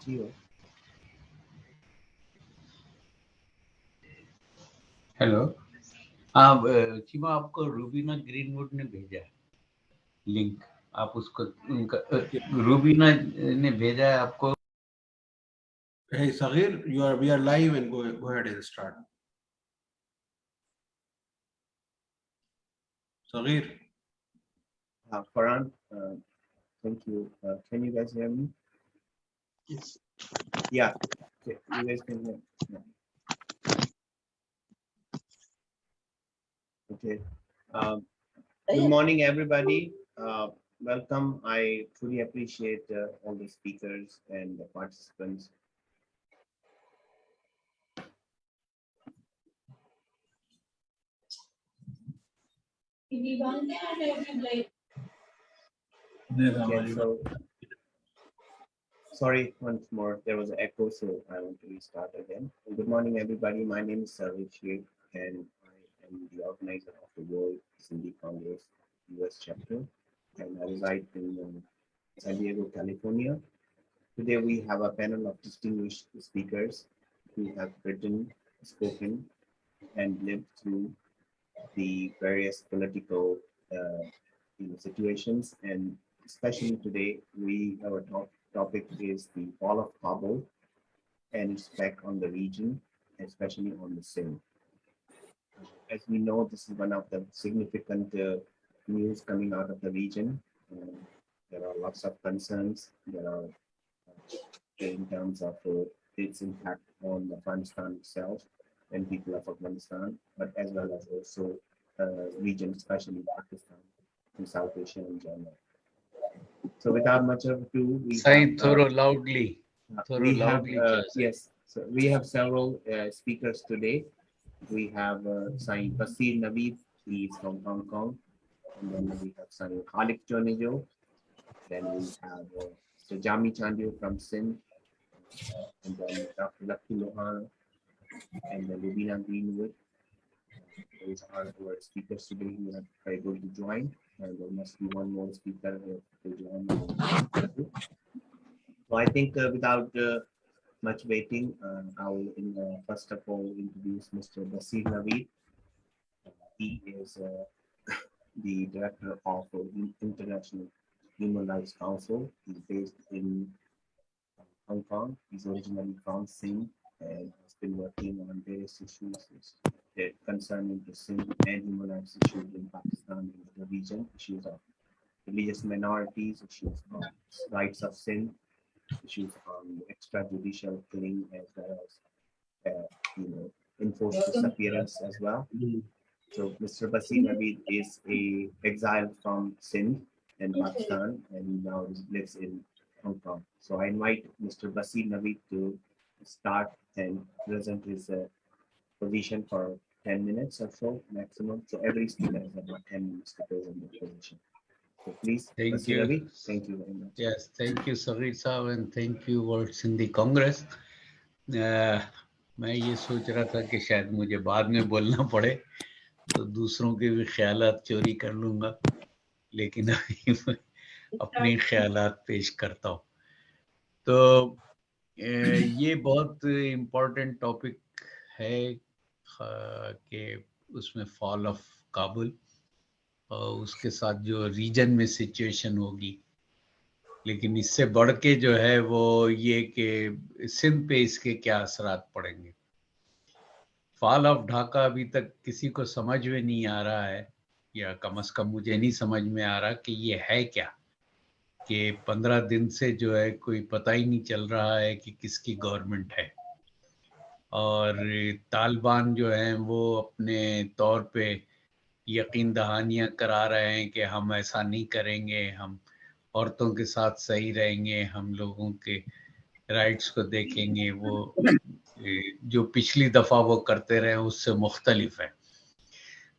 अच्छी हो। हेलो, हाँ चीमा, आपको रूबीना ग्रीनवुड ने भेजा है लिंक, आप उसको उनका रूबीना ने भेजा है आपको। Hey Saghir, we are live and go ahead and start. Saghir. Farhan, thank you. Can you guys hear me? Yes. Yeah, okay. You guys can hear. Yeah. Okay. Good morning, everybody. Welcome. I truly appreciate all the speakers and the participants. Okay, so sorry once more, there was an echo, so I want to restart again. Good morning, everybody. My name is Shaikh, and I am the organizer of the World Sindhi Congress US chapter, and I reside in San Diego, California. Today we have a panel of distinguished speakers who have written, spoken, and lived through the various political situations, and especially today, our topic is the fall of Kabul and its effect on the region, especially on the Sindh. As we know, this is one of the significant news coming out of the region. There are lots of concerns. There are in terms of its impact on Afghanistan itself and people of Afghanistan, but as well as also region, especially Pakistan and South Asia in general. So without much ado, we have, yes, so we have several speakers today. We have Naweed, he is from Hong Kong, and then we have Khalique Junejo, then we have Jami Chandio from Sindh, and then Dr. Lakhu, Luhana, and then Rubina Greenwood. Those are our speakers today who are able to join, and there must be one more speaker to join. So I think without much waiting, I will first of all introduce Mr. Naweed. He is the director of the International Human Rights Council. He's based in Hong Kong. He's originally from Sindh and has been working on various issues concerning the Sindh and human rights issues in Pakistan and the region, issues of religious minorities, issues of rights of Sindh, issues on extrajudicial killing, as well as enforced disappearance as well. So Mr. Naweed is a exile from Sindh in Pakistan, and he now lives in Hong Kong. So I invite Mr. Naweed to start and present his position for 10 minutes or so maximum. So every speaker has about 10 minutes to present their position. So please, thank you. Naweed. Thank you very much. Yes, thank you, Saghir Sahab, and thank you, World Sindhi Congress. मैं ये सोच रहा था कि शायद मुझे बाद में बोलना पड़े तो दूसरों के भी ख्यालात चोरी कर लूंगा, लेकिन अभी मैं अपने ख्यालात पेश करता हूँ। तो ये बहुत इम्पोर्टेंट टॉपिक है कि उसमें फॉल ऑफ काबुल और उसके साथ जो रीजन में सिचुएशन होगी, लेकिन इससे बढ़ के जो है वो ये कि सिंध पे इसके क्या असरात पड़ेंगे। फॉल ऑफ ढाका अभी तक किसी को समझ में नहीं आ रहा है, या कम से कम मुझे नहीं समझ में आ रहा कि ये है क्या, कि 15 दिन से जो है कोई पता ही नहीं चल रहा है कि किसकी गवर्नमेंट है, और तालिबान जो हैं वो अपने तौर पे यकीन दहानियाँ करा रहे हैं कि हम ऐसा नहीं करेंगे, हम औरतों के साथ सही रहेंगे, हम लोगों के राइट्स को देखेंगे, वो जो पिछली दफ़ा वो करते रहे उससे मुख्तलिफ है।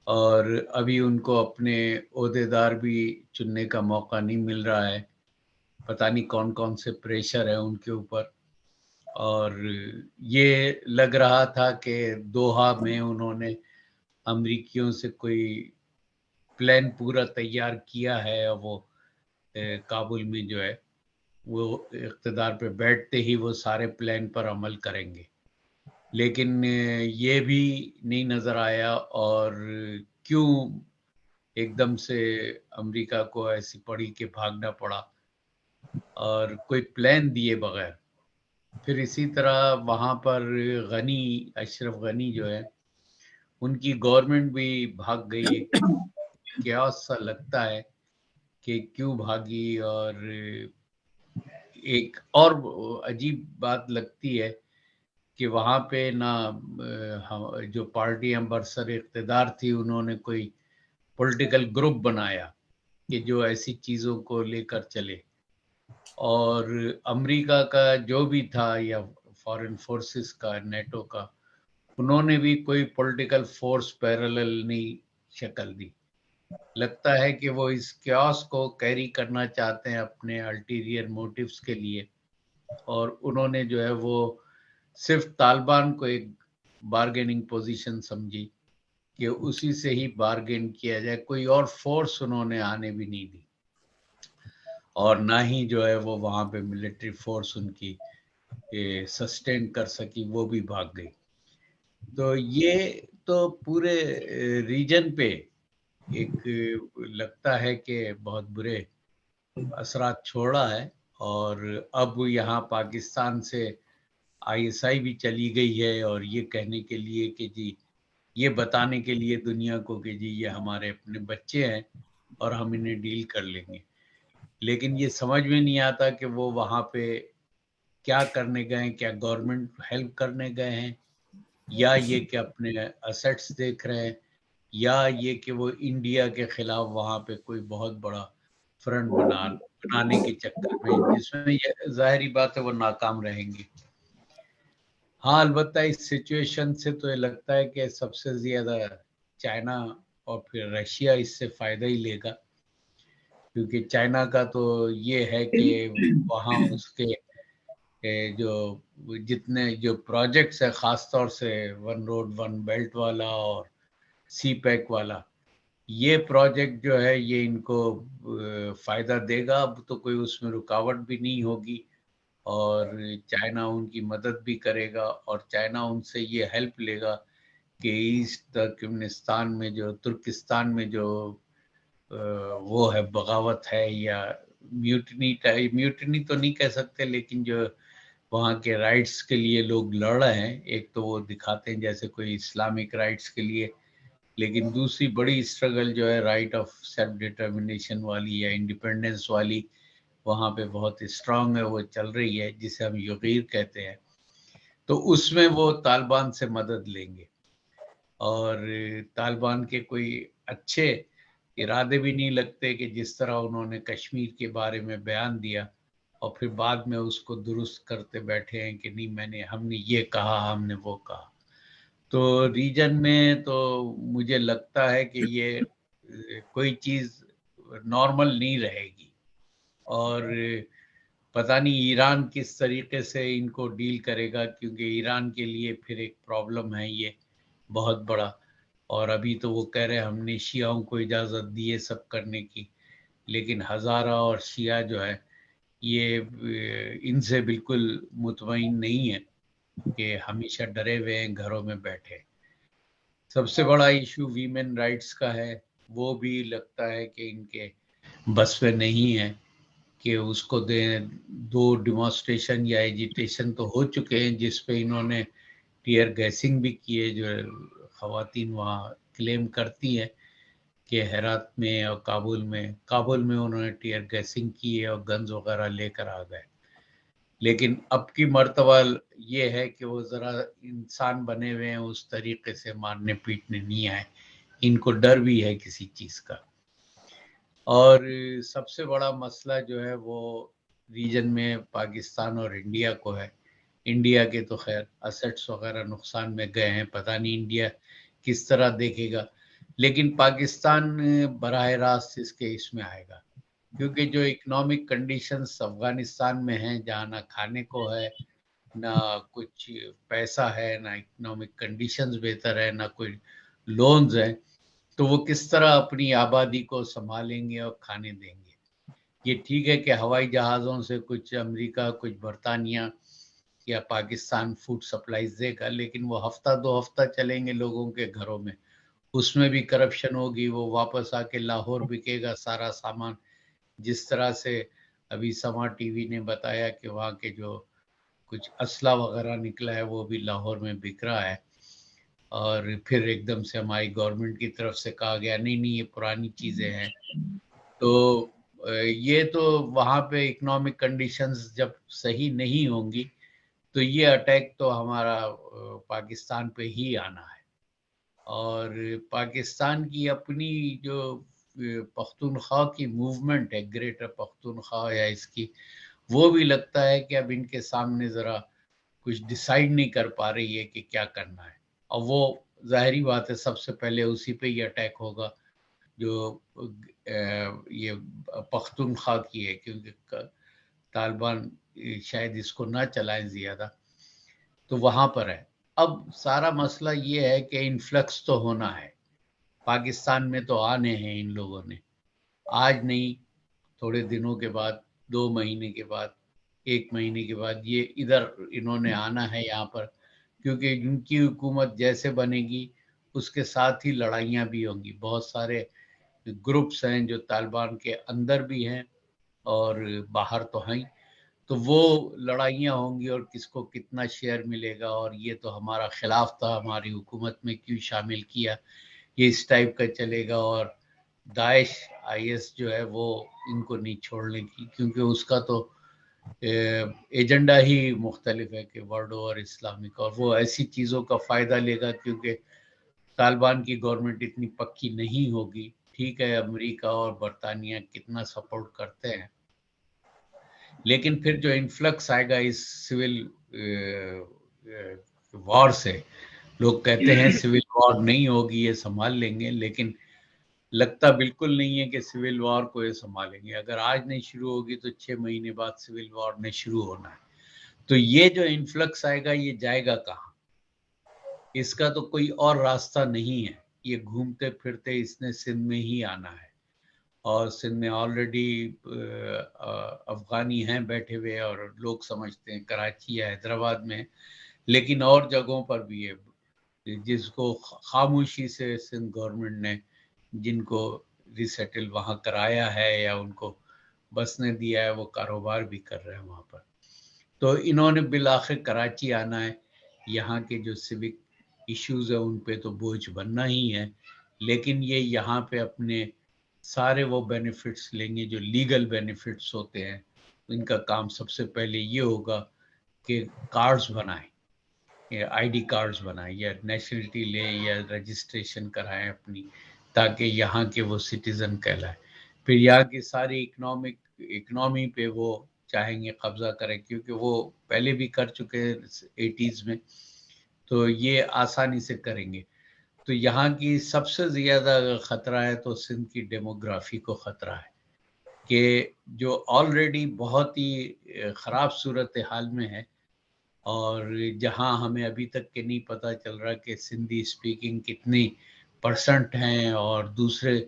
और अभी उनको अपने ओहदेदार भी चुनने का मौका नहीं मिल रहा है, पता नहीं कौन कौन से प्रेशर है उनके ऊपर। और ये लग रहा था कि दोहा में उन्होंने अमरीकियों से कोई प्लान पूरा तैयार किया है, और वो काबुल में जो है وہ اقتدار پہ بیٹھتے ہی وہ سارے پلان پر عمل کریں گے، لیکن یہ بھی نہیں نظر آیا، اور کیوں ایک دم سے امریکہ کو ایسی پڑی کہ بھاگنا پڑا اور کوئی پلان دیے بغیر. پھر اسی طرح وہاں پر غنی، اشرف غنی جو ہے، ان کی گورنمنٹ بھی بھاگ گئی. ایک کیاس سا لگتا ہے کہ کیوں بھاگی. اور ایک اور عجیب بات لگتی ہے کہ وہاں پہ نہ جو پارٹیاں برسر اقتدار تھی انہوں نے کوئی پولیٹیکل گروپ بنایا کہ جو ایسی چیزوں کو لے کر چلے، اور امریکہ کا جو بھی تھا یا فارن فورسز کا، نیٹو کا، انہوں نے بھی کوئی پولیٹیکل فورس پیرالل نہیں شکل دی. لگتا ہے کہ وہ اس کیاس کو کیری کرنا چاہتے ہیں اپنے الٹیریئر موٹیوز کے لیے، اور انہوں نے جو ہے وہ صرف طالبان کو ایک بارگیننگ پوزیشن سمجھی کہ اسی سے ہی بارگین کیا جائے. کوئی اور فورس انہوں نے آنے بھی نہیں دی، اور نہ ہی جو ہے وہ وہاں پہ ملٹری فورس ان کی سسٹین کر سکی، وہ بھی بھاگ گئی. تو یہ تو پورے ریجن پہ ایک لگتا ہے کہ بہت برے اثرات چھوڑا ہے. اور اب یہاں پاکستان سے ISI بھی چلی گئی ہے، اور یہ کہنے کے لیے کہ جی، یہ بتانے کے لیے دنیا کو کہ جی یہ ہمارے اپنے بچے ہیں اور ہم انہیں ڈیل کر لیں گے. لیکن یہ سمجھ میں نہیں آتا کہ وہ وہاں پہ کیا کرنے گئے ہیں. کیا گورنمنٹ ہیلپ کرنے گئے ہیں، یا یہ کہ اپنے اسیٹس دیکھ رہے ہیں، یا یہ کہ وہ انڈیا کے خلاف وہاں پہ کوئی بہت بڑا فرنٹ بنانے کے چکر میں، جس میں یہ ظاہری بات ہے وہ ناکام رہیں گے. ہاں البتہ اس سچویشن سے تو یہ لگتا ہے کہ سب سے زیادہ چائنا اور پھر رشیا اس سے فائدہ ہی لے گا، کیونکہ چائنا کا تو یہ ہے کہ وہاں اس کے جو جتنے جو پروجیکٹس ہے، خاص طور سے ون روڈ ون بیلٹ والا اور سی پیک والا، یہ پروجیکٹ جو ہے یہ ان کو فائدہ دے گا. اب تو کوئی اس میں رکاوٹ بھی نہیں ہوگی، اور چائنا ان کی مدد بھی کرے گا، اور چائنا ان سے یہ ہیلپ لے گا کہ ایسٹ ترکمانستان میں جو ترکستان میں جو وہ ہے بغاوت ہے، یا میوٹنی تو نہیں کہہ سکتے، لیکن جو وہاں کے رائٹس کے لیے لوگ لڑ رہے ہیں. ایک تو وہ دکھاتے ہیں جیسے کوئی اسلامک رائٹس کے لیے، لیکن دوسری بڑی اسٹرگل جو ہے رائٹ آف سیلف ڈٹرمنیشن والی یا انڈیپینڈنس والی، وہاں پہ بہت اسٹرانگ ہے، وہ چل رہی ہے، جسے ہم یغیر کہتے ہیں. تو اس میں وہ طالبان سے مدد لیں گے، اور طالبان کے کوئی اچھے ارادے بھی نہیں لگتے کہ جس طرح انہوں نے کشمیر کے بارے میں بیان دیا اور پھر بعد میں اس کو درست کرتے بیٹھے ہیں کہ نہیں ہم نے یہ کہا، ہم نے وہ کہا. تو ریجن میں تو مجھے لگتا ہے کہ یہ کوئی چیز نارمل نہیں رہے گی، اور پتہ نہیں ایران کس طریقے سے ان کو ڈیل کرے گا، کیونکہ ایران کے لیے پھر ایک پرابلم ہے یہ بہت بڑا. اور ابھی تو وہ کہہ رہے ہم نے شیعوں کو اجازت دی ہے سب کرنے کی، لیکن ہزارہ اور شیعہ جو ہے یہ ان سے بالکل مطمئن نہیں ہے کہ ہمیشہ ڈرے ہوئے ہیں گھروں میں بیٹھے. سب سے بڑا ایشو ویمن رائٹس کا ہے، وہ بھی لگتا ہے کہ ان کے بس پہ نہیں ہے کہ اس کو دیں. 2 ڈیمانسٹریشن یا ایجیٹیشن تو ہو چکے ہیں جس پہ انہوں نے ٹیئر گیسنگ بھی کی ہے، جو خواتین وہاں کلیم کرتی ہیں کہ ہرات میں اور کابل میں انہوں نے ٹیئر گیسنگ کی ہے اور گنز وغیرہ لے کر آ گئے. لیکن اب کی مرتبہ یہ ہے کہ وہ ذرا انسان بنے ہوئے ہیں، اس طریقے سے مارنے پیٹنے نہیں آئے، ان کو ڈر بھی ہے کسی چیز کا. اور سب سے بڑا مسئلہ جو ہے وہ ریجن میں پاکستان اور انڈیا کو ہے. انڈیا کے تو خیر اسیٹس وغیرہ نقصان میں گئے ہیں، پتہ نہیں انڈیا کس طرح دیکھے گا، لیکن پاکستان براہ راست اس میں آئے گا، کیونکہ جو اکنامک کنڈیشنز افغانستان میں ہیں، جہاں نہ کھانے کو ہے، نہ کچھ پیسہ ہے، نہ اکنامک کنڈیشنز بہتر ہے، نہ کوئی لونز ہیں، تو وہ کس طرح اپنی آبادی کو سنبھالیں گے اور کھانے دیں گے. یہ ٹھیک ہے کہ ہوائی جہازوں سے کچھ امریکہ کچھ برطانیہ یا پاکستان فوڈ سپلائیز دے گا، لیکن وہ ہفتہ 2 ہفتہ چلیں گے لوگوں کے گھروں میں، اس میں بھی کرپشن ہوگی، وہ واپس آ کے لاہور بکے گا سارا سامان. جس طرح سے ابھی سما ٹی وی نے بتایا کہ وہاں کے جو کچھ اسلحہ وغیرہ نکلا ہے وہ بھی لاہور میں بک رہا ہے، اور پھر ایک دم سے ہماری گورنمنٹ کی طرف سے کہا گیا نہیں یہ پرانی چیزیں ہیں. تو یہ تو وہاں پہ اکنامک کنڈیشنز جب صحیح نہیں ہوں گی تو یہ اٹیک تو ہمارا پاکستان پہ ہی آنا ہے. اور پاکستان کی اپنی جو پختونخوا کی موومنٹ ہے، گریٹر پختونخوا یا اس کی، وہ بھی لگتا ہے کہ اب ان کے سامنے ذرا کچھ ڈیسائیڈ نہیں کر پا رہی ہے کہ کیا کرنا ہے. اور وہ ظاہری بات ہے سب سے پہلے اسی پہ ہی اٹیک ہوگا جو یہ پختونخوا کی ہے، کیونکہ طالبان شاید اس کو نہ چلائیں زیادہ، تو وہاں پر ہے. اب سارا مسئلہ یہ ہے کہ انفلکس تو ہونا ہے، پاکستان میں تو آنے ہیں ان لوگوں نے، آج نہیں تھوڑے دنوں کے بعد، 2 مہینے کے بعد، 1 مہینے کے بعد یہ ادھر انہوں نے آنا ہے یہاں پر، کیونکہ ان کی حکومت جیسے بنے گی اس کے ساتھ ہی لڑائیاں بھی ہوں گی. بہت سارے گروپس ہیں جو طالبان کے اندر بھی ہیں اور باہر تو ہیں، تو وہ لڑائیاں ہوں گی اور کس کو کتنا شیئر ملے گا، اور یہ تو ہمارا خلاف تھا، ہماری حکومت میں کیوں شامل کیا، یہ اس ٹائپ کا چلے گا. اور داعش IS جو ہے وہ ان کو نہیں چھوڑنے کی، کیونکہ اس کا تو ایجنڈا ہی مختلف ہے کہ ورلڈ اور اسلامک، اور وہ ایسی چیزوں کا فائدہ لے گا کیونکہ طالبان کی گورنمنٹ اتنی پکی نہیں ہوگی. ٹھیک ہے امریکہ اور برطانیہ کتنا سپورٹ کرتے ہیں، لیکن پھر جو انفلکس آئے گا اس سول وار سے، لوگ کہتے ہیں سول وار نہیں ہوگی یہ سنبھال لیں گے، لیکن لگتا بالکل نہیں ہے کہ سول وار کو یہ سنبھالیں گے. اگر آج نہیں شروع ہوگی تو 6 مہینے بعد سول وار نے شروع ہونا ہے. تو یہ جو انفلکس آئے گا یہ جائے گا کہاں؟ اس کا تو کوئی اور راستہ نہیں ہے. یہ گھومتے پھرتے اس نے سندھ میں ہی آنا ہے، اور سندھ میں آلریڈی افغانی ہیں بیٹھے ہوئے، اور لوگ سمجھتے ہیں کراچی یا حیدرآباد میں، لیکن اور جگہوں پر بھی ہے جس کو خاموشی سے سندھ گورنمنٹ نے جن کو ریسیٹل وہاں کرایا ہے یا ان کو بسنے دیا ہے، وہ کاروبار بھی کر رہے ہیں وہاں پر. تو انہوں نے بالآخر کراچی آنا ہے. یہاں کے جو سیوک ایشوز ہیں ان پہ تو بوجھ بننا ہی ہے، لیکن یہ یہاں پہ اپنے سارے وہ بینیفٹس لیں گے جو لیگل بینیفٹس ہوتے ہیں. ان کا کام سب سے پہلے یہ ہوگا کہ کارڈز بنائیں، ID کارڈز بنائیں، یا نیشنلٹی لیں یا رجسٹریشن کرائیں اپنی، تاکہ یہاں کے وہ سٹیزن کہلائیں. پھر یہاں کی ساری اکنامی پہ وہ چاہیں گے قبضہ کریں، کیونکہ وہ پہلے بھی کر چکے 80s میں، تو یہ آسانی سے کریں گے. تو یہاں کی سب سے زیادہ خطرہ ہے تو سندھ کی ڈیموگرافی کو خطرہ ہے، کہ جو آلریڈی بہت ہی خراب صورتحال میں ہے، اور جہاں ہمیں ابھی تک کے نہیں پتہ چل رہا کہ سندھی اسپیکنگ کتنی پرسنٹ ہیں، اور دوسرے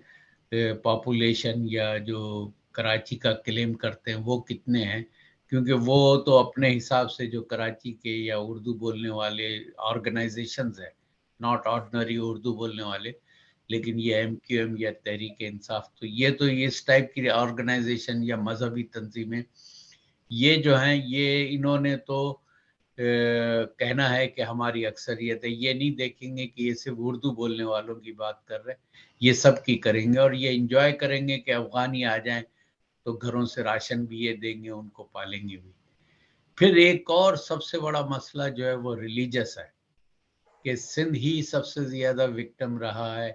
پاپولیشن یا جو کراچی کا کلیم کرتے ہیں وہ کتنے ہیں، کیونکہ وہ تو اپنے حساب سے جو کراچی کے یا اردو بولنے والے آرگنائزیشنز ہیں، ناٹ آرڈنری اردو بولنے والے، لیکن یہ MQM یا تحریک انصاف، تو یہ اس ٹائپ کی آرگنائزیشن یا مذہبی تنظیمیں، یہ جو ہیں یہ انہوں نے تو کہنا ہے کہ ہماری اکثریت ہے. یہ نہیں دیکھیں گے کہ یہ صرف اردو بولنے والوں کی بات کر رہے، یہ سب کی کریں گے، اور یہ انجوائے کریں گے کہ افغانی آ جائیں تو گھروں سے راشن بھی یہ دیں گے، ان کو پالیں گے بھی. پھر ایک اور سب سے بڑا مسئلہ جو ہے وہ ریلیجس ہے، کہ سندھ ہی سب سے زیادہ وکٹم رہا ہے،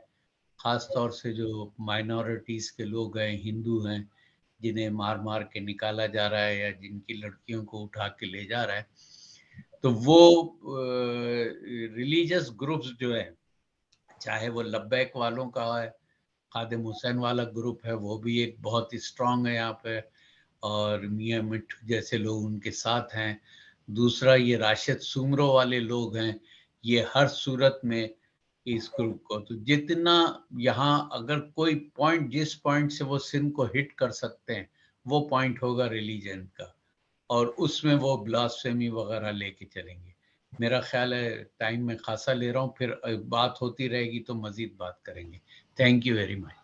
خاص طور سے جو مائنورٹیز کے لوگ ہیں، ہندو ہیں، جنہیں مار مار کے نکالا جا رہا ہے یا جن کی لڑکیوں کو اٹھا کے لے جا رہا ہے. تو وہ ریلیجس گروپس جو ہیں، چاہے وہ لبیک والوں کا ہے، خادم حسین والا گروپ ہے، وہ بھی ایک بہت اسٹرانگ ہے یہاں پہ، اور میاں مٹھو جیسے لوگ ان کے ساتھ ہیں. دوسرا یہ راشد سومرو والے لوگ ہیں، یہ ہر صورت میں اس گروپ کو، تو جتنا یہاں اگر کوئی پوائنٹ، جس پوائنٹ سے وہ سندھ کو ہٹ کر سکتے ہیں وہ پوائنٹ ہوگا ریلیجن کا، اور اس میں وہ بلاسفیمی وغیرہ لے کے چلیں گے. میرا خیال ہے ٹائم میں خاصا لے رہا ہوں، پھر بات ہوتی رہے گی تو مزید بات کریں گے. Thank you very much.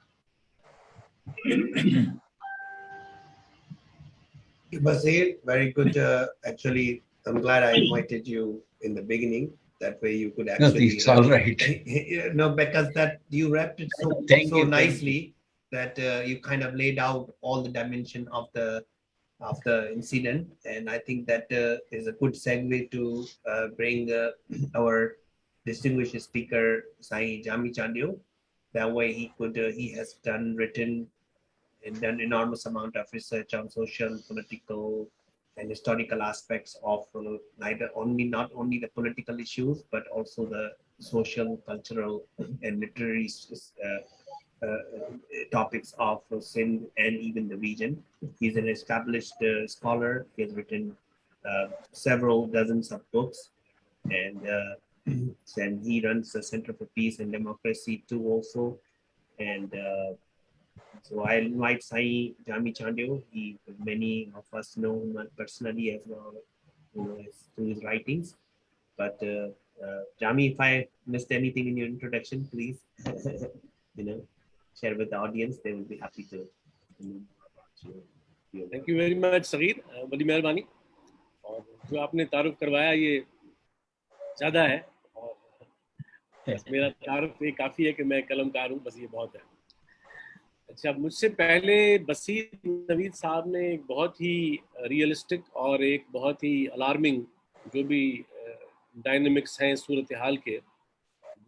Basir, very good. Actually, I'm glad I invited you in the beginning. That way you could actually. It's all right. No, because that you wrapped it so Thank you. nicely that you kind of laid out all the dimension of the incident, and I think that is a good segue to bring our distinguished speaker, Jami Chandio. That way he has written and done enormous amount of research on social, political, and historical aspects of not only the political issues, but also the social, cultural, and literary topics of Sindh and even the region. He's an established scholar. He has written several dozens of books, and then he runs the Center for Peace and Democracy too also. And so I invite Sai Jami Chandio. Many of us know him personally as well, through his writings. But Jami, if I missed anything in your introduction, please, share with the audience. They will be happy to know more about you. Thank you very much, Saghir. बड़ी मेहरबानी. और जो आपने तारुफ करवाया ये ज़्यादा है, और बस मेरा तारुफ ये काफ़ी है कि मैं कलमकार हूँ, बस ये बहुत है. अच्छा, मुझसे पहले बसीर नवीद साहब ने एक बहुत ही रियलिस्टिक और एक बहुत ही अलार्मिंग जो भी डायनेमिक्स हैं सूरत हाल के,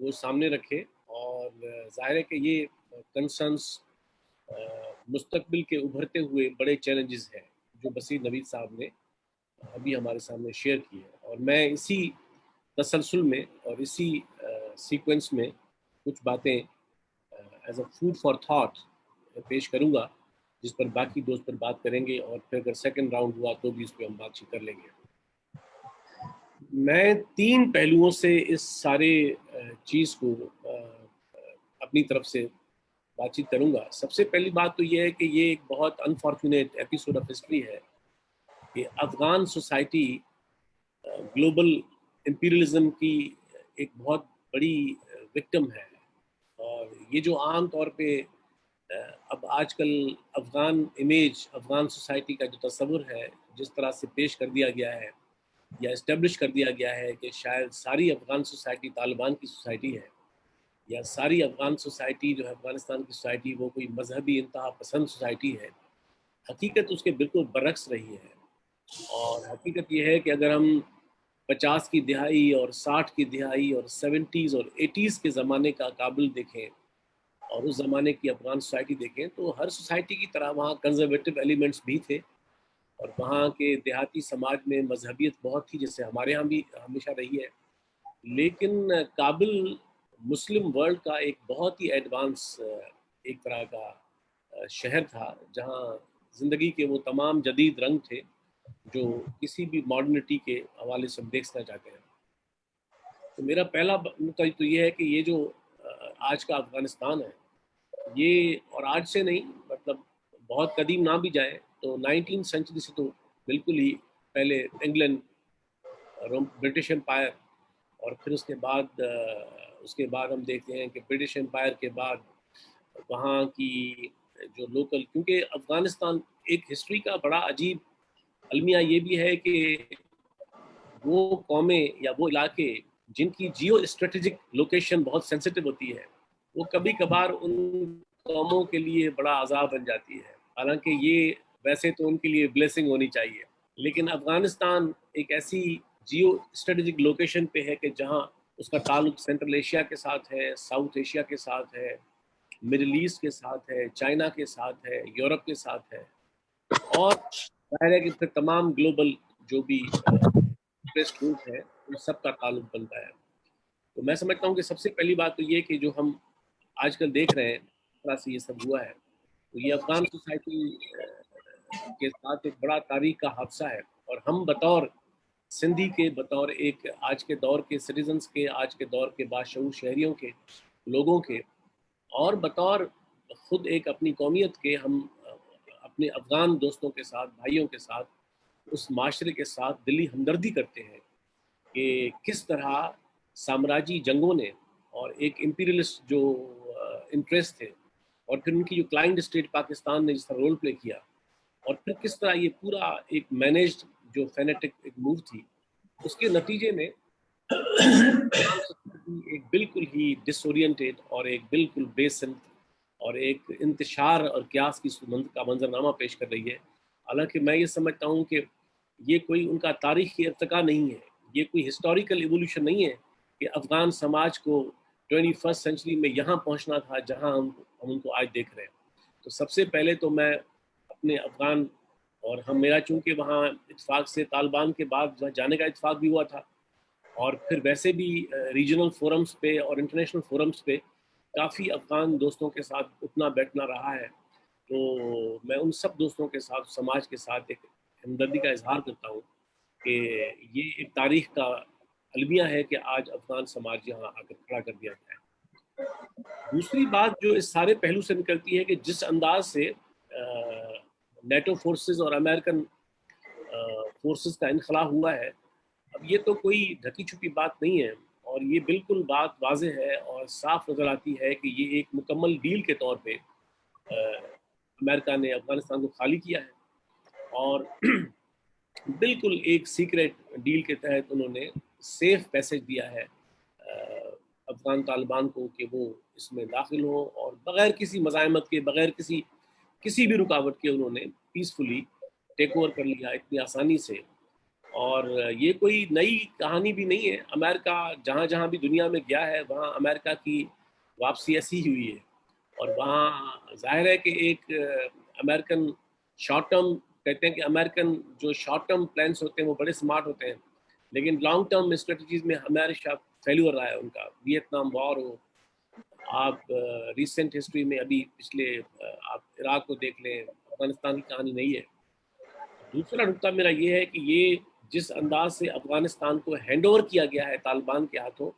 वो सामने रखे. और ज़ाहिर है कि ये कंसर्न्स मुस्तकबिल के उभरते हुए बड़े चैलेंजेस हैं जो बसीर नवीद साहब ने अभी हमारे सामने शेयर किए. और मैं इसी तसलसल में और इसी सीक्वेंस में कुछ बातें as a food for thought पेश करूंगा, जिस पर बाकी दोस्त पर बात करेंगे, और फिर अगर सेकंड राउंड हुआ तो भी इस पर हम बातचीत कर लेंगे. मैं 3 पहलुओं से इस सारे चीज़ को अपनी तरफ से बातचीत करूंगा. सबसे पहली बात तो ये है कि ये एक बहुत अनफॉर्चुनेट एपिसोड ऑफ हिस्ट्री है कि अफ़गान सोसाइटी ग्लोबल इंपीरियलिज्म की एक बहुत बड़ी विक्टिम है. और ये जो आम तौर पे अब आजकल अफ़गान इमेज, अफ़गान सोसाइटी का जो तस्वुर है, जिस तरह से पेश कर दिया गया है या इस्टेब्लिश कर दिया गया है कि शायद सारी अफ़गान सोसाइटी तालिबान की सोसाइटी है, या सारी अफ़गान सोसाइटी जो है अफ़गानिस्तान की सोसाइटी वो कोई मजहबी इंतहा पसंद सोसाइटी है, हकीकत उसके बिल्कुल बरक्स रही है. और हकीकत ये है कि अगर हम 50 की दिहाई और 60 की दिहाई और 70s और 80s के ज़माने का काबुल देखें और उस ज़माने की अफ़गान सोसाइटी देखें, तो हर सोसाइटी की तरह वहाँ कंजर्वेटिव एलिमेंट्स भी थे, और वहाँ के देहाती समाज में मजहबियत बहुत थी, जैसे हमारे यहाँ भी हमेशा रही है. लेकिन काबुल मुस्लिम वर्ल्ड का एक बहुत ही एडवांस एक तरह का शहर था, जहाँ ज़िंदगी के वो तमाम जदीद रंग थे जो किसी भी मॉडर्निटी के हवाले से हम देखना चाहते हैं. तो मेरा पहला नुकता तो ये है कि ये जो आज का अफ़गानिस्तान है, ये और आज से नहीं, मतलब बहुत कदीम ना भी जाए तो 19th सेंचुरी से तो बिल्कुल ही पहले इंग्लैंड, ब्रिटिश एम्पायर, और फिर उसके बाद हम देखते हैं कि ब्रिटिश एम्पायर के बाद वहाँ की जो लोकल, क्योंकि अफ़गानिस्तान एक हिस्ट्री का बड़ा अजीब अलमिया ये भी है कि वो कौमें या वो इलाके जिनकी जियो स्ट्रेटेजिक लोकेशन बहुत सेंसिटिव होती है, वो कभी कभार उन कौमों के लिए बड़ा अजाब बन जाती है. हालांकि ये वैसे तो उनके लिए ब्लेसिंग होनी चाहिए, लेकिन अफ़गानिस्तान एक ऐसी जियो स्ट्रेटेजिक लोकेशन पे है कि जहाँ उसका ताल्लुक सेंट्रल एशिया के साथ है, साउथ एशिया के साथ है, मिडिल ईस्ट के साथ है, चाइना के साथ है, यूरोप के साथ है, और जाहिर है कि फिर तमाम ग्लोबल जो भी इंटरेस्ट ग्रुप है उन सब का ताल्लुक बनता है. तो मैं समझता हूँ कि सबसे पहली बात तो ये कि जो हम आजकल देख रहे हैं तरह से ये सब हुआ है, तो ये अफ़गान सोसाइटी के साथ एक बड़ा तारीख का हादसा है. और हम बतौर सिंधी के, बतौर एक आज के दौर के सिटीजन्स के, आज के दौर के बाशऊर शहरियों के, लोगों के, और बतौर खुद एक अपनी कौमियत के, हम اپنے افغان دوستوں کے ساتھ، بھائیوں کے ساتھ، اس معاشرے کے ساتھ دلی ہمدردی کرتے ہیں کہ کس طرح سامراجی جنگوں نے اور ایک امپیریلسٹ جو انٹرسٹ تھے، اور پھر ان کی جو کلائنٹ اسٹیٹ پاکستان نے جس طرح رول پلے کیا، اور پھر کس طرح یہ پورا ایک مینیجڈ جو فینیٹک ایک موو تھی، اس کے نتیجے میں ایک بالکل ہی ڈس اورینٹیڈ اور ایک بالکل بے سمت اور ایک انتشار اور قیاس کی کا منظرنامہ پیش کر رہی ہے. حالانکہ میں یہ سمجھتا ہوں کہ یہ کوئی ان کا تاریخی ارتقا نہیں ہے، یہ کوئی ہسٹوریکل ایولیوشن نہیں ہے کہ افغان سماج کو 21st سینچری میں یہاں پہنچنا تھا جہاں ہم ان کو آج دیکھ رہے ہیں. تو سب سے پہلے تو میں اپنے افغان اور میرا چونکہ وہاں اتفاق سے طالبان کے بعد جانے کا اتفاق بھی ہوا تھا، اور پھر ویسے بھی ریجنل فورمز پہ اور انٹرنیشنل فورمز پہ کافی افغان دوستوں کے ساتھ اٹھنا بیٹھنا رہا ہے. تو میں ان سب دوستوں کے ساتھ، سماج کے ساتھ ایک ہمدردی کا اظہار کرتا ہوں کہ یہ ایک تاریخ کا المیہ ہے کہ آج افغان سماج یہاں آ کر کھڑا کر دیا گیا ہے. دوسری بات جو اس سارے پہلو سے نکلتی ہے کہ جس انداز سے نیٹو فورسز اور امریکن فورسز کا انخلا ہوا ہے، اب یہ تو کوئی ڈھکی چھپی بات نہیں ہے، اور یہ بالکل بات واضح ہے اور صاف نظر آتی ہے کہ یہ ایک مکمل ڈیل کے طور پہ امریکہ نے افغانستان کو خالی کیا ہے، اور بالکل ایک سیکریٹ ڈیل کے تحت انہوں نے سیف پیسج دیا ہے افغان طالبان کو کہ وہ اس میں داخل ہوں، اور بغیر کسی مزاحمت کے، بغیر کسی بھی رکاوٹ کے انہوں نے پیسفلی ٹیک اوور کر لیا اتنی آسانی سے. اور یہ کوئی نئی کہانی بھی نہیں ہے. امریکہ جہاں جہاں بھی دنیا میں گیا ہے وہاں امریکہ کی واپسی ایسی ہی ہوئی ہے، اور وہاں ظاہر ہے کہ ایک امریکن شارٹ ٹرم، کہتے ہیں کہ امریکن جو شارٹ ٹرم پلانس ہوتے ہیں وہ بڑے سمارٹ ہوتے ہیں، لیکن لانگ ٹرم اسٹریٹجیز میں ہمیشہ فیلور رہا ہے ان کا. ویتنام وار ہو، آپ ریسنٹ ہسٹری میں ابھی پچھلے آپ عراق کو دیکھ لیں، افغانستان کی کہانی نہیں ہے. دوسرا نقطہ میرا یہ ہے کہ یہ جس انداز سے افغانستان کو ہینڈ اوور کیا گیا ہے طالبان کے ہاتھوں،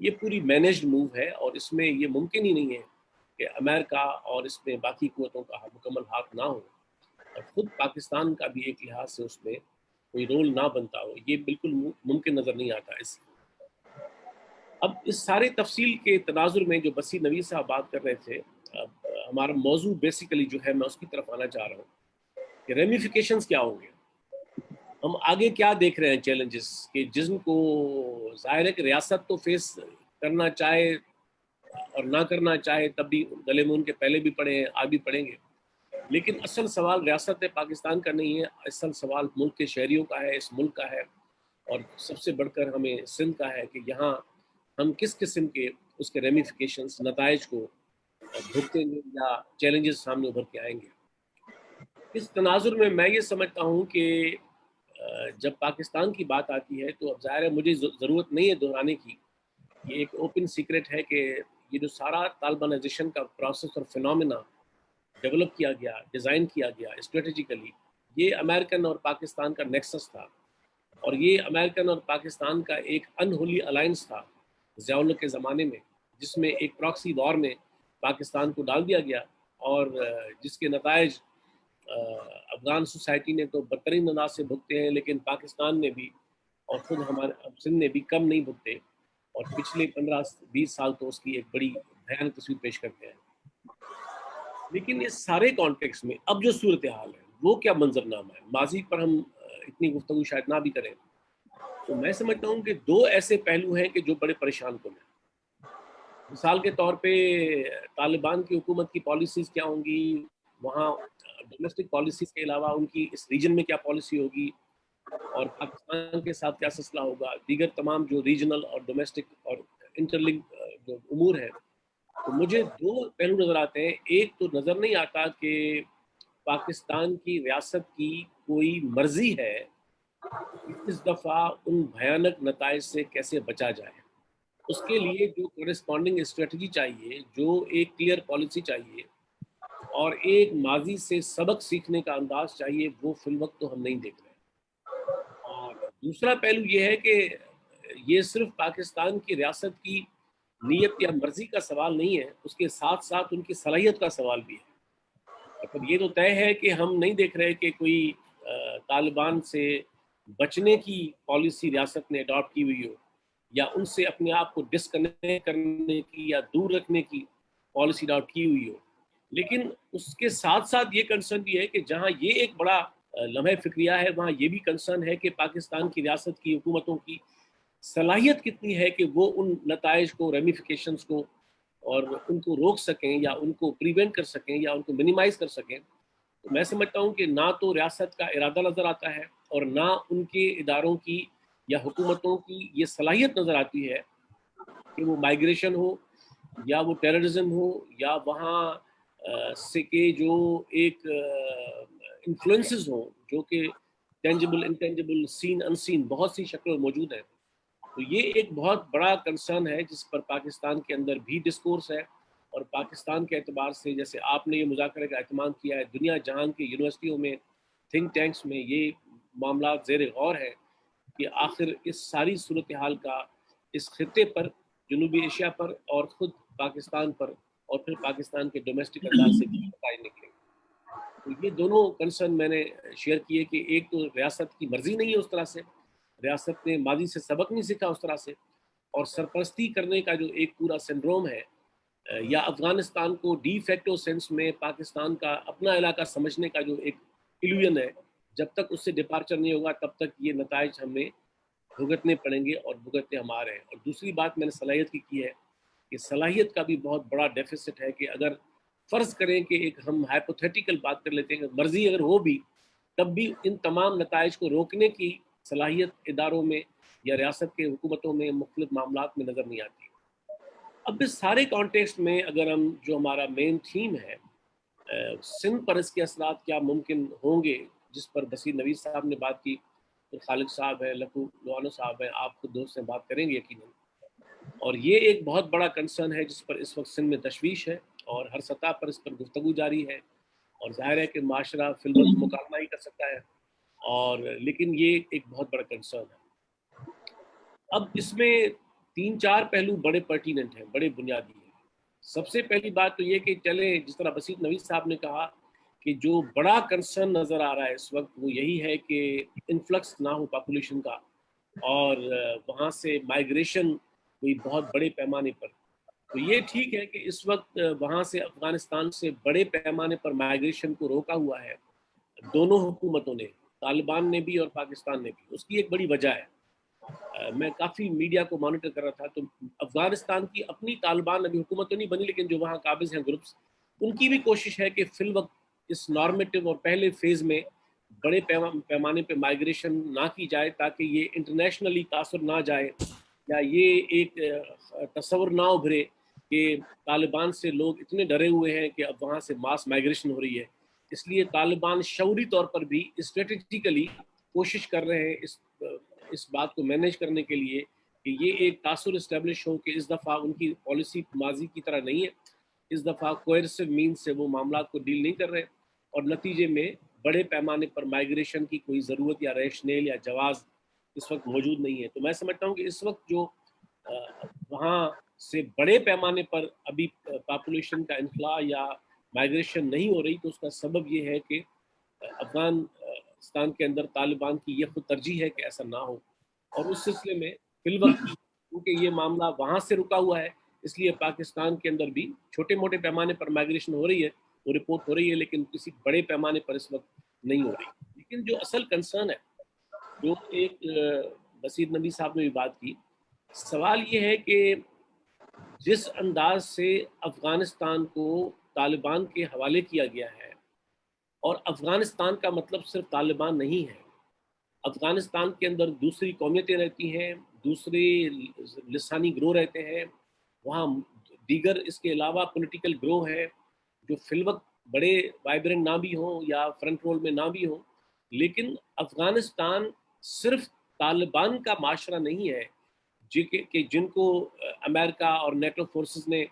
یہ پوری مینیجڈ موو ہے، اور اس میں یہ ممکن ہی نہیں ہے کہ امریکہ اور اس میں باقی قوتوں کا مکمل ہاتھ نہ ہو، اور خود پاکستان کا بھی ایک لحاظ سے اس میں کوئی رول نہ بنتا ہو. یہ بالکل ممکن نظر نہیں آتا. اب اس سارے تفصیل کے تناظر میں جو بصیر نوید صاحب بات کر رہے تھے، اب ہمارا موضوع بیسیکلی جو ہے میں اس کی طرف آنا چاہ رہا ہوں کہ ریمیفیکیشنز کیا ہوں گے، ہم آگے کیا دیکھ رہے ہیں چیلنجز کہ جن کو ظاہر ہے کہ ریاست تو فیس کرنا چاہے اور نہ کرنا چاہے تب بھی گلے میں ان کے پہلے بھی پڑے ہیں، آج بھی پڑیں گے. لیکن اصل سوال ریاست پاکستان کا نہیں ہے، اصل سوال ملک کے شہریوں کا ہے، اس ملک کا ہے، اور سب سے بڑھ کر ہمیں سندھ کا ہے کہ یہاں ہم کس قسم کے اس کے ریمیفیکیشنز، نتائج کو بھگتیں گے یا چیلنجز سامنے ابھر کے آئیں گے. اس تناظر میں میں یہ سمجھتا ہوں کہ جب پاکستان کی بات آتی ہے تو اب ظاہر ہے مجھے ضرورت نہیں ہے دہرانے کی، یہ ایک اوپن سیکرٹ ہے کہ یہ جو سارا طالبانائزیشن کا پروسیس اور فینومینا ڈیولپ کیا گیا، ڈیزائن کیا گیا اسٹریٹجیکلی، یہ امریکن اور پاکستان کا نیکسس تھا، اور یہ امریکن اور پاکستان کا ایک انہولی الائنس تھا ضیاء الحق کے زمانے میں، جس میں ایک پراکسی وار میں پاکستان کو ڈال دیا گیا، اور جس کے نتائج افغان سوسائٹی نے تو بدترین انداز سے بھگتے ہیں، لیکن پاکستان نے بھی اور خود ہمارے سندھ نے بھی کم نہیں بھگتے، اور پچھلے 15-20 سال تو اس کی ایک بڑی بھیانک تصویر پیش کرتے ہیں. لیکن اس سارے کانٹیکس میں اب جو صورتحال ہے وہ کیا منظرنامہ ہے، ماضی پر ہم اتنی گفتگو شاید نہ بھی کریں، تو میں سمجھتا ہوں کہ دو ایسے پہلو ہیں کہ جو بڑے پریشان کن ہیں. مثال کے طور پہ طالبان کی حکومت کی پالیسیز کیا ہوں گی، وہاں ڈومیسٹک پالیسیز کے علاوہ ان کی اس ریجن میں کیا پالیسی ہوگی، اور پاکستان کے ساتھ کیا سلسلہ ہوگا، دیگر تمام جو ریجنل اور ڈومیسٹک اور انٹرلنک جو امور ہیں. تو مجھے دو پہلو نظر آتے ہیں. ایک تو نظر نہیں آتا کہ پاکستان کی ریاست کی کوئی مرضی ہے اس دفعہ ان بھیانک نتائج سے کیسے بچا جائے. اس کے لیے جو کورسپونڈنگ اسٹریٹجی چاہیے، جو ایک کلیئر پالیسی چاہیے، اور ایک ماضی سے سبق سیکھنے کا انداز چاہیے، وہ فی الوقت تو ہم نہیں دیکھ رہے. اور دوسرا پہلو یہ ہے کہ یہ صرف پاکستان کی ریاست کی نیت یا مرضی کا سوال نہیں ہے، اس کے ساتھ ساتھ ان کی صلاحیت کا سوال بھی ہے. مطلب یہ تو طے ہے کہ ہم نہیں دیکھ رہے کہ کوئی طالبان سے بچنے کی پالیسی ریاست نے اڈاپٹ کی ہوئی ہو یا ان سے اپنے آپ کو ڈسکنیکٹ کرنے کی یا دور رکھنے کی پالیسی اڈاپٹ کی ہوئی ہو. لیکن اس کے ساتھ ساتھ یہ کنسرن بھی ہے کہ جہاں یہ ایک بڑا لمحہ فکریہ ہے وہاں یہ بھی کنسرن ہے کہ پاکستان کی ریاست کی حکومتوں کی صلاحیت کتنی ہے کہ وہ ان نتائج کو، ریمیفیکیشنز کو اور ان کو روک سکیں یا ان کو پریونٹ کر سکیں یا ان کو منیمائز کر سکیں. تو میں سمجھتا ہوں کہ نہ تو ریاست کا ارادہ نظر آتا ہے اور نہ ان کے اداروں کی یا حکومتوں کی یہ صلاحیت نظر آتی ہے کہ وہ مائیگریشن ہو یا وہ ٹیررزم ہو یا وہاں سے کے جو ایک انفلوئنسز ہوں جو کہ ٹینجیبل انٹینجیبل سین ان سین بہت سی شکلیں موجود ہیں. تو یہ ایک بہت بڑا کنسرن ہے جس پر پاکستان کے اندر بھی ڈسکورس ہے اور پاکستان کے اعتبار سے جیسے آپ نے یہ مذاکرے کا اہتمام کیا ہے دنیا جہان کی یونیورسٹیوں میں تھنک ٹینکس میں یہ معاملات زیر غور ہے کہ آخر اس ساری صورتحال کا اس خطے پر، جنوبی ایشیا پر اور خود پاکستان پر اور پھر پاکستان کے ڈومیسٹک انداز سے نتائج نکلے. تو یہ دونوں کنسرن میں نے شیئر کیے کہ ایک تو ریاست کی مرضی نہیں ہے اس طرح سے، ریاست نے ماضی سے سبق نہیں سیکھا اس طرح سے، اور سرپرستی کرنے کا جو ایک پورا سنڈروم ہے یا افغانستان کو ڈی فیکٹو سینس میں پاکستان کا اپنا علاقہ سمجھنے کا جو ایک ایلوژن ہے، جب تک اس سے ڈپارچر نہیں ہوگا تب تک یہ نتائج ہمیں بھگتنے پڑیں گے اور بھگتتے ہم آ رہے ہیں. اور دوسری بات میں نے صلاحیت کی ہے کہ صلاحیت کا بھی بہت بڑا ڈیفیسٹ ہے کہ اگر فرض کریں کہ ایک ہم ہائپوتھیٹیکل بات کر لیتے ہیں کہ مرضی اگر ہو بھی تب بھی ان تمام نتائج کو روکنے کی صلاحیت اداروں میں یا ریاست کے حکومتوں میں مختلف معاملات میں نظر نہیں آتی. اب اس سارے کانٹیکسٹ میں اگر ہم جو ہمارا مین تھیم ہے سندھ پر اس کے اثرات کیا ممکن ہوں گے جس پر بصیر نوید صاحب نے بات کی، پھر خالق صاحب ہیں، لکھو لوہانہ صاحب ہیں، آپ خود دوست سے بات کریں گے یقیناً. اور یہ ایک بہت بڑا کنسرن ہے جس پر اس وقت سندھ میں تشویش ہے اور ہر سطح پر اس پر گفتگو جاری ہے اور ظاہر ہے کہ معاشرہ فی الوقت مکالمہ ہی کر سکتا ہے اور لیکن یہ ایک بہت بڑا کنسرن ہے. اب اس میں 3-4 پہلو بڑے پرٹیننٹ ہیں، بڑے بنیادی ہیں. سب سے پہلی بات تو یہ کہ چلیں جس طرح بصیر نوید صاحب نے کہا کہ جو بڑا کنسرن نظر آ رہا ہے اس وقت وہ یہی ہے کہ انفلکس نہ ہو پاپولیشن کا اور وہاں سے مائیگریشن کوئی بہت بڑے پیمانے پر. تو یہ ٹھیک ہے کہ اس وقت وہاں سے افغانستان سے بڑے پیمانے پر مائیگریشن کو روکا ہوا ہے دونوں حکومتوں نے، طالبان نے بھی اور پاکستان نے بھی. اس کی ایک بڑی وجہ ہے، میں کافی میڈیا کو مانیٹر کر رہا تھا تو افغانستان کی اپنی طالبان ابھی حکومت تو نہیں بنی لیکن جو وہاں قابض ہیں گروپس، ان کی بھی کوشش ہے کہ فی الوقت اس نارمیٹو اور پہلے فیز میں بڑے پیمانے پہ مائیگریشن نہ کی جائے تاکہ یہ انٹرنیشنلی تاثر نہ جائے یا یہ ایک تصور نہ ابھرے کہ طالبان سے لوگ اتنے ڈرے ہوئے ہیں کہ اب وہاں سے ماس مائیگریشن ہو رہی ہے. اس لیے طالبان شعوری طور پر بھی اسٹریٹجیکلی کوشش کر رہے ہیں اس بات کو مینیج کرنے کے لیے کہ یہ ایک تاثر اسٹیبلش ہو کہ اس دفعہ ان کی پالیسی ماضی کی طرح نہیں ہے، اس دفعہ کوئرسو مین سے وہ معاملات کو ڈیل نہیں کر رہے اور نتیجے میں بڑے پیمانے پر مائیگریشن کی کوئی ضرورت یا ریشنیل یا جواز اس وقت موجود نہیں ہے. تو میں سمجھتا ہوں کہ اس وقت جو وہاں سے بڑے پیمانے پر ابھی پاپولیشن کا انخلاء یا مائیگریشن نہیں ہو رہی تو اس کا سبب یہ ہے کہ افغانستان کے اندر طالبان کی یہ خود ترجیح ہے کہ ایسا نہ ہو اور اس سلسلے میں فی الوقت کیونکہ یہ معاملہ وہاں سے رکا ہوا ہے اس لیے پاکستان کے اندر بھی چھوٹے موٹے پیمانے پر مائیگریشن ہو رہی ہے، وہ رپورٹ ہو رہی ہے لیکن کسی بڑے پیمانے پر اس وقت نہیں ہو رہی. لیکن جو اصل کنسرن ہے جو ایک بصیر نبی صاحب نے بھی بات کی، سوال یہ ہے کہ جس انداز سے افغانستان کو طالبان کے حوالے کیا گیا ہے اور افغانستان کا مطلب صرف طالبان نہیں ہے، افغانستان کے اندر دوسری قومیتیں رہتی ہیں، دوسرے لسانی گروہ رہتے ہیں، وہاں دیگر اس کے علاوہ پولیٹیکل گروہ ہے جو فی الوقت بڑے وائبرنٹ نہ بھی ہوں یا فرنٹ رول میں نہ بھی ہوں. لیکن افغانستان صرف طالبان کا معاشرہ نہیں ہے کہ جن کو امریکہ اور نیٹو فورسز نے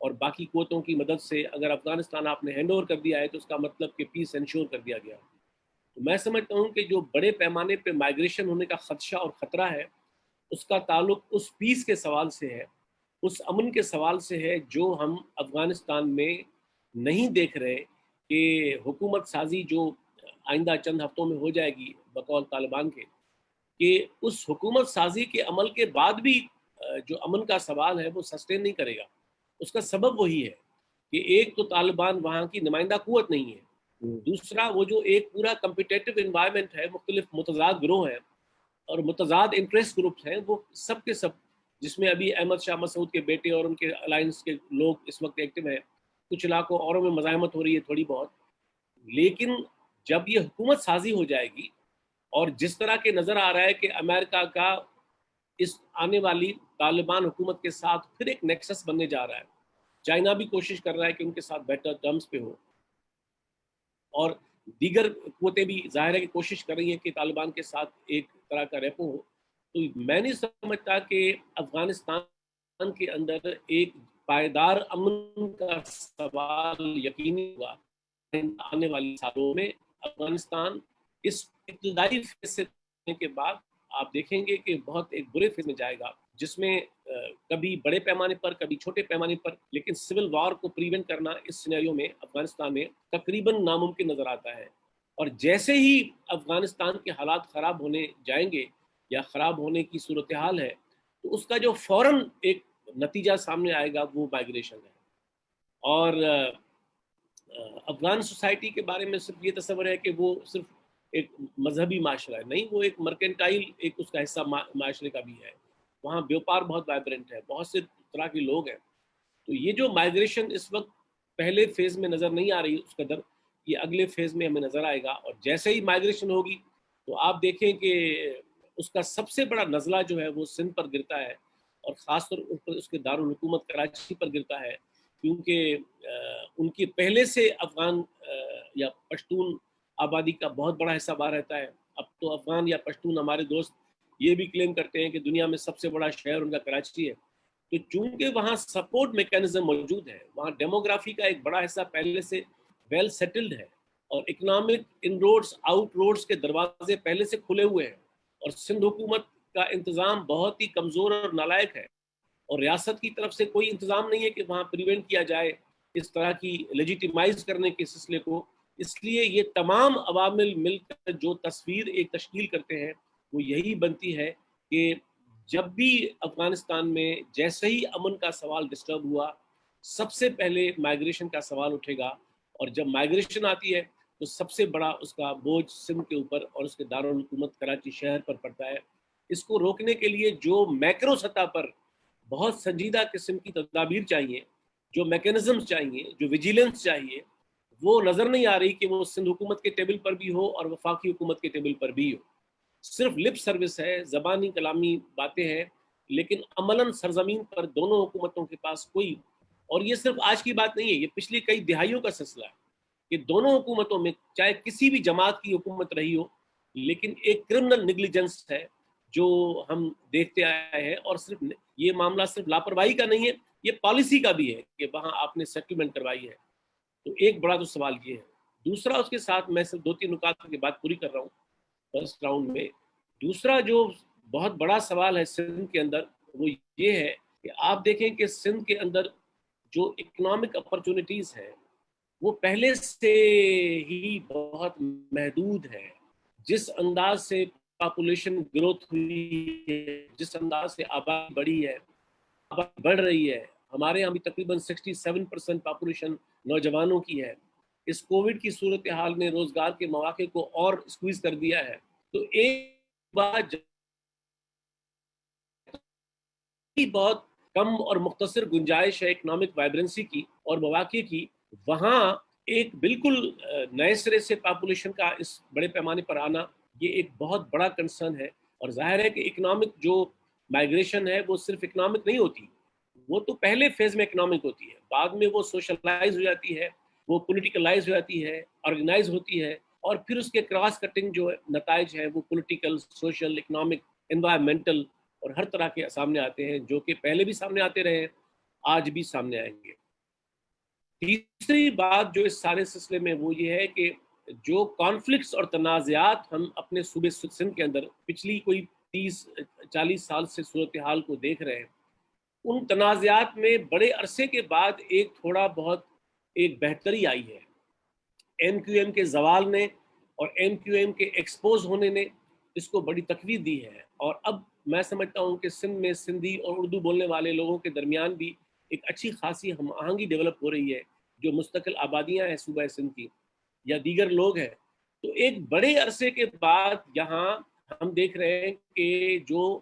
اور باقی قوتوں کی مدد سے اگر افغانستان آپ نے ہینڈ اوور کر دیا ہے تو اس کا مطلب کہ پیس انشور کر دیا گیا. تو میں سمجھتا ہوں کہ جو بڑے پیمانے پہ مائیگریشن ہونے کا خدشہ اور خطرہ ہے اس کا تعلق اس پیس کے سوال سے ہے، اس امن کے سوال سے ہے جو ہم افغانستان میں نہیں دیکھ رہے کہ حکومت سازی جو آئندہ چند ہفتوں میں ہو جائے گی بقول طالبان کے، کہ اس حکومت سازی کے عمل کے بعد بھی جو امن کا سوال ہے وہ سسٹین نہیں کرے گا. اس کا سبب وہی ہے کہ ایک تو طالبان وہاں کی نمائندہ قوت نہیں ہے، دوسرا وہ جو ایک پورا کمپیٹیٹو انوائرمنٹ ہے، مختلف متضاد گروہ ہیں اور متضاد انٹرسٹ گروپس ہیں، وہ سب کے سب، جس میں ابھی احمد شاہ مسعود کے بیٹے اور ان کے الائنس کے لوگ اس وقت ایکٹیو ہیں، کچھ علاقوں اوروں میں مزاحمت ہو رہی ہے تھوڑی بہت. لیکن جب یہ حکومت سازی ہو جائے گی اور جس طرح کے نظر آ رہا ہے کہ امریکہ کا اس آنے والی طالبان حکومت کے ساتھ پھر ایک نیکسس بننے جا رہا ہے، چائنا بھی کوشش کر رہا ہے کہ ان کے ساتھ بیٹر ٹرمز پہ ہو، اور دیگر قوتیں بھی ظاہر ہے کہ کوشش کر رہی ہیں کہ طالبان کے ساتھ ایک طرح کا ریپو ہو. تو میں نہیں سمجھتا کہ افغانستان کے اندر ایک پائیدار امن کا سوال یقینی ہوا. آنے والے سالوں میں افغانستان اس ابتدائی فیز سے ہونے کے بعد آپ دیکھیں گے کہ بہت ایک برے فیز میں جائے گا، جس میں کبھی بڑے پیمانے پر کبھی چھوٹے پیمانے پر، لیکن سول وار کو پریونٹ کرنا اس سینیریو میں افغانستان میں تقریباً ناممکن نظر آتا ہے. اور جیسے ہی افغانستان کے حالات خراب ہونے جائیں گے یا خراب ہونے کی صورتحال ہے، تو اس کا جو فوراً ایک نتیجہ سامنے آئے گا وہ مائگریشن ہے. اور افغان سوسائٹی کے بارے میں صرف یہ تصور ہے کہ وہ صرف ایک مذہبی معاشرہ ہے، نہیں، وہ ایک مرکنٹائل ایک اس کا حصہ معاشرے کا بھی ہے. وہاں بیوپار بہت وائبرنٹ ہے، بہت سے طرح کے لوگ ہیں. تو یہ جو مائگریشن اس وقت پہلے فیز میں نظر نہیں آ رہی اس قدر، یہ اگلے فیز میں ہمیں نظر آئے گا. اور جیسے ہی مائگریشن ہوگی تو آپ دیکھیں کہ اس کا سب سے بڑا نزلہ جو ہے وہ سندھ پر گرتا ہے، اور خاص طور پر اس کے دارالحکومت کراچی پر گرتا ہے، کیونکہ ان کی پہلے سے افغان یا پشتون آبادی کا بہت بڑا حصہ باہر رہتا ہے. اب تو افغان یا پشتون ہمارے دوست یہ بھی کلیم کرتے ہیں کہ دنیا میں سب سے بڑا شہر ان کا کراچی ہے. تو چونکہ وہاں سپورٹ میکینزم موجود ہے، وہاں ڈیموگرافی کا ایک بڑا حصہ پہلے سے ویل سیٹلڈ ہے، اور اکنامک ان روڈز آؤٹ روڈز کے دروازے پہلے سے کھلے ہوئے ہیں، اور سندھ حکومت کا انتظام بہت ہی کمزور اور نالائق ہے، اور ریاست کی طرف سے کوئی انتظام نہیں ہے کہ وہاں پریونٹ کیا جائے اس طرح کی لیجیٹیمائز کرنے کے سلسلے کو. اس لیے یہ تمام عوامل مل کر جو تصویر ایک تشکیل کرتے ہیں وہ یہی بنتی ہے کہ جب بھی افغانستان میں جیسے ہی امن کا سوال ڈسٹرب ہوا، سب سے پہلے مائگریشن کا سوال اٹھے گا، اور جب مائگریشن آتی ہے تو سب سے بڑا اس کا بوجھ سندھ کے اوپر اور اس کے دارالحکومت کراچی شہر پر پڑتا ہے. اس کو روکنے کے لیے جو میکرو سطح پر بہت سنجیدہ قسم کی تدابیر چاہیے، جو میکینزمز چاہیے، جو ویجیلنس چاہیے، وہ نظر نہیں آ رہی کہ وہ سندھ حکومت کے ٹیبل پر بھی ہو اور وفاقی حکومت کے ٹیبل پر بھی ہو. صرف لپ سروس ہے، زبانی کلامی باتیں ہیں، لیکن عملاً سرزمین پر دونوں حکومتوں کے پاس کوئی، اور یہ صرف آج کی بات نہیں ہے، یہ پچھلی کئی دہائیوں کا سلسلہ ہے کہ دونوں حکومتوں میں چاہے کسی بھی جماعت کی حکومت رہی ہو، لیکن ایک کرمنل نیگلیجنس ہے جو ہم دیکھتے آئے ہیں. اور صرف یہ معاملہ صرف لاپرواہی کا نہیں ہے، یہ پالیسی کا بھی ہے کہ وہاں آپ نے سیٹلمنٹ کروائی ہے. تو ایک بڑا تو سوال یہ ہے. دوسرا، اس کے ساتھ میں صرف 2-3 نکات کی بات پوری کر رہا ہوں فرسٹ راؤنڈ میں. دوسرا جو بہت بڑا سوال ہے سندھ کے اندر وہ یہ ہے کہ آپ دیکھیں کہ سندھ کے اندر جو اکنامک اپرچونٹیز ہیں وہ پہلے سے ہی بہت محدود ہے. جس انداز سے پاپولیشن گروتھ ہوئی ہے، جس انداز سے آبادی بڑھی ہے، آبادی بڑھ رہی ہے، ہمارے یہاں بھی تقریباً 67% پاپولیشن نوجوانوں کی ہے. اس کووڈ کی صورتحال نے روزگار کے مواقع کو اور اسکویز کر دیا ہے. تو ایک بات بہت کم اور مختصر گنجائش ہے اکنامک وائبرنسی کی اور مواقع کی، وہاں ایک بالکل نئے سرے سے پاپولیشن کا اس بڑے پیمانے پر آنا یہ ایک بہت بڑا کنسرن ہے. اور ظاہر ہے کہ اکنامک جو مائگریشن ہے وہ صرف اکنامک نہیں ہوتی، وہ تو پہلے فیز میں اکنامک ہوتی ہے، بعد میں وہ سوشلائز ہو جاتی ہے، وہ پولیٹیکلائز ہو جاتی ہے، آرگنائز ہوتی ہے، اور پھر اس کے کراس کٹنگ جو نتائج ہیں وہ پولیٹیکل، سوشل، اکنامک، انوائرمنٹل اور ہر طرح کے سامنے آتے ہیں، جو کہ پہلے بھی سامنے آتے رہے ہیں، آج بھی سامنے آئیں گے. تیسری بات جو اس سارے سلسلے میں وہ یہ ہے کہ جو کانفلکٹس اور تنازعات ہم اپنے صوبے سندھ کے اندر پچھلی کوئی 30-40 سال سے صورتحال کو دیکھ رہے ہیں، ان تنازعات میں بڑے عرصے کے بعد ایک تھوڑا بہت ایک بہتری آئی ہے. MQM کے زوال نے اور MQM کے ایکسپوز ہونے نے اس کو بڑی تقویت دی ہے، اور اب میں سمجھتا ہوں کہ سندھ میں سندھی اور اردو بولنے والے لوگوں کے درمیان بھی ایک اچھی خاصی ہم آہنگی ڈیولپ ہو رہی ہے، جو مستقل آبادیاں ہیں صوبہ سندھ کی یا دیگر لوگ ہیں. تو ایک بڑے عرصے کے بعد یہاں ہم دیکھ رہے ہیں کہ جو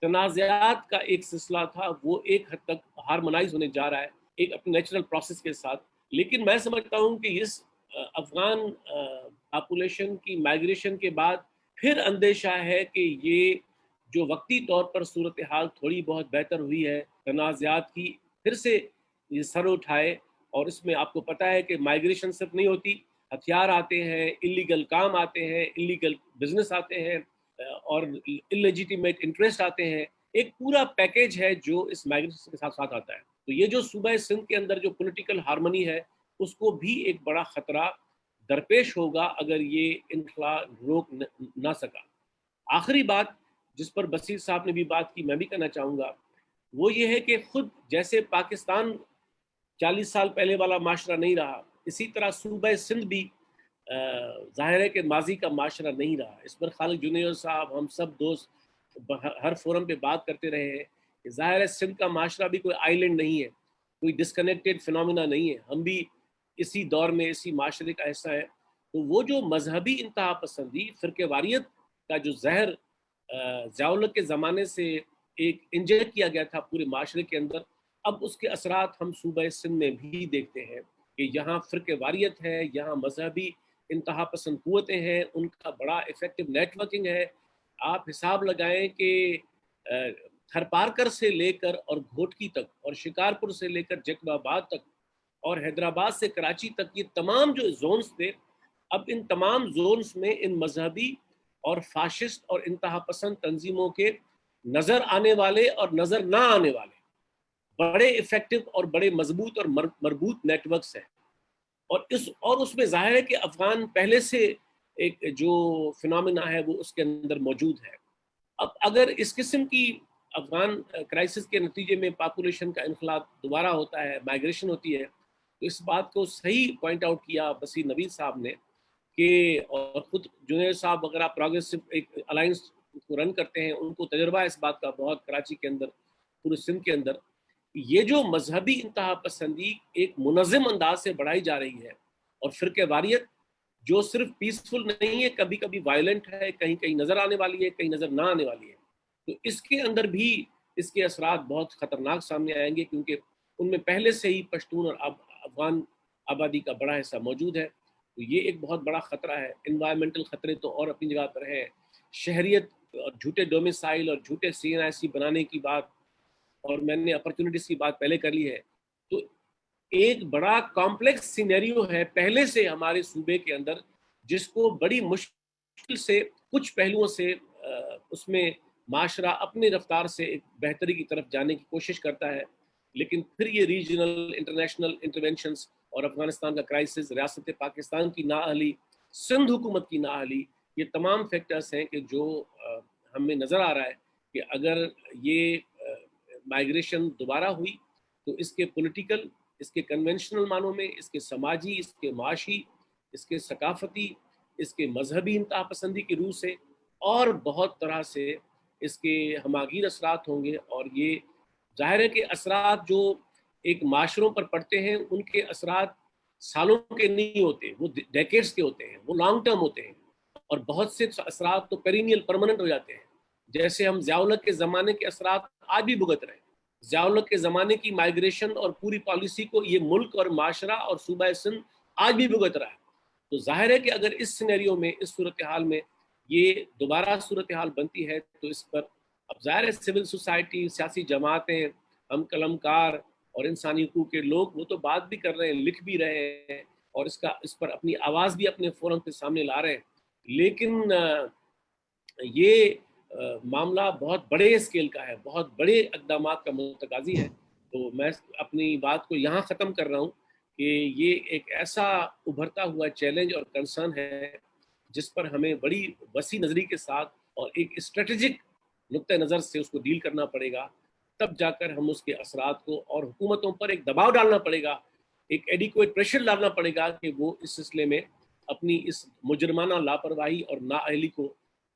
تنازعات کا ایک سلسلہ تھا وہ ایک حد تک ہارمونائز ہونے جا رہا ہے ایک اپنے نیچرل پروسیس کے ساتھ. لیکن میں سمجھتا ہوں کہ اس افغان پاپولیشن کی مائگریشن کے بعد پھر اندیشہ ہے کہ یہ جو وقتی طور پر صورتحال تھوڑی بہت بہتر ہوئی ہے، تنازعات کی پھر سے یہ سر اٹھائے. اور اس میں آپ کو پتہ ہے کہ مائگریشن صرف نہیں ہوتی، ہتھیار آتے ہیں، اللیگل کام آتے ہیں، اللیگل بزنس آتے ہیں، اور اللیجیٹیمیٹ انٹرسٹ آتے ہیں. ایک پورا پیکیج ہے جو اس مائگریشن کے ساتھ ساتھ آتا ہے. تو یہ جو صوبہ سندھ کے اندر جو پولیٹیکل ہارمنی ہے اس کو بھی ایک بڑا خطرہ درپیش ہوگا اگر یہ انخلا روک نہ سکا. آخری بات جس پر بصیر صاحب نے بھی بات کی، میں بھی کہنا چاہوں گا، وہ یہ ہے کہ خود جیسے پاکستان 40 سال پہلے والا معاشرہ نہیں رہا، اسی طرح صوبہ سندھ بھی ظاہر ہے کہ ماضی کا معاشرہ نہیں رہا. اس پر خالق جنیجو صاحب، ہم سب دوست ہر فورم پہ بات کرتے رہے ہیں کہ ظاہر ہے سندھ کا معاشرہ بھی کوئی آئی لینڈ نہیں ہے، کوئی ڈسکنیکٹڈ فنومینا نہیں ہے، ہم بھی اسی دور میں اسی معاشرے کا حصہ ہے. تو وہ جو مذہبی انتہا پسندی، فرقے واریت کا جو زہر ضیاء الحق کے زمانے سے ایک انجیکٹ کیا گیا تھا پورے معاشرے کے اندر، اب اس کے اثرات ہم صوبہ سندھ میں بھی دیکھتے ہیں کہ یہاں فرقے واریت ہے، یہاں مذہبی انتہا پسند قوتیں ہیں، ان کا بڑا افیکٹو نیٹ ورکنگ ہے. آپ حساب لگائیں کہ تھرپارکر سے لے کر اور گھوٹکی تک اور شکارپور سے لے کر جیکب آباد تک اور حیدرآباد سے کراچی تک، یہ تمام جو زونز تھے، اب ان تمام زونز میں ان مذہبی اور فاشسٹ اور انتہا پسند تنظیموں کے نظر آنے والے اور نظر نہ آنے والے بڑے افیکٹو اور بڑے مضبوط اور مربوط نیٹ ورکس ہیں. اور اس میں ظاہر ہے کہ افغان پہلے سے ایک جو فنومینا ہے وہ اس کے اندر موجود ہے. اب اگر اس قسم کی افغان کرائسس کے نتیجے میں پاپولیشن کا انخلا دوبارہ ہوتا ہے، مائگریشن ہوتی ہے، تو اس بات کو صحیح پوائنٹ آؤٹ کیا بصیر نوید صاحب نے کہ، اور خود جنیجو صاحب وغیرہ پروگریسو ایک الائنس کو رن کرتے ہیں، ان کو تجربہ اس بات کا بہت کراچی کے اندر، پورے سندھ کے اندر. یہ جو مذہبی انتہا پسندی ایک منظم انداز سے بڑھائی جا رہی ہے، اور فرقے واریت جو صرف پیسفل نہیں ہے، کبھی کبھی وائلنٹ ہے، کہیں کہیں نظر آنے والی ہے، کہیں نظر نہ آنے والی ہے، تو اس کے اندر بھی اس کے اثرات بہت خطرناک سامنے آئیں گے، کیونکہ ان میں پہلے سے ہی پشتون اور افغان آبادی کا بڑا حصہ موجود ہے. تو یہ ایک بہت بڑا خطرہ ہے. انوائرمنٹل خطرے تو اور اپنی جگہ پر ہے، شہریت اور جھوٹے ڈومیسائل اور جھوٹے CNIC بنانے کی بات، اور میں نے اپرچونٹیز کی بات پہلے کر لی ہے. تو ایک بڑا کمپلیکس سینیریو ہے پہلے سے ہمارے صوبے کے اندر، جس کو بڑی مشکل سے کچھ پہلوؤں سے اس میں معاشرہ اپنی رفتار سے ایک بہتری کی طرف جانے کی کوشش کرتا ہے. لیکن پھر یہ ریجنل انٹرنیشنل انٹرونشنز اور افغانستان کا کرائسس، ریاست پاکستان کی نااہلی، سندھ حکومت کی نااہلی، یہ تمام فیکٹرز ہیں کہ جو ہمیں نظر آ رہا ہے کہ اگر یہ مائگریشن دوبارہ ہوئی تو اس کے پولیٹیکل، اس کے کنونشنل معنوں میں، اس کے سماجی، اس کے معاشی، اس کے ثقافتی، اس کے مذہبی انتہا پسندی کی روح سے اور بہت طرح سے اس کے ہماگیر اثرات ہوں گے. اور یہ ظاہر ہے کہ اثرات جو ایک معاشروں پر پڑتے ہیں ان کے اثرات سالوں کے نہیں ہوتے، وہ ڈیکیڈز کے ہوتے ہیں، وہ لانگ ٹرم ہوتے ہیں، اور بہت سے اثرات تو پیرینیل پرماننٹ ہو جاتے ہیں. جیسے ہم ضیاء الحق کے زمانے کے اثرات آج بھی بھگت رہے ہیں. ضیاء الحق کے زمانے کی مائگریشن اور پوری پالیسی کو یہ ملک اور معاشرہ اور صوبہ سندھ آج بھی بھگت رہا ہے. تو ظاہر ہے کہ اگر اس سینیریو میں، اس صورتحال میں یہ دوبارہ صورتحال بنتی ہے تو اس پر اب ظاہر ہے سول سوسائٹی، سیاسی جماعتیں، ہم قلمکار اور انسانی حقوق کے لوگ وہ تو بات بھی کر رہے ہیں، لکھ بھی رہے ہیں، اور اس پر اپنی آواز بھی اپنے فورم کے سامنے لا رہے ہیں. لیکن یہ معاملہ بہت بڑے اسکیل کا ہے، بہت بڑے اقدامات کا متقاضی ہے. تو میں اپنی بات کو یہاں ختم کر رہا ہوں کہ یہ ایک ایسا ابھرتا ہوا چیلنج اور کنسرن ہے جس پر ہمیں بڑی وسیع نظری کے ساتھ اور ایک اسٹریٹجک نقطہ نظر سے اس کو ڈیل کرنا پڑے گا. تب جا کر ہم اس کے اثرات کو، اور حکومتوں پر ایک دباؤ ڈالنا پڑے گا एक एडिक्वेट प्रेशर डालना पड़ेगा कि वो इस सिलसिले में अपनी इस मुजरमाना लापरवाही और नाअहली को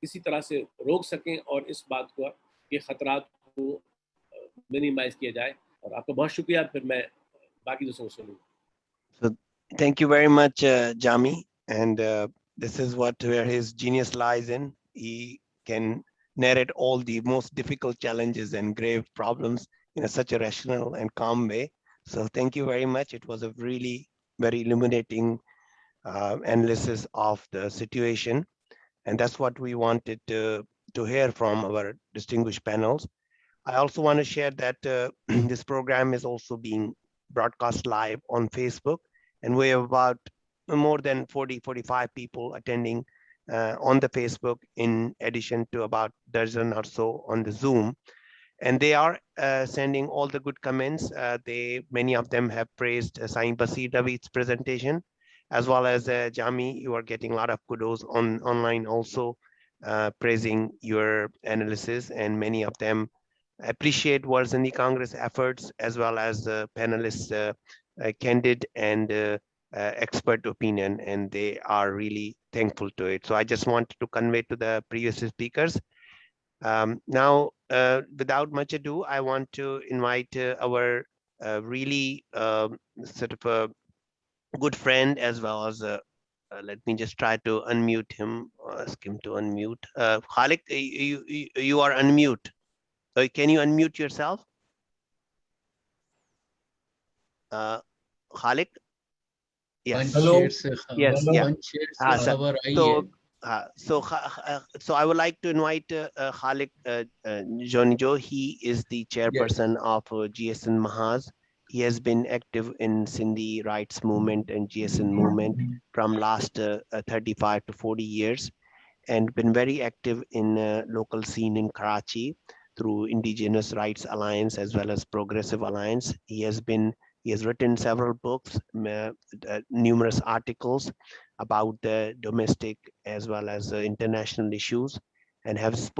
किसी तरह से रोक सकें और इस बात को के खतरात को मिनिमाइज किया जाए। और आपका बहुत शुक्रिया, फिर मैं बाकी दूसरों को सुनूंगा। So thank you very much, Jami. And this is where his genius lies in. He can narrate all the most difficult challenges and grave problems in such a rational and calm way. So thank you very much. It was a really very illuminating analysis of the situation. And that's what we wanted to hear from our distinguished panels. I also want to share that this program is also being broadcast live on Facebook, and we have about more than 45 people attending on the Facebook, in addition to about a dozen or so on the Zoom. And they are sending all the good comments. Many of them have praised Saeed Basir David's presentation, as well as Jami. You are getting a lot of kudos online also, praising your analysis, and many of them appreciate World Sindhi Congress efforts, as well as the panelists' candid and expert opinion, and they are really thankful to it. So I just wanted to convey to the previous speakers. Now, without much ado, I want to invite our really sort of a good friend, as well as let me just try to unmute him, ask him to unmute. Khalique, you are unmute. Can you unmute yourself? Khalique? Yes. Hello. Yes. Yeah. So I would like to invite Khalique Junejo. He is the chairperson of GSN Mahaz. He has been active in Sindhi rights movement and GSN movement from last 35 to 40 years, and been very active in local scene in Karachi through Indigenous Rights Alliance as well as Progressive Alliance. He has written several books, numerous articles about the domestic as well as international issues, and has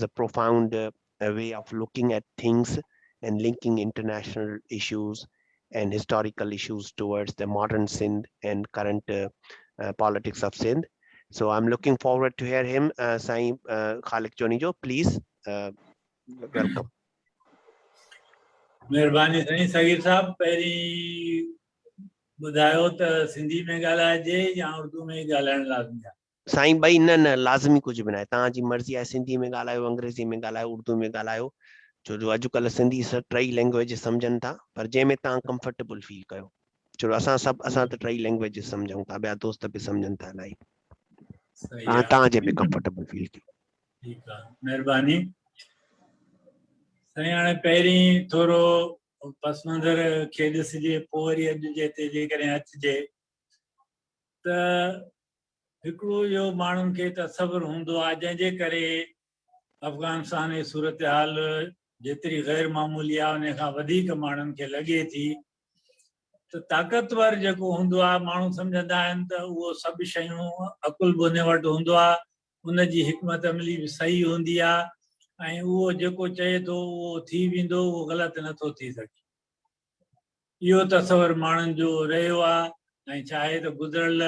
a profound way of looking at things and linking international issues and historical issues towards the modern Sindh and current politics of Sindh. So I'm looking forward to hear him. Saeed Khalique Junejo, please, welcome. मेहरबानी साईं सगीर साहब, पहिरीं ॿुधायो त सिंधी में ॻाल्हाइजे या उर्दू में ॻाल्हाइण लाज़मी आहे? साईं भाई न लाज़मी कुछ भी न आहे, तव्हांजी मर्ज़ी आहे। सिंधी में ॻाल्हायो, अंग्रेज़ी में ॻाल्हायो, उर्दू में ॻाल्हायो, छो जो अॼुकल्ह सिंधी टई लैंग्वेज सम्झनि था, पर जंहिंमें तव्हां कंफर्टेबल फील कयो। छो असां त टई लैंग्वेज सम्झूं था, ॿिया दोस्त बि सम्झनि था इलाही। तव्हां जंहिंमें कंफर्टेबल फील कयो। ठीकु आहे, महिरबानी साईं। हाणे पहिरीं थोरो पस मंज़र खे ॾिसिजे, पोइ वरी अॼु जे ते जेकॾहिं अचिजे त हिकिड़ो इहो माण्हुनि खे तसवुरु हूंदो आहे, जंहिंजे करे अफ़गानिस्तान जी सूरत हाल जेतिरी ग़ैर मामूली आहे, उन खां वधीक माण्हुनि खे लॻे थी त ताक़तवर जेको हूंदो आहे, माण्हू सम्झंदा आहिनि त उहो सभु शयूं अकुल बि उन वटि हूंदो आहे, उनजी हिकमत अमली बि सही हूंदी आहे, ऐं उहो जेको चए थो उहो थी वेंदो, उहो ग़लति नथो थी सघे। इहो तसवुरु माण्हुनि जो रहियो आहे। ऐं चाहे त गुज़िरियल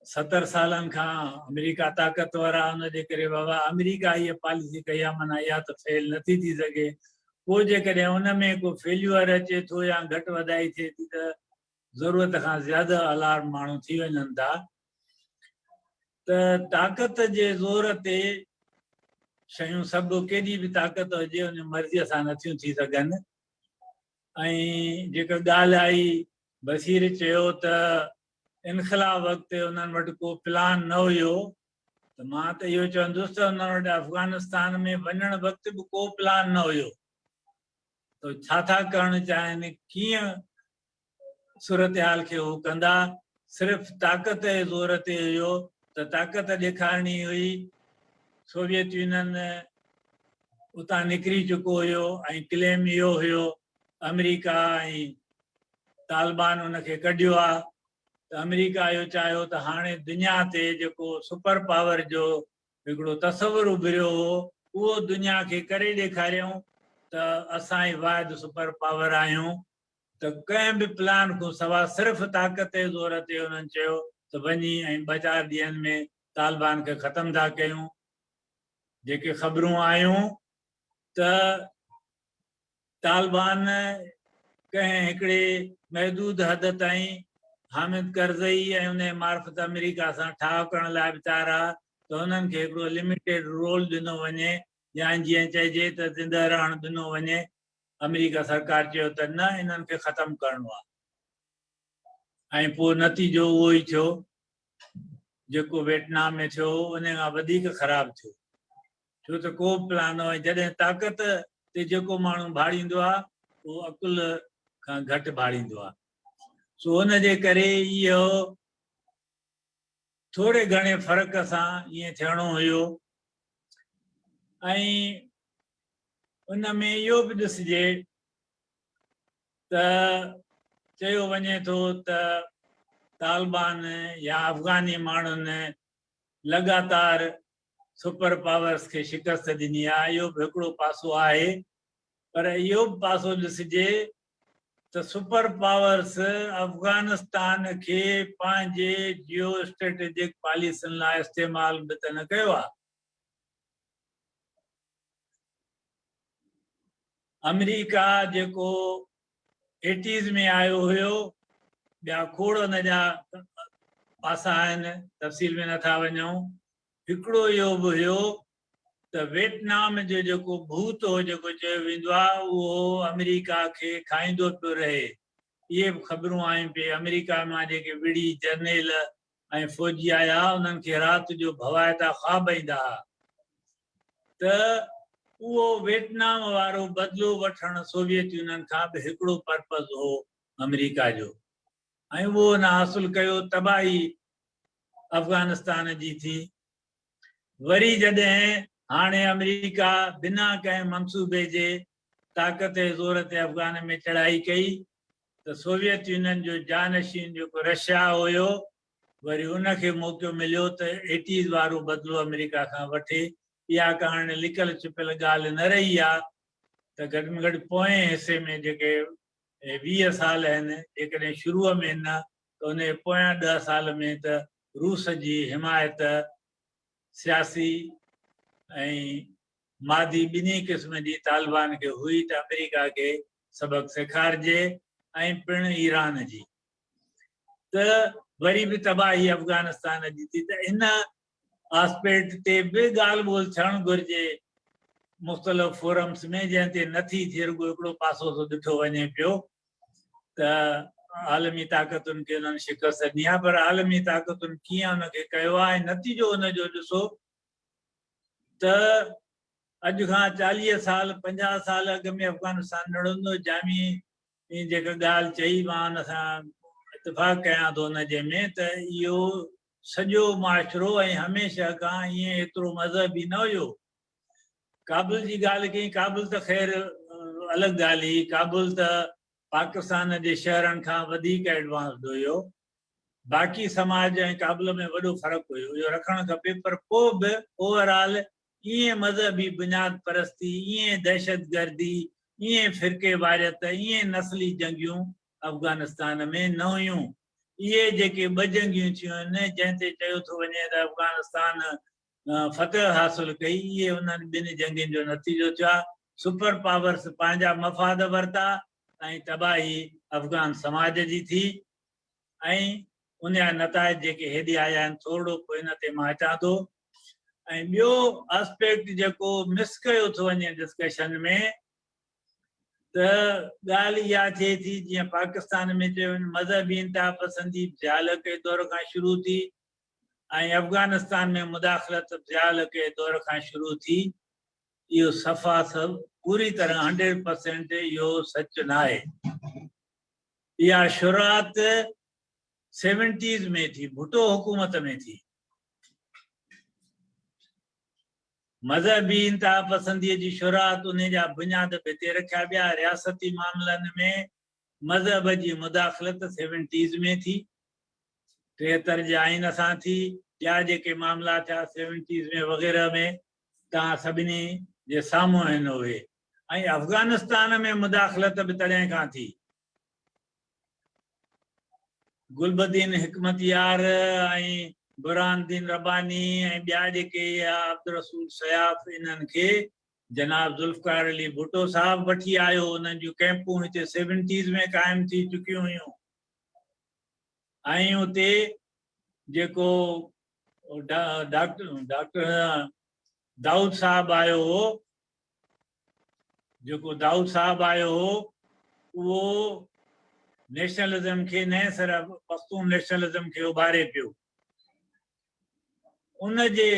70 सालनि खां अमेरिका ताक़तवर आहे, उनजे करे बाबा अमेरिका हीअ पॉलिसी कई आहे, माना इहा त फेल नथी थी सघे। पोइ जेकॾहिं उन में को फेल्यूअर अचे थो या घटि वधाई थिए थी त ज़रूरत खां ज़्यादा अलार्म माण्हू थी वञनि था। त ताक़त जे ज़ोर ते शयूं सभु केॾी बि ताक़त हुजे, उन मर्ज़ीअ सां नथियूं थी सघनि। ऐं जेका ॻाल्हि आई, बशीर चयो त इनख़िला वक़्तु उन्हनि वटि को प्लान न हुयो, त मां त इहो चवंदुसि त उन्हनि वटि अफ़गानिस्तान में वञण वक़्तु बि को प्लान न हुयो। त छा था करणु चाहिनि, कीअं सूरत हाल खे उहो कंदा, सिर्फ़ु ताक़त जे ज़ोर ते हुयो त ताक़त ॾेखारणी हुई। सोवियत यूनियन उतां निकिरी चुको हुयो ऐं क्लेम इहो हुयो अमेरिका ऐं तालिबान उनखे कढियो आहे। त अमेरिका इहो चाहियो त हाणे दुनिया ते जेको सुपर पावर जो हिकिड़ो तसवुरु उभरियो हो, उहो दुनिया खे करे ॾेखारियूं त असां ई वाहिद सुपर पावर आहियूं। त कंहिं बि प्लान खां सवाइ सिर्फ़ु ताक़त जे ज़ोर ते उन्हनि चयो त वञी ऐं 2-4 ॾींहंनि में तालिबान खे ख़तमु था कयूं। जेके ख़बरूं आयूं त तालिबान कंहिं हिकिड़े महदूद हद ताईं हामिद करज़ई ऐं उन मार्फत अमेरिका सां ठाह करण लाइ वीचारा त उन्हनि खे हिकिड़ो लिमिटेड रोल ॾिनो वञे या जीअं चइजे त ज़िंदह रहण ॾिनो वञे। अमेरिका सरकार चयो त न, इन्हनि खे ख़तमु करिणो आहे। ऐं पोइ नतीजो उहो ई थियो जेको वियतनाम में थियो, उन खां वधीक ख़राबु थियो। छो त को बि प्लान हो, जॾहिं ताक़त ते जेको माण्हू भाड़ींदो आहे उहो अकुल खां घटि भाड़ींदो आहे। सो हुन जे करे इहो थोरे घणे फ़र्क़ सां ईअं थियणो हुयो। ऐं उन में इहो बि ॾिसिजे त चयो वञे थो त तालिबान या अफ़गानी माण्हुनि लगातार सुपर पावर्स खे शिकस्त ॾिनी आहे। इहो बि हिकिड़ो पासो आहे, पर इहो बि पासो ॾिसिजे त सुपर पावर्स अफ़गानिस्तान खे पंहिंजे जियो स्ट्रेटेजिक पॉलिसियुनि लाइ इस्तेमालु बि त न कयो आहे। अमेरिका जेको 80s में आयो हुयो, ॿिया खोड़ हुन जा पासा आहिनि, तफ़सील में नथा वञूं। हिकिड़ो इहो बि हुयो त वियतनाम जो जेको भूत हो, जेको चयो वेंदो आहे, उहो अमेरिका खे खाईंदो पियो रहे। इहे बि ख़बरूं आयूं पिए। अमेरिका मां जेके विड़ी जनरल ऐं फ़ौजी आया, उन्हनि खे राति जो भवाइता ख़्वाब ईंदा हुआ त उहो वियतनाम वारो बदिलो वठणु सोवियत यूनियन खां बि हिकिड़ो पर्पज़ हो अमेरिका जो। ऐं उहो न हासिल कयो, तबाही अफ़गानिस्तान जी थी। वरी जॾहिं हाणे अमेरिका बिना कंहिं मंसूबे जे ताक़त जे ज़ोर ते अफ़गान में चढ़ाई कई त सोवियत यूनियन जो जानशीन जेको रशिया हुयो, वरी उनखे मौक़ो मिलियो त 80s वारो बदिलो अमेरिका खां वठे। इहा कहाणी लिकल छुपियल ॻाल्हि न रही आहे त घटि में घटि पोएं हिसे में जेके 20 साल आहिनि, जेकॾहिं शुरूअ में न त उन पोयां 10 साल में त रूस जी हिमायत सियासी ऐं मादी ॿिन्ही क़िस्म जी तालिबान खे हुई त अमेरिका खे सबक़ सेखारिजे, ऐं पिणु ईरान जी। त वरी बि तबाही अफ़गानिस्तान जी थी। त इन आस्पेक्ट ते बि ॻाल्हि ॿोल्हि थियणु घुरिजे मुख़्तलिफ़ फोरम्स में, जंहिं ते नथी थिए, रुॻो हिकिड़ो पासो थो ॾिठो वञे पियो त आलमी ताक़तुनि खे उन्हनि शिकस्त ॾिनी आहे। पर आलमी ताक़तुनि कीअं उनखे कयो आहे, ऐं नतीजो उनजो ॾिसो त अॼु खां 40 साल 50 साल अॻु में अफ़गानिस्तान लड़ंदो। जामी जेका ॻाल्हि चई, मां हुन सां इतफ़ाक़ कयां थो हुनजे में, त इहो सॼो माशरो ऐं हमेशह खां ईअं एतिरो मज़हबी न हुयो। काबुल जी ॻाल्हि कई, काबुल त ख़ैर अलॻि ॻाल्हि हुई। काबुल त पाकिस्तान जे शहरनि खां वधीक एडवांस्ड हुयो। बाक़ी समाज ऐं काबुल में वॾो फ़र्क़ु हुयो, इहो रखणु खपे। पर पोइ बि ओवरऑल ईअं मज़हबी बुनियाद परस्ती, ईअं दहशतगर्दी, ईअं फ़िरके वारियत, ईअं नस्ली जंगियूं अफ़गानिस्तान में न हुयूं। इहे जेके 2 जंगियूं थियूं आहिनि, जंहिं ते चयो थो वञे त अफ़गानिस्तान फतह हासिल कई, इहे उन्हनि 2 जंगियुनि जो नतीजो थियो आहे। सुपर पावर्स पंहिंजा मफ़ाद वरिता ऐं तबाही अफ़गान समाज जी थी। ऐं उन जा नताइज जेके हेॾे आया आहिनि, थोरो पोइ इन ते मां अचां थो। ऐं ॿियो एस्पेक्ट जेको मिस कयो थो वञे डिस्कशन में, त ॻाल्हि इहा थिए थी, जीअं पाकिस्तान में चयो मज़हबी इंतहा पसंदी ज़ियाल के दौर खां शुरू थी, ऐं अफ़गानिस्तान में मुदाख़लत ज़ियाल के दौर खां शुरू थी। इहो सफ़ा सभु पूरी तरह 100% इहो सच न आहे। इहा शुरूआत 70s में थी, भुट्टो हुकूमत में थी। मज़हबी इंतहा पसंदीअ जी शुरूआत उन जा बुनियाद बि हिते रखिया विया। रियासती मामलनि में मज़हब जी मुदाख़लत 70s में थी, 73 जे आइन सां थी। ॿिया जेके मामला थिया 70s में वग़ैरह में, तव्हां सभिनी जे साम्हूं आहिनि उहे। ऐं अफ़गानिस्तान में मुदाख़लत बि तॾहिं खां थी। गुलबदीन हिकमतियार ऐं बुरहानुद्दीन रब्बानी ऐं ॿिया जेके अब्दुल रसूल सयाफ इन्हनि खे जनाब ज़ुल्फ़कार अली भुट्टो साहब वठी आयो। उन्हनि जूं कैंपूं हिते 70s में क़ाइमु थी चुकियूं हुयूं ऐं उते जेको डॉक्टर दाऊद साहब आयो हो, जेको दाऊद साहब आयो हो, उहो नेशनलिज्म खे न सिर्फ़ पश्तून नेशनलिज्म खे उभारे पियो। उन जे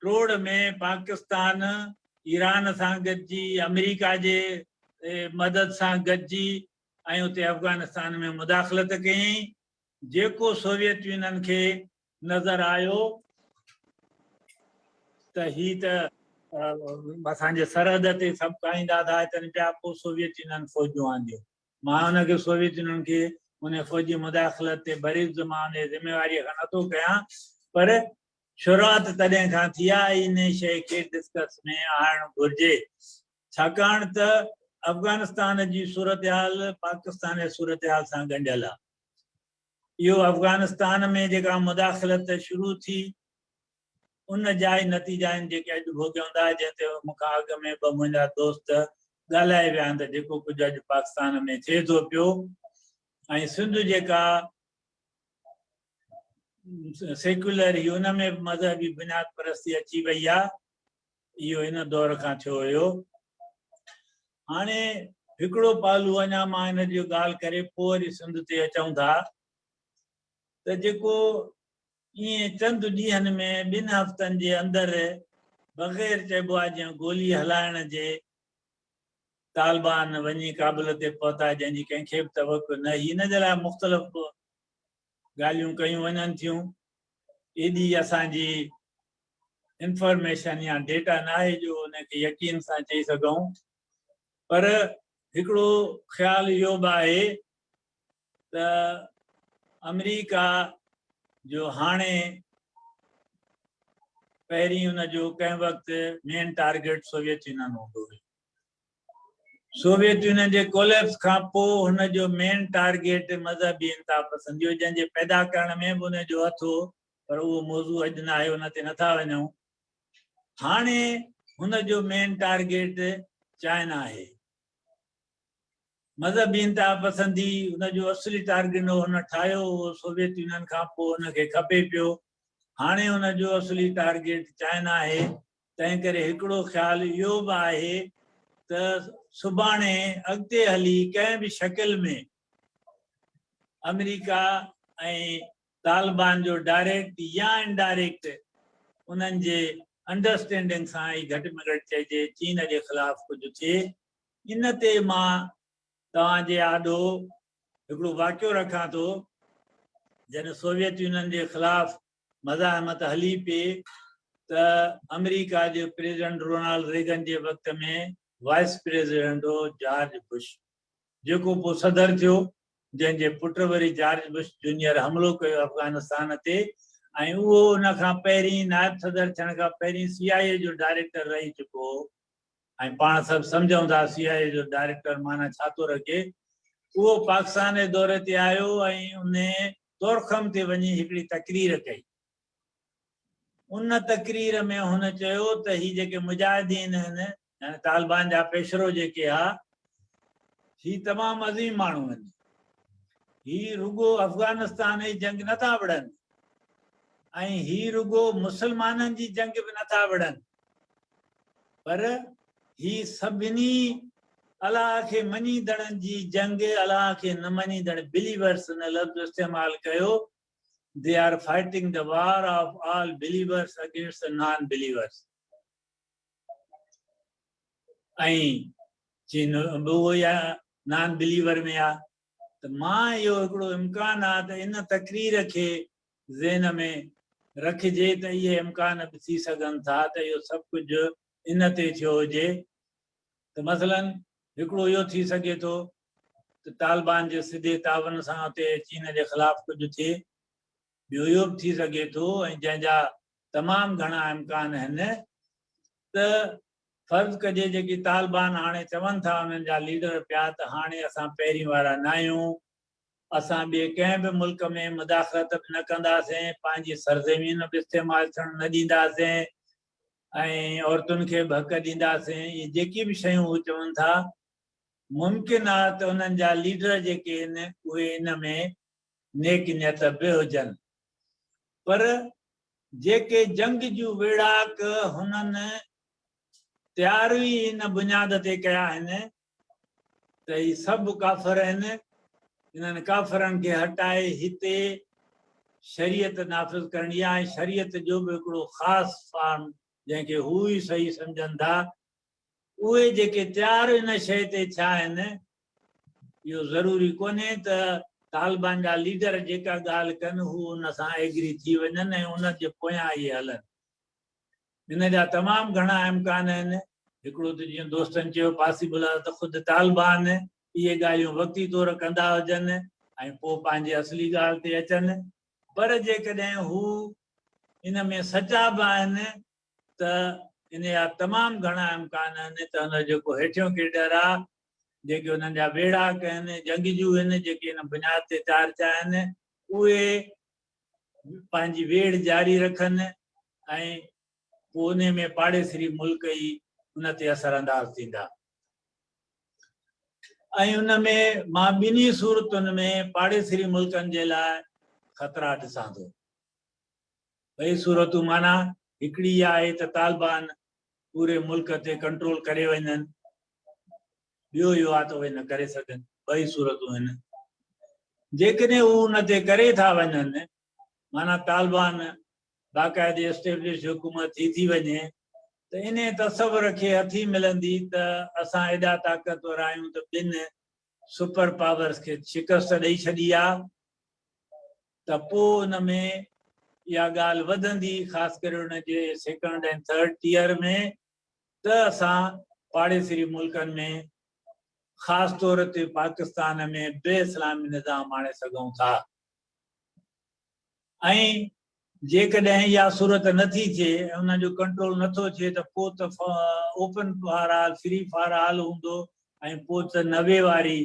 टोड़ में पाकिस्तान ईरान सां गॾिजी, अमेरिका जे मदद सां गॾिजी ऐं उते अफ़गानिस्तान में मुदाख़लत कयईं। जेको सोवियत यूनियन खे नज़र आयो त ही त असांजे सरहद ते सभु काईंदा था अचनि पिया, पोइ सोवियत यूनियन फ़ौजियूं आंदियूं। मां हुनखे सोवियत यूनियन खे उन फ़ौजी मुदाख़लत ते भरीज़ मां उन ज़िम्मेवारीअ खां नथो कयां, पर शुरूआत तॾहिं खां थी आहे। इन शइ खे डिस्कस में आणणु घुरिजे, छाकाणि त अफ़गानिस्तान जी सूरत हाल पाकिस्तान जी सूरत हाल सां ॻंढियल आहे। इहो अफ़गानिस्तान में जेका मुदाख़लत शुरू थी, उन जा ई नतीजा आहिनि जेके अॼु भोॻियूं था। जंहिं ते मूंखां अॻु में ॿ मुंहिंजा दोस्त ॻाल्हाए विया आहिनि त जेको कुझु अॼु पाकिस्तान में थिए थो पियो, ऐं सिंध जेका सेक्युलर हुई उन में मज़हबी बुनियाद परस्ती अची वई आहे, इहो इन दौर खां थियो हुयो। हाणे हिकिड़ो पालू अञा मां इन जो ॻाल्हि करे पोइ वरी सिंध ते अचूं था त जेको ईअं चंद ॾींहंनि में 2 हफ़्तनि जे अंदरि बग़ैर चइबो आहे जीअं गोली हलाइण जे तालिबान वञी काबुल ते पहुता, जंहिंजी कंहिंखे बि तवक़ो न हुई। इन जे लाइ मुख़्तलिफ़ ॻाल्हियूं कयूं वञनि थियूं। एॾी असांजी इंफॉर्मेशन या डेटा न आहे जो उनखे यकीन सां चई सघूं, पर हिकिड़ो ख़्यालु इहो बि आहे त अमेरिका जो हाणे पहिरीं हुनजो कंहिं वक़्तु मेन टारगेट सोवियत यूनियन हूंदो हुयो। सोवियत यूनियन जे कोलैप्स खां पोइ हुनजो मेन टारगेट मज़हबी इंता पसंदी हुई, जंहिंजे पैदा करण में बि हुनजो हथ हो, पर उहो मौज़ू अॼु न आहे, हुन ते नथा वञूं। हाणे हुनजो मेन टारगेट चाइना आहे। मज़हबी इंता पसंदी हुनजो असली टारगेट हुन ठाहियो, उहो सोवियत यूनियन खां पोइ हुनखे खपे पियो। हाणे हुनजो असली टारगेट चाइना आहे। तंहिं करे हिकिड़ो ख़्यालु इहो बि आहे त सुभाणे अॻिते हली कंहिं बि शकिल में अमेरिका ऐं तालिबान जो डायरेक्ट या इनडायरेक्ट उन्हनि जे अंडरस्टैंडिंग सां ई घटि में घटि चइजे चीन जे ख़िलाफ़ कुझु थिए। इन ते मां तव्हांजे आॾो हिकिड़ो वाक़ियो रखां थो। जॾहिं सोवियत यूनियन जे ख़िलाफ़ मज़ाहमत हली पई त अमेरिका जो प्रेसिडेंट रोनाल्ड रेगन जे वक़्त में वाइस प्रेसिडेंट हो जॉर्ज बुश, जेको पोइ सदर थियो, जंहिंजे पुट वरी जॉर्ज बुश जूनियर हमलो कयो अफ़गानिस्तान ते, ऐं उहो उन खां पहिरीं नायब सदर थियण खां पहिरीं CIA जो डायरेक्टर रही चुको हो। ऐं पाण सभु सम्झूं था CIA जो डायरेक्टर माना छा थो रखे। उहो पाकिस्तान जे दौरे ते आयो ऐं उन तोरखम ते वञी हिकिड़ी तकरीर कई। उन तकरीर में हुन चयो त ही जेके मुजाहिदीन आहिनि, तालिबान जा पेशरो जेके आहे, ही तमामु अज़ीम माण्हू आहिनि। ही रुगो अफ़गानिस्तान जी जंग नथा विढ़नि ऐं ही रुगो मुसलमाननि जी जंग बि नथा विढ़नि, पर ही सभिनी अलाह खे मञीदड़नि जी जंग, अलाह खे न मञीदड़ बिलीवर्स न लफ़्ज़ इस्तेमालु कयो। They are fighting the war of all believers against the non-believers. ऐं चीन उहो या नॉन बिलीवर में आहे। त मां इहो हिकिड़ो इम्कान आहे त इन तकरीर खे ज़हन में रखिजे त इहे इम्कान बि थी सघनि था त इहो सभु कुझु इन ते थियो हुजे। त मसलन हिकिड़ो इहो थी सघे थो त तालिबान जे सिधे तावन सां उते चीन जे ख़िलाफ़ कुझु थिए। ॿियो इहो बि थी सघे थो, ऐं जंहिंजा तमामु घणा इम्कान आहिनि, त फर्ज़ कजे जेकी तालिबान हाणे चवनि था उन्हनि जा लीडर पिया त हाणे असां पहिरीं वारा न आहियूं, असां ॿिए कंहिं बि मुल्क में मुदाख़लत न कंदासीं, पंहिंजी सरज़मीन बि इस्तेमालु थियण न ॾींदासीं ऐं औरतुनि खे बि हक़ ॾींदासीं। इहे जेकी बि शयूं हू चवनि था, मुमकिन आहे त उन्हनि जा लीडर जेके आहिनि उहे इन में नेक नियत बि हुजनि, पर जेके जंग जूं वेड़ाक हुननि तयारी इन बुनियाद ते कया आहिनि त ही सभु काफ़िर आहिनि। इन्हनि काफ़िरनि खे हटाए हिते शरीयत नाफ़िज़ करणी आहे। शरीयत जो बि हिकिड़ो ख़ासि फॉर्म जंहिंखे हू ई सही सम्झनि था, उहे जेके तयारु इन शइ ते थिया आहिनि, इहो ज़रूरी कोन्हे त तालिबान जा लीडर जेका ॻाल्हि कनि हू उन सां एग्री थी वञनि ऐं उन जे पोयां इहे हलनि। इन जा तमामु घणा इम्कान आहिनि। हिकिड़ो त जीअं दोस्तनि चयो पॉसिबल आहे त ख़ुदि तालिबान इहे ॻाल्हियूं वक़्ती तौरु कंदा हुजनि ऐं पोइ पंहिंजे असली ॻाल्हि ते अचनि, पर जेकॾहिं हू इन में सचा बि आहिनि त इन जा तमामु घणा इम्कान आहिनि त हुन जेको हेठियों केडर आहे, जेके हुननि जा वेड़ाक आहिनि, जंगजू आहिनि, जेके हिन बुनियाद ते तयारु थिया आहिनि, उहे पंहिंजी वेड़ जारी रखनि ऐं पोइ उन में पाड़ेसरी मुल्क ई उन ते असरअंदाज़ थींदा। ऐं उन में मां ॿिन्ही सूरतुनि में पाड़ेसरी मुल्कनि जे लाइ ख़तरा ॾिसां थो। ॿई सूरतूं माना हिकिड़ी आहे त तालिबान पूरे मुल्क ते कंट्रोल करे वञनि, ॿियो इहो आहे त उहे न करे सघनि। ॿई सूरतूं आहिनि। जेकॾहिं हू उन ते करे था वञनि, माना तालिबान बाक़ाइदे एस्टेब्लिश हुकूमत थी वञे, त इन तसवर खे हथी मिलंदी त असां एॾा ताक़तवर आहियूं त ॿिनि सुपर पावर्स खे शिकस्त ॾेई छॾी आहे, त पोइ उन में इहा ॻाल्हि वधंदी, ख़ासि करे उन जे सेकेंड ऐं थर्ड टियर में, त असां पाड़ेसरी मुल्कनि में ख़ासि तौर ते पाकिस्तान में बे इस्लामी निज़ाम आणे सघूं था। ऐं जेकॾहिं इहा सूरत नथी थिए ऐं उन जो कंट्रोल नथो थिए त पोइ त open for all, free for all हूंदो ऐं पोइ त 90 वारी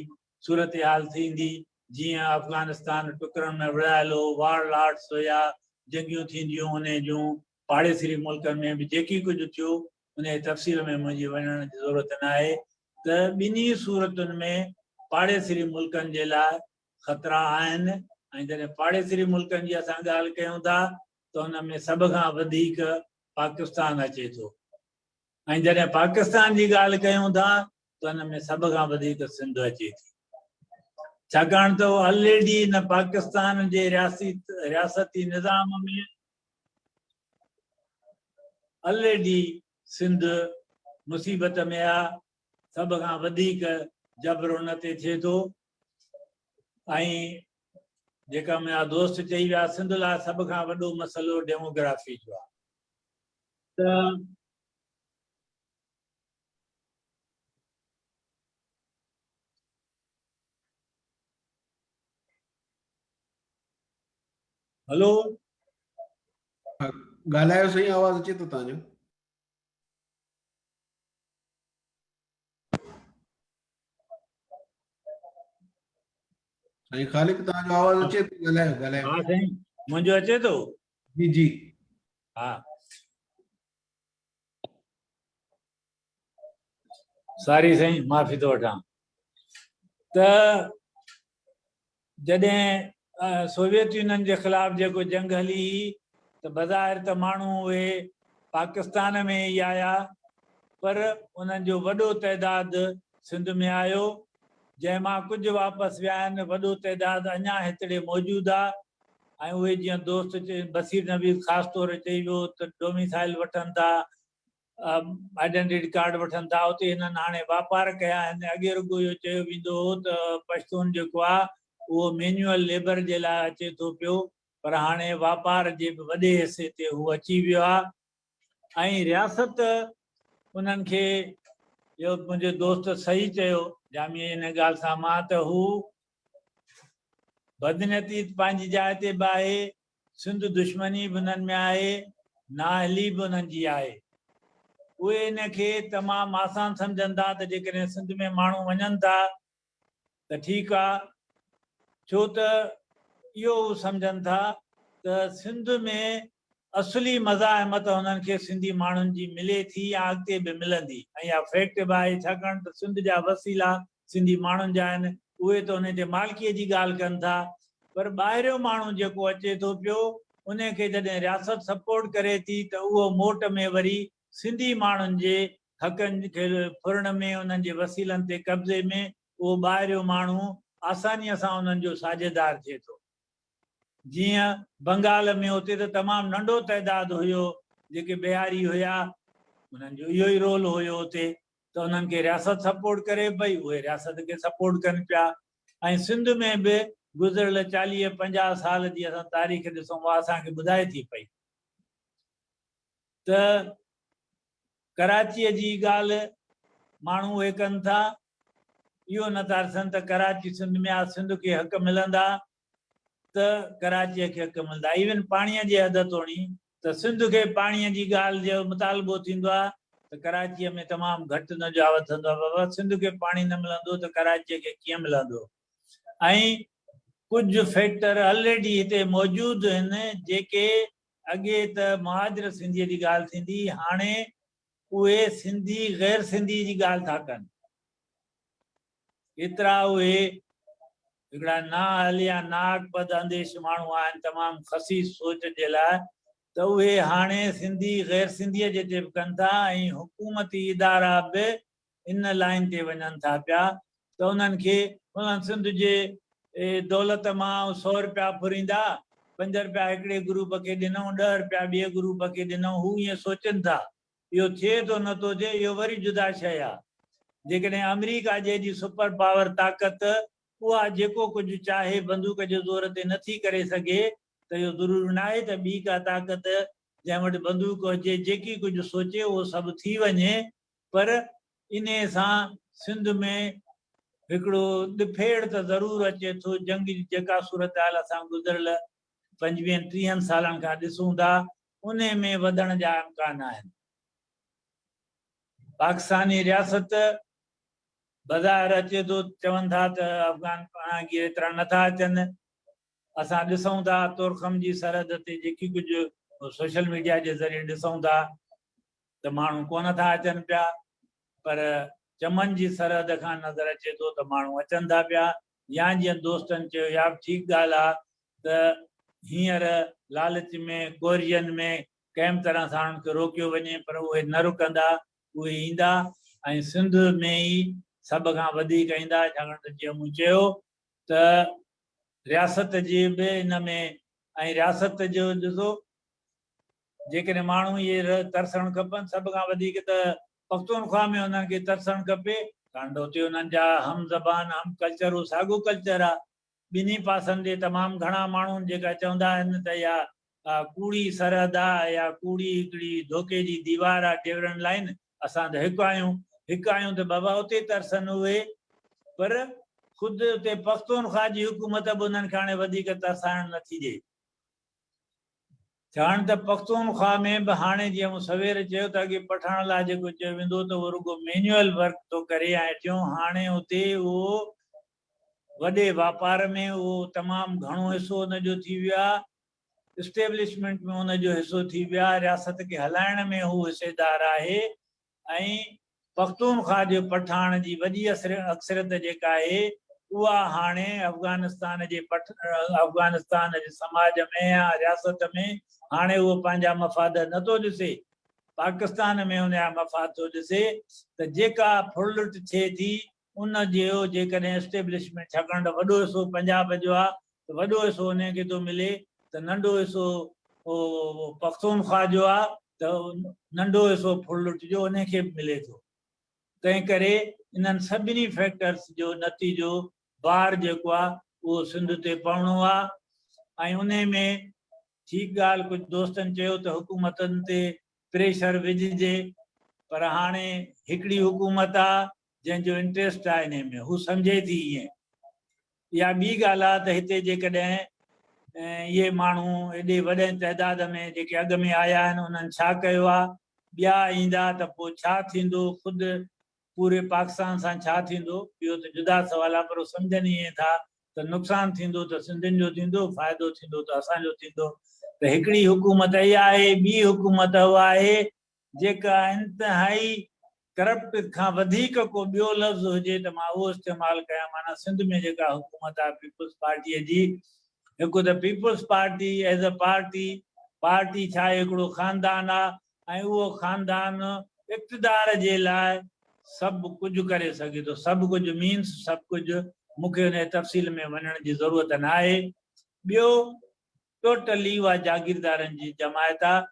सूरत हाल थींदी, जीअं अफ़गानिस्तान टुकड़नि में विढ़ायल हो, वार लॉर्ड्स हुया, जंगियूं थींदियूं उन जूं। पाड़ेसरी मुल्कनि में बि जेकी कुझु थियो उन जी तफ़सील में मुंहिंजी वञण जी ज़रूरत न आहे, त ॿिन्ही सूरतुनि में पाड़ेसरी मुल्कनि जे लाइ ख़तरा आहिनि। ऐं जॾहिं पाड़ेसरी मुल्कनि जी असां ॻाल्हि कयूं था त हुन में सभ खां वधीक पाकिस्तान अचे थो, ऐं जॾहिं पाकिस्तान जी ॻाल्हि कयूं था त हुन में सभ खां वधीक सिंध अचे थी, छाकाणि त ऑलरेडी हिन पाकिस्तान जे रियासती निज़ाम में ऑलरेडी सिंध मुसीबत में आहे। सभ खां वधीक जबर उन ते थिए थो। ऐं जेका मुंहिंजा दोस्त चई विया, सिंध लाइ सभ खां वॾो मसइलो डेमोग्राफी जो आहे। त हलो ॻाल्हायो सही, आवाज़ अचे थो तव्हांजो। साईं ख़ालिक तव्हांजो आवाज़ अचे थो, ॻाल्हायो ॻाल्हायो। हा साईं, मुंहिंजो अचे थो? जी जी। हा, सारी साईं, माफ़ी थो वठां। त जॾहिं सोवियत यूनियन जे ख़िलाफ़ जेको जंग हली त बज़ाहिर त माण्हू उहे पाकिस्तान में ई आया, पर उन्हनि जो वॾो तइदाद सिंध में आयो, जंहिंमां कुझु वापसि विया आहिनि। वॾो तइदाद अञा हिकिड़े मौजूदु आहे। ऐं उहे जीअं दोस्त बसीर नवीद ख़ासि तौरु चई वियो त डोमिसाइल वठनि था, आइडेंटिटी कार्ड वठनि था, उते हिननि हाणे वापार कया आहिनि। अॻे रुॻो इहो चयो वेंदो हो त पश्तून जेको आहे उहो मैन्युअल लेबर जे लाइ अचे थो पियो, पर हाणे वापार जे बि वॾे हिसे ते हू अची वियो आहे। ऐं रियासत उन्हनि खे, इहो मुंहिंजो दोस्त सही चयो जामी इन ॻाल्हि सां मां, त हू बदनियती पंहिंजी जाइ ते बि आहे, सिंध दुश्मनी बि उन्हनि में आहे, नाअहली बि उन्हनि जी आहे। उहे इन खे तमामु आसान सम्झनि था त जेकॾहिं सिंध में माण्हू वञनि था त ठीकु आहे, छो त इहो सम्झनि था त सिंध में असली मज़ाहिमत उन्हनि खे सिंधी माण्हुनि जी मिले थी या अॻिते बि मिलंदी ऐं इहा फैक्ट बि आहे, छाकाणि त सिंध जा वसीला सिंधी माण्हुनि जा आहिनि, उहे त उन जे मालिकीअ जी ॻाल्हि कनि था, पर ॿाहिरियों माण्हू जेको अचे थो पियो उन खे जॾहिं रियासत सपोर्ट करे थी त उहो मोट में वरी सिंधी माण्हुनि जे हक़नि खे फुरण में, उन्हनि जे वसीलनि ते कब्ज़े में उहो ॿाहिरियों माण्हू आसानीअ सां उन्हनि जो साझेदार थिए थो। जीअं बंगाल में उते त तमामु नंढो तइदाद हुयो जेके बिहारी हुया, उन्हनि जो इहो ई रोल हुयो उते, त उन्हनि खे रियासत सपोर्ट करे पई, उहे रियासत खे सपोर्ट कनि पिया। ऐं सिंध में बि गुज़िरियल 40-50 साल जी असां तारीख़ ॾिसूं उहा असांखे ॿुधाए थी पई त कराचीअ जी ॻाल्हि माण्हू उहे कनि था, इहो नथा ॾिसनि त कराची सिंध में आहे, सिंध खे हक़ मिलंदा त कराचीअ खे हक़ मिलंदा। इवन पाणीअ जी हद तोणी त सिंध खे पाणीअ जी ॻाल्हि जो मुतालबो थींदो आहे त कराचीअ में तमामु घटि नज़ा वधंदो आहे, बाबा सिंध खे पाणी न मिलंदो त कराचीअ खे कीअं मिलंदो। ऐं कुझु फैक्टर ऑलरेडी हिते मौजूदु आहिनि जेके अॻे त मुहाजिर सिंधीअ जी ॻाल्हि थींदी, हाणे उहे सिंधी गैर सिंधी जी ॻाल्हि था कनि। एतिरा उहे हिकिड़ा ना हलिया नाग पद अंदेश माण्हू आहिनि तमामु ख़सीस सोच जे लाइ, त उहे हाणे सिंधी गैर सिंधीअ जे ते बि कनि था ऐं हुकूमती इदारा बि इन लाइन ते वञनि था पिया त उन्हनि खे उन्हनि सिंध जे दौलत मां 100 रुपया फुरींदा, 5 रुपया हिकिड़े ग्रुप खे ॾिनऊं, 10 रुपया ॿिए ग्रुप खे ॾिनऊं, हू ईअं सोचनि था। इहो थिए थो नथो थिए, इहो वरी जुदा शइ आहे। जेकॾहिं अमेरिका जहिड़ी सुपर पावर ताक़त उहा जेको कुझु चाहे बंदूक जे ज़ोर ते नथी करे सघे त इहो ज़रूरी न आहे त ॿी का ताक़त जंहिं वटि बंदूक हुजे जेकी कुझु सोचे उहो सभु थी वञे, पर इन सां सिंध में हिकिड़ो ॾिफेड़ त ज़रूरु अचे थो। जंग जी जेका सूरत हाल असां गुज़िरियल 25-30 सालनि खां ॾिसूं था उन में वधण जा इम्कान आहिनि। पाकिस्तानी रियासत बज़ाहिर अचे थो, चवनि था त अफ़गान पाणागी एतिरा नथा अचनि। असां ॾिसूं था तोरखम जी सरहद ते जेकी कुझु सोशल मीडिया जे ज़रिए ॾिसूं था त माण्हू कोन था अचनि पिया, पर चमन जी सरहद खां नज़र अचे थो त माण्हू अचनि था पिया। या जीअं दोस्तनि चयो या बि ठीकु ॻाल्हि आहे त हींअर लालच में गोरियनि में कंहिं बि तरह सां उन्हनि खे रोकियो वञे, पर उहे न रुकंदा, उहे ईंदा ऐं सिंध में ई सभ खां वधीक ईंदा। छाकाणि त जीअं मूं चयो त रियासत जी बि इन में, ऐं रियासत जो ॾिसो जेकॾहिं माण्हू इहे तरसणु खपनि, सभ खां वधीक त पख्तूनख्वा में उन्हनि खे तरसणु खपे, छाकाणि त उते उन्हनि जा हम ज़बान हम कल्चर उहो साॻियो कल्चर आहे। ॿिन्ही पासनि जे तमामु घणा माण्हू जेका चवंदा आहिनि त इहा कूड़ी सरहद आहे या कूड़ी हिकिड़ी धोखे जी दीवार आहे, डिविजन लाइन, असां त हिकु आहियूं त बाबा उते तरसनि उहे, पर ख़ुदि उते पख्तूनख्वा जी हुकूमत बि उन्हनि खे हाणे वधीक तरसाइण नथी ॾिए। छाकाणि त पख्तूनख्वा में बि हाणे जीअं मूं सवेर चयो त अॻे पढ़ण लाइ जेको चयो वेंदो त उहो रुगो मैन्युअल वर्क थो करे, ऐं टियों हाणे उते उहो वॾे वापार में उहो तमामु घणो हिसो हुनजो थी वियो आहे, इस्टेब्लिशमेंट में हुनजो हिसो थी वियो आहे, रियासत खे हलाइण में हू हिसेदार आहे। ऐं पख्तूनख्वा जे पठान जी वॾी अक्सरियत जेका आहे उहा हाणे अफ़गानिस्तान जे समाज में या रियासत में हाणे उहो पंहिंजा मफ़ाद नथो ॾिसे, पाकिस्तान में उनजा मफ़ाद थो ॾिसे। त जेका फुड़लुट थिए थी उन जो जेकॾहिं इस्टेब्लिशमेंट, छाकाणि त वॾो हिसो पंजाब जो आहे त वॾो हिसो उनखे थो मिले, त नंढो हिसो पख्तूनख्वा जो आहे त नंढो हिसो फुड़लुट जो उनखे बि मिले थो। तंहिं करे इन्हनि सभिनी फैक्टर्स जो नतीजो बार जेको आहे उहो सिंध ते पवणो आहे। ऐं उन में ठीकु ॻाल्हि कुझु दोस्तनि चयो त हुकूमतनि ते प्रेशर विझिजे, पर हाणे हिकिड़ी हुकूमत आहे जंहिंजो इंट्रस्ट आहे इन में, हू सम्झे थी ईअं। इहा ॿी ॻाल्हि आहे त हिते जेकॾहिं इहे माण्हू एॾे वॾे तइदाद में जेके अॻ में आया आहिनि उन्हनि छा कयो आहे, ॿिया ईंदा त पोइ छा थींदो, ख़ुदि पूरे पाकिस्तान सां छा थींदो, इहो त जुदा सवाल आहे, पर सम्झनि ईअं था त त नुक़सान थींदो त सिंधियुनि जो थींदो, फ़ाइदो थींदो त असांजो थींदो। त हिकिड़ी हुकूमत इहा आहे, ॿी हुकूमत उहा आहे जेका इंतिहाई करप्ट खां वधीक को ॿियो लफ़्ज़ हुजे त मां उहो इस्तेमालु कयां। माना सिंध में जेका हुकूमत आहे पीपल्स पार्टीअ जी, हिकु त Peoples Party as a party छा आहे, हिकिड़ो ख़ानदान आहे ऐं उहो ख़ानदान इक़्तिदार जे लाइ सभु कुझु करे सघे थो। सभु कुझु मीन्स सभु कुझु, मूंखे उन तफ़सील में वञण जी ज़रूरत न आहे। ॿियो टोटली उहा जागीरदारनि जी जमायत आहे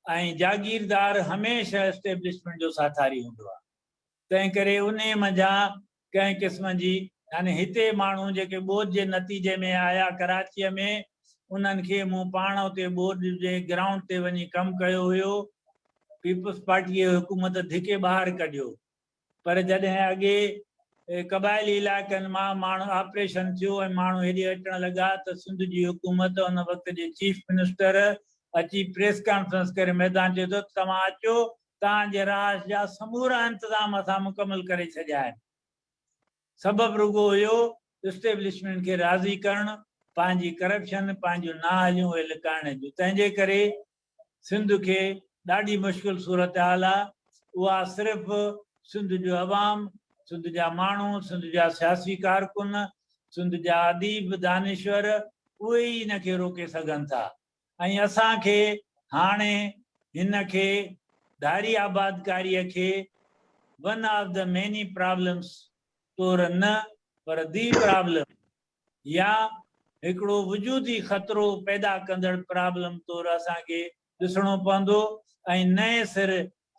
ऐं जागीरदार हमेशह एस्टेब्लिशमेंट जो साथारी हूंदो आहे। तंहिं करे उन मंझां कंहिं क़िस्म जी, यानी हिते माण्हू जेके ॿोध जे नतीजे में आया कराचीअ में, उन्हनि खे मूं पाण उते ॿोध जे ग्राउंड ते वञी कमु कयो हुयो। पीपल्स पार्टीअ हुकूमत धिके ॿाहिरि कढियो, पर जॾहिं अॻे क़बाइली इलाइक़नि मां माण्हू ऑपरेशन थियो ऐं माण्हू हेॾे अचणु लॻा त सिंध जी हुकूमत उन वक़्त जे चीफ मिनिस्टर अची प्रेस कॉन्फ्रेंस करे मैदान चए थो तव्हां अचो, तव्हांजे राज जा समूरा इंतज़ाम असां मुकमल करे छॾिया आहिनि। सबबु रुगो हुयो इस्टेब्लिशमेंट खे राज़ी करणु, पंहिंजी करप्शन, पंहिंजूं नाहलियूं उहे लिकाइण जूं। तंहिंजे करे सिंध खे ॾाढी मुश्किल सूरत हाल आहे। उहा सिर्फ़ु सिंध जो अवाम, सिंध जा माण्हू, सिंध जा सियासी कारकुन, सिंध जा अदीब दानिश्वर, उहे ई हिन खे रोके सघनि था। ऐं असांखे हाणे हिन खे धारी आबादकारीअ खे one of the many problems तौर न, पर दी प्रॉब्लम या हिकिड़ो वजूदी ख़तरो पैदा कंदड़ प्रॉब्लम तौर असांखे ॾिसणो पवंदो ऐं नए सिर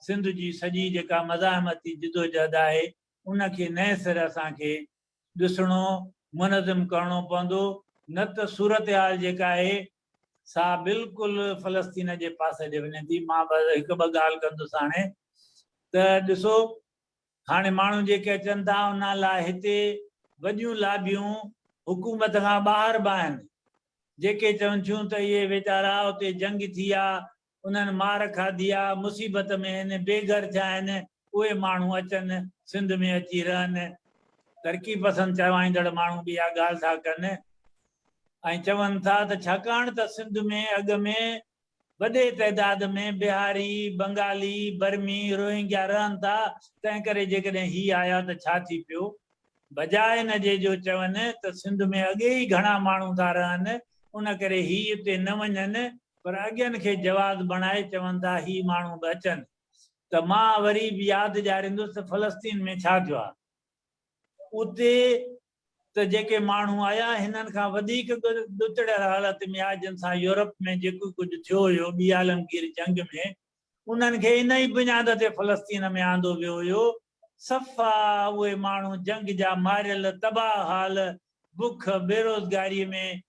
सिंध जी सॼी जेका मज़ाहमती जिदोजहद आहे उनखे नए सिर असांखे ॾिसणो, मुनज़िम करणो पवंदो। न त सूरत हाल जेका आहे सा बिल्कुलु फ़लस्तीन जे पासे ॾे वञे थी। मां हिकु ॿ ॻाल्हि कंदुसि हाणे त ॾिसो, हाणे माण्हू जेके अचनि था उन लाइ हिते वॾियूं लाबियूं हुकूमत खां ॿाहिरि बि आहिनि, जेके चवनि थियूं त इहे वीचारा उते जंग थी आहे, उन्हनि मार खाधी आहे, मुसीबत में आहिनि, बेघर थिया आहिनि, उहे माण्हू अचनि सिंध में अची रहनि। तरक़ी पसंदि चवाईंदड़ माण्हू बि इहा ॻाल्हि था कनि ऐं चवनि था त छाकाणि त सिंध में अॻ में वॾे तइदाद में बिहारी, बंगाली, बर्मी, रोहिंग्या रहनि था, तंहिं करे जेकॾहिं ही आया त छा थी पियो, बजाए न जे जो चवनि त सिंध में अॻे ई घणा माण्हू था रहनि, उन करे ही उते न वञनि, पर अॻियनि खे जवाज़ बणाए चवनि था ही माण्हू बि अचनि। त मां वरी बि यादि ॾियारींदुसि त फ़लस्तीन में छा थियो आहे। उते त जेके माण्हू आया हिननि खां वधीक ॾुतड़ियल हालत में आहे, जिन सां यूरोप में जेको कुझु थियो हुयो ॿी आलमगीर जंग में, उन्हनि खे इन ई बुनियाद ते फ़लस्तीन में आंदो वियो हुयो। सफ़ा उहे माण्हू जंग जा मारियल, तबाह हाल, बुख, बेरोज़गारीअ में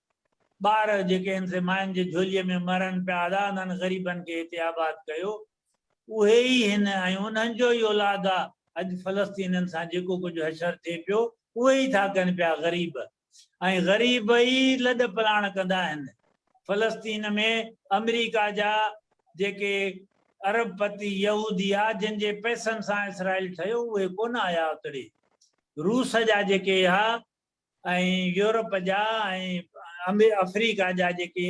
ॿार जेके आहिनि से मायुनि जे झोलीअ में मरनि पिया था, उन्हनि ग़रीबनि खे हिते आबाद कयो, उहे ई हिन ऐं उन्हनि जो ई औलाद आहे। अॼु फ़लस्तीननि सां जेको कुझु हशर थिए पियो उहे ई था कनि पिया ग़रीब, ऐं ग़रीब ई लॾ पलाण कंदा आहिनि। फ़लस्तीन में अमेरिका जा जेके अरबपति यहूदी आहे, जिन जे पैसनि सां इसराइल ठहियो, उहे कोन आया उतरे। रूस जा जेके हा ऐं यूरोप जा ऐं अफ्रीका जा जेके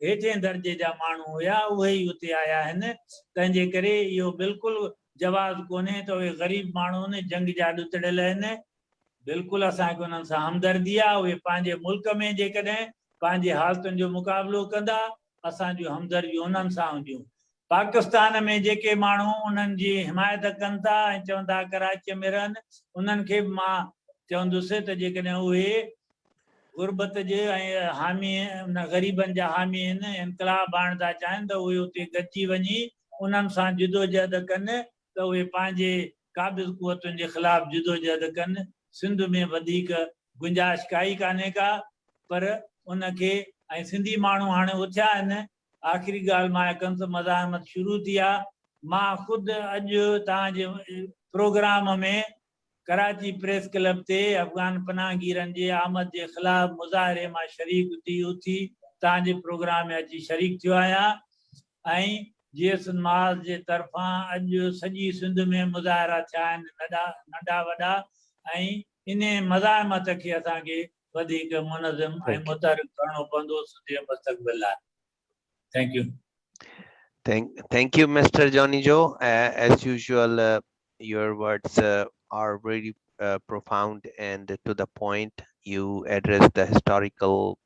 हेठें दर्जे जा माण्हू हुया उहे ई उते आया आहिनि। तंहिंजे करे इहो बिल्कुलु जवाज़ कोन्हे त उहे ग़रीब माण्हू आहिनि, जंग जा ॾुतड़ियल आहिनि। बिल्कुलु असांखे उन्हनि सां हमदर्दी आहे। उहे पंहिंजे मुल्क में जेकॾहिं पंहिंजे हालतुनि जो मुक़ाबिलो कंदा, असांजूं हमदर्दियूं उन्हनि सां हूंदियूं। पाकिस्तान में जेके माण्हू उन्हनि जी हिमायत कनि था ऐं चवनि था कराचीअ में रहनि, उन्हनि खे बि मां चवंदुसि त जेकॾहिं उहे गुरबत जे ऐं हामी, उन ग़रीबनि जा हामी आहिनि, इनकलाब आणणु था चाहिनि, त उहे उते गॾिजी वञी उन्हनि सां जिदोजहद कनि, त उहे पंहिंजे क़ाबिज़ क़ुवतुनि जे ख़िलाफ़ जिदोजहद कनि। सिंध में वधीक गुंजाइश काई कान्हे का, पर उनखे ऐं सिंधी माण्हू हाणे उथिया आहिनि। आख़िरी ॻाल्हि मां कंदुसि, मज़ाहमत शुरू थी आहे। मां ख़ुदि अॼु तव्हांजे प्रोग्राम में कराची प्रेस क्लब ते अफ़गान पनाहगीरनि जे आमद जे ख़िलाफ़ मुज़ाहिरे मां शरीक थी उथी तव्हांजे प्रोग्राम में अची शरीक थियो आहियां। ऐं जीअस महाज़ जे तरफ़ां अॼु सॼी सिंध में मुज़ाहिरा थिया आहिनि, नंढा वॾा, ऐं इन मज़ाहमत खे असांखे वधीक मुनज़िम ऐं Thank you. मुतहरिक करणो पवंदो सुठे मुस्तक़बिल लाइ. Thank you. Thank you, Mr. Junejo. As usual, your words are very profound and to the point. You address the historical,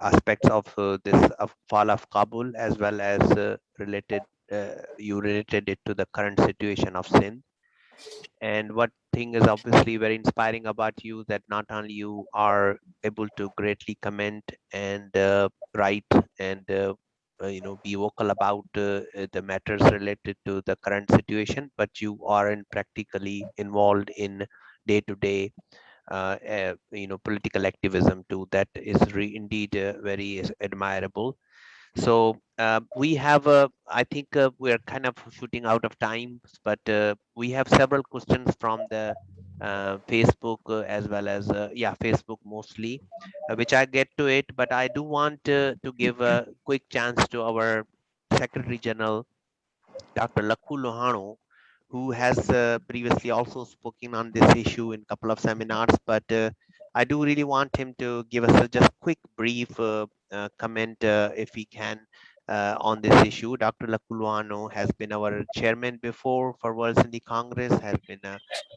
aspects of this fall of Kabul, as well as you related it to the current situation of Sindh. And what thing is obviously very inspiring about you, that not only you are able to greatly comment and write and be vocal about the matters related to the current situation, but you are practically involved in day-to-day political activism too. That is indeed very admirable. So we have, I think we are kind of shooting out of time, but we have several questions from the Facebook as well as, Facebook mostly, which I get to it, but I do want to give a quick chance to our Secretary General, Dr. Lakhu Luhana, who has previously also spoken on this issue in a couple of seminars, but I do really want him to give us a just quick brief comment if he can on this issue. Dr. Lakhu Luhana has been our chairman before for World Sindhi Congress, has been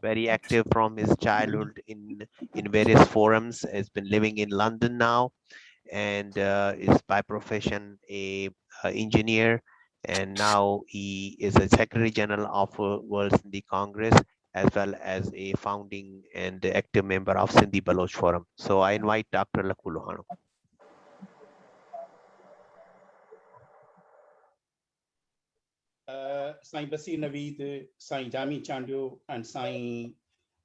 very active from his childhood in various forums, has been living in London now, and is by profession a engineer, and now he is a Secretary General of World Sindhi Congress, as well as a founding and active member of Sindhi Baloch Forum. So I invite Dr. Lakhu Luhana. Sain Basir Naweed, Sain Jami Chandio, and Sain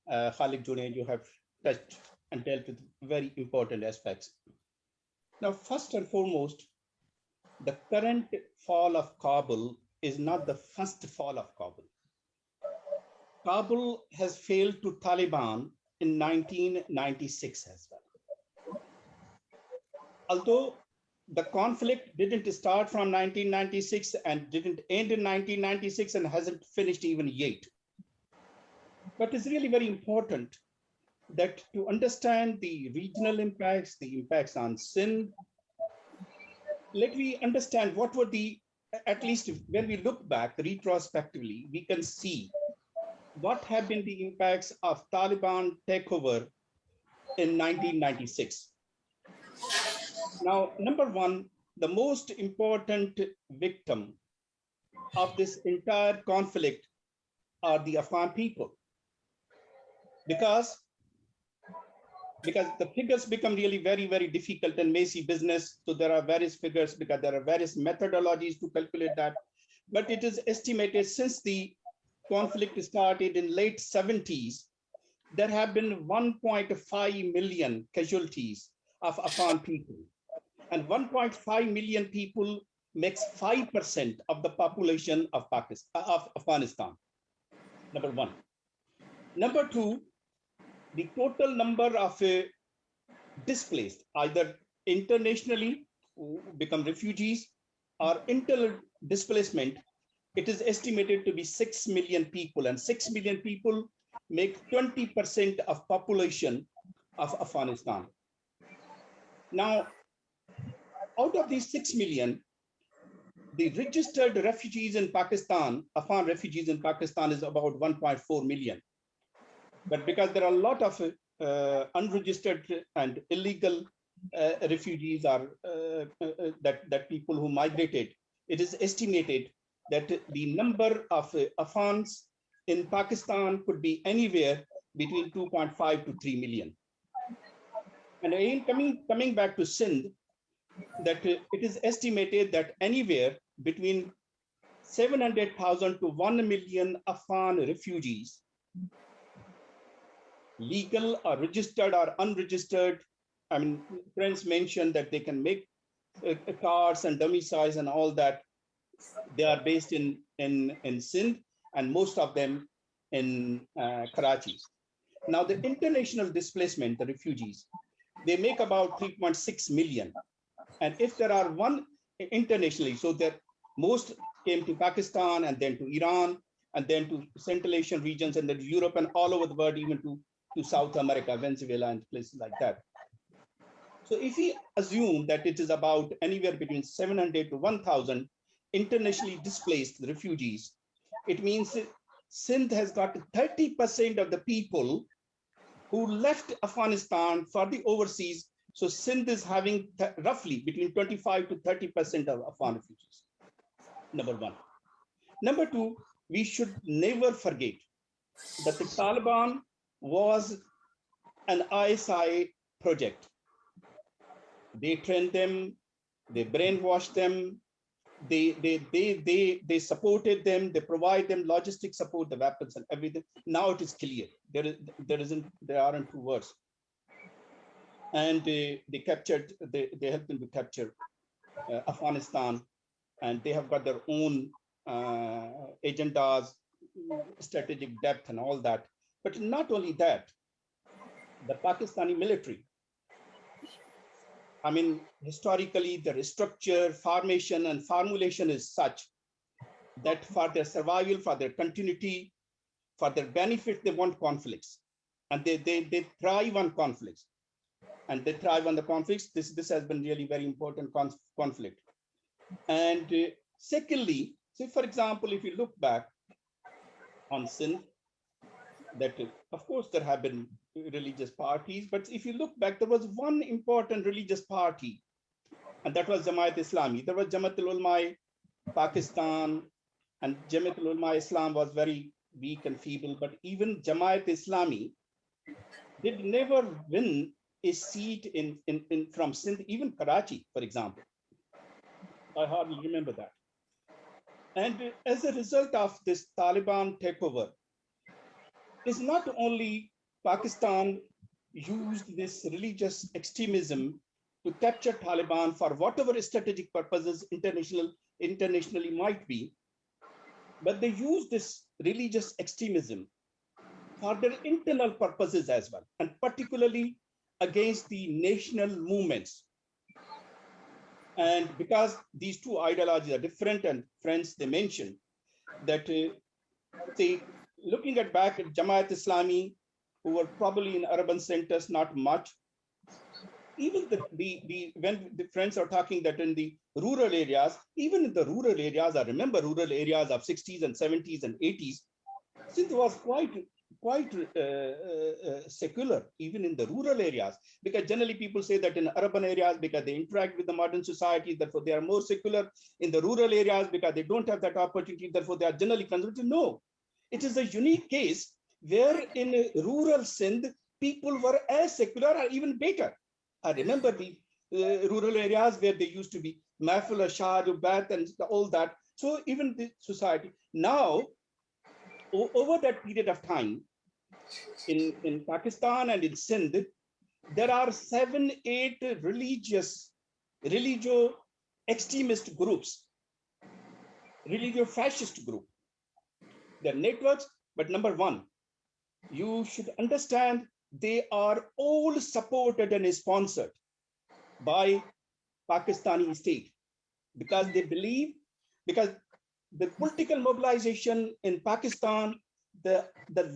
Khalique Junejo have touched and dealt with very important aspects. Now, first and foremost, the current fall of Kabul is not the first fall of Kabul. Kabul has failed to Taliban in 1996 as well. Although the conflict didn't start from 1996 and didn't end in 1996 and hasn't finished even yet. But it's really very important that to understand the regional impacts, the impacts on Sindh, let me understand what were at least when we look back retrospectively, we can see what have been the impacts of Taliban takeover in 1996. Now, number one, the most important victim of this entire conflict are the Afghan people. Because the figures become really very, very difficult and messy business. So there are various figures because there are various methodologies to calculate that. But it is estimated since the conflict started in late 70s, there have been 1.5 million casualties of Afghan people. And 1.5 million people makes 5% of the population of Afghanistan, number one. Number two, the total number of displaced, either internationally who become refugees or internal displacement, it is estimated to be 6 million people, and 6 million people make 20% of population of Afghanistan. Now, out of these 6 million, the registered refugees in Pakistan, Afghan refugees in Pakistan is about 1.4 million. But because there are a lot of unregistered and illegal refugees are that people who migrated, it is estimated that the number of Afghans in Pakistan could be anywhere between 2.5 to 3 million. And again, coming back to Sindh, that it is estimated that anywhere between 700,000 to 1 million Afghan refugees, legal or registered or unregistered. I mean, friends mentioned that they can make cards and domiciles and all that. They are based in Sindh, and most of them in Karachi. Now, the international displacement, the refugees, they make about 3.6 million. And if there are one internationally, so that most came to Pakistan and then to Iran and then to Central Asian regions and then Europe and all over the world, even to to South America, Venezuela, and places like that. So if we assume that it is about anywhere between 700 to 1,000 internationally displaced refugees, it means Sindh has got 30% of the people who left Afghanistan for the overseas. So Sindh is having roughly between 25 to 30% of Afghan refugees, number one. Number two, we should never forget that the Taliban was an ISI project. They trained them, they brainwashed them, they supported them, they provide them logistic support, the weapons and everything. Now it is clear. There aren't two words. And they helped them to capture Afghanistan, and they have got their own agendas, strategic depth and all that. But not only that, the Pakistani military, I mean, historically, their structure, formation, and formulation is such that for their survival, for their continuity, for their benefit, they want conflicts. And they thrive on conflicts. And they thrive on the conflicts. This has been really very important conflict. And secondly, say, for example, if you look back on Sindh, that of course there have been religious parties, but if you look back, there was one important religious party, and that was Jamaat Islami. There was Jamaat Ulama Pakistan, and Jamaat Ulama Islam was very weak and feeble, but even Jamaat Islami did never win a seat in from Sindh, even Karachi, for example. I hardly remember that. And as a result of this Taliban takeover, it's not only Pakistan used this religious extremism to capture Taliban for whatever strategic purposes internationally might be, but they used this religious extremism for their internal purposes as well, and particularly against the national movements. And because these two ideologies are different, and friends, they mentioned that looking at back at Jamaat Islami, who were probably in urban centers, not much. Even when the friends are talking that in the rural areas, even in the rural areas, I remember rural areas of 60s and 70s and 80s, Sindh was quite secular, even in the rural areas, because generally people say that in urban areas, because they interact with the modern society, therefore they are more secular. In the rural areas, because they don't have that opportunity, therefore they are generally conservative. No, it is a unique case where in rural Sindh, people were as secular or even better. I remember the rural areas where they used to be Mahfil, Ashar, Bath, and all that. So even the society now, over that period of time, in Pakistan and in Sindh, there are 7-8 religio extremist groups, religio fascist group. They're networks, but number one, you should understand they are all supported and sponsored by Pakistani state, because they believe, because the political mobilization in Pakistan, the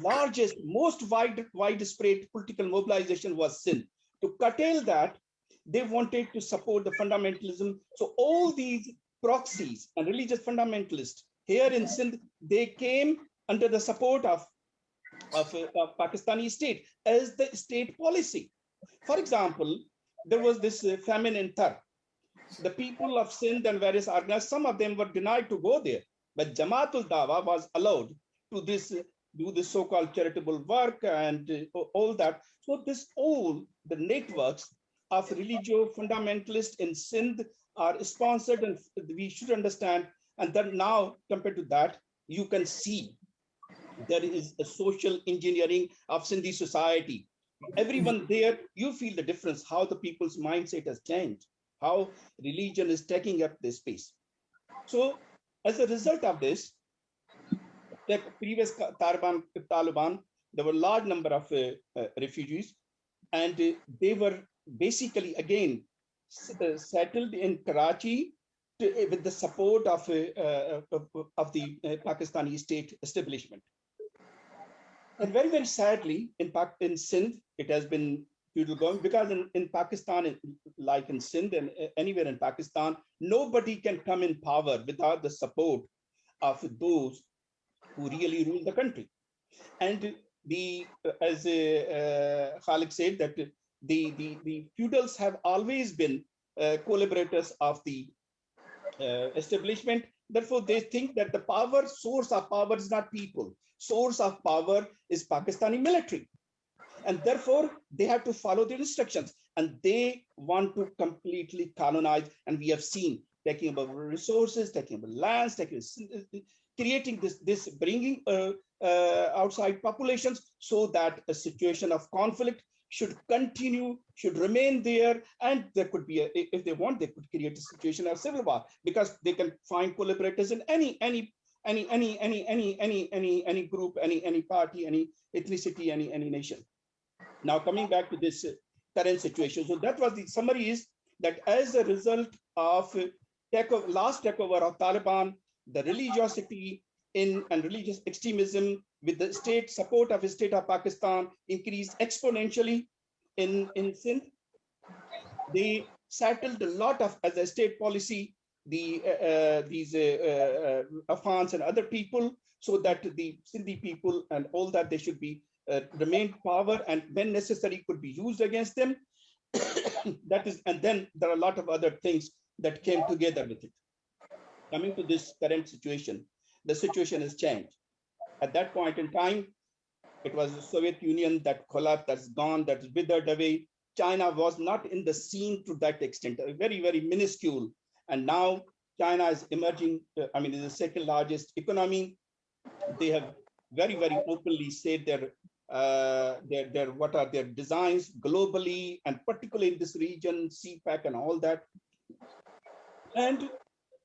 largest, most widespread political mobilization was Sindh. To curtail that, they wanted to support the fundamentalism. So all these proxies and religious fundamentalists here in Sindh, they came under the support of Pakistani state as the state policy. For example, there was this famine in Thar. The people of Sindh and various organizations, some of them were denied to go there, but Jamaatul Dawa was allowed to do this so-called charitable work and all that. So all the networks of religious fundamentalists in Sindh are sponsored, and we should understand. And then now, compared to that, you can see there is a social engineering of Sindhi society. Everyone there, you feel the difference, how the people's mindset has changed, how religion is taking up this space. So as a result of this, the previous Taliban, there were a large number of refugees, and they were basically, again, settled in Karachi with the support of the Pakistani state establishment. And very, very sadly, in Sindh, it has been feudal government, because in Pakistan, like in Sindh and anywhere in Pakistan, nobody can come in power without the support of those who really rule the country. And as Khalique said, that the feudals have always been collaborators of the establishment. Therefore, they think that the source of power is not people. Source of power is Pakistani military. And therefore, they have to follow their instructions. And they want to completely colonize. And we have seen taking over resources, taking over lands, creating this bringing outside populations, so that a situation of conflict should continue, should remain there, and there could be, if they want, they could create a situation of civil war, because they can find collaborators in any group, any party, any ethnicity, any nation. Now, coming back to this current situation, so that was the summary, is that as a result of last takeover of Taliban, the religiosity and religious extremism with the state support of the state of Pakistan increased exponentially in Sindh. They settled a lot of, as a state policy, these Afghans and other people, so that the Sindhi people and all that, they should be remain power, and when necessary could be used against them. That is, and then there are a lot of other things that came together with it. Coming to this current situation, the situation has changed. At that point in time, it was the Soviet Union that collapsed, that's gone, that's withered away. China was not in the scene to that extent, very, very minuscule. And now China is emerging, is the second largest economy. They have very, very openly said what are their designs globally, and particularly in this region, CPAC and all that. And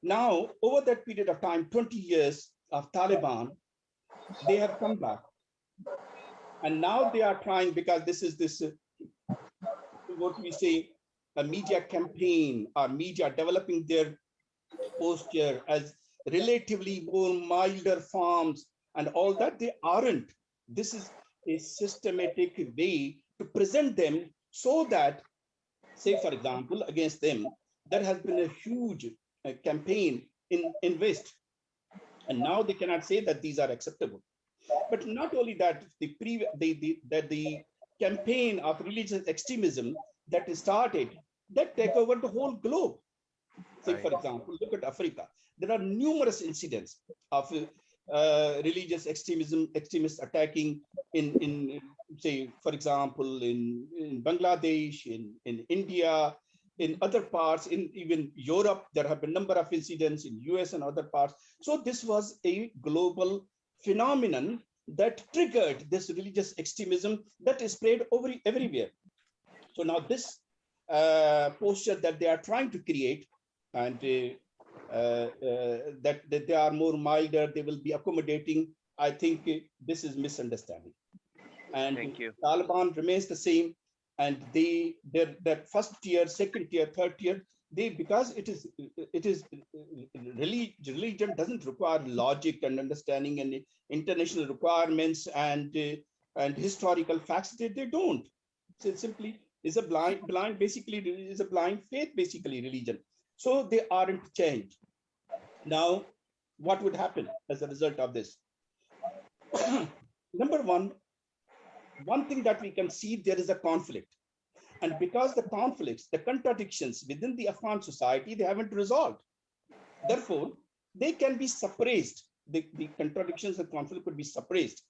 now, over that period of time, 20 years of Taliban, they have come back. And now they are trying, because this is what we say, a media campaign, or media developing their posture as relatively more milder forms and all that. They aren't. This is a systematic way to present them, so that, say, for example, against them, there has been a huge campaign in West. And now they cannot say that these are acceptable. But not only that, the campaign of religious extremism that started, that take over the whole globe. Say, for example, look at Africa. There are numerous incidents of religious extremists attacking in say, for example, in Bangladesh, in India, in other parts, in even Europe. There have been a number of incidents in US and other parts. So this was a global phenomenon that triggered this religious extremism that is spread over everywhere. So now this posture that they are trying to create, and that they are more milder, they will be accommodating, I think this is misunderstanding. And Taliban remains the same, and their first tier, second tier, third tier, because it is religion doesn't require logic and understanding and international requirements and historical facts. They don't. So it simply is a blind basically is a blind faith, basically, religion. So they aren't changed. Now, what would happen as a result of this? Number one thing that we can see, there is a conflict. And because the conflicts, the contradictions within the Afghan society, they haven't resolved. Therefore, they can be suppressed. The contradictions and conflict could be suppressed,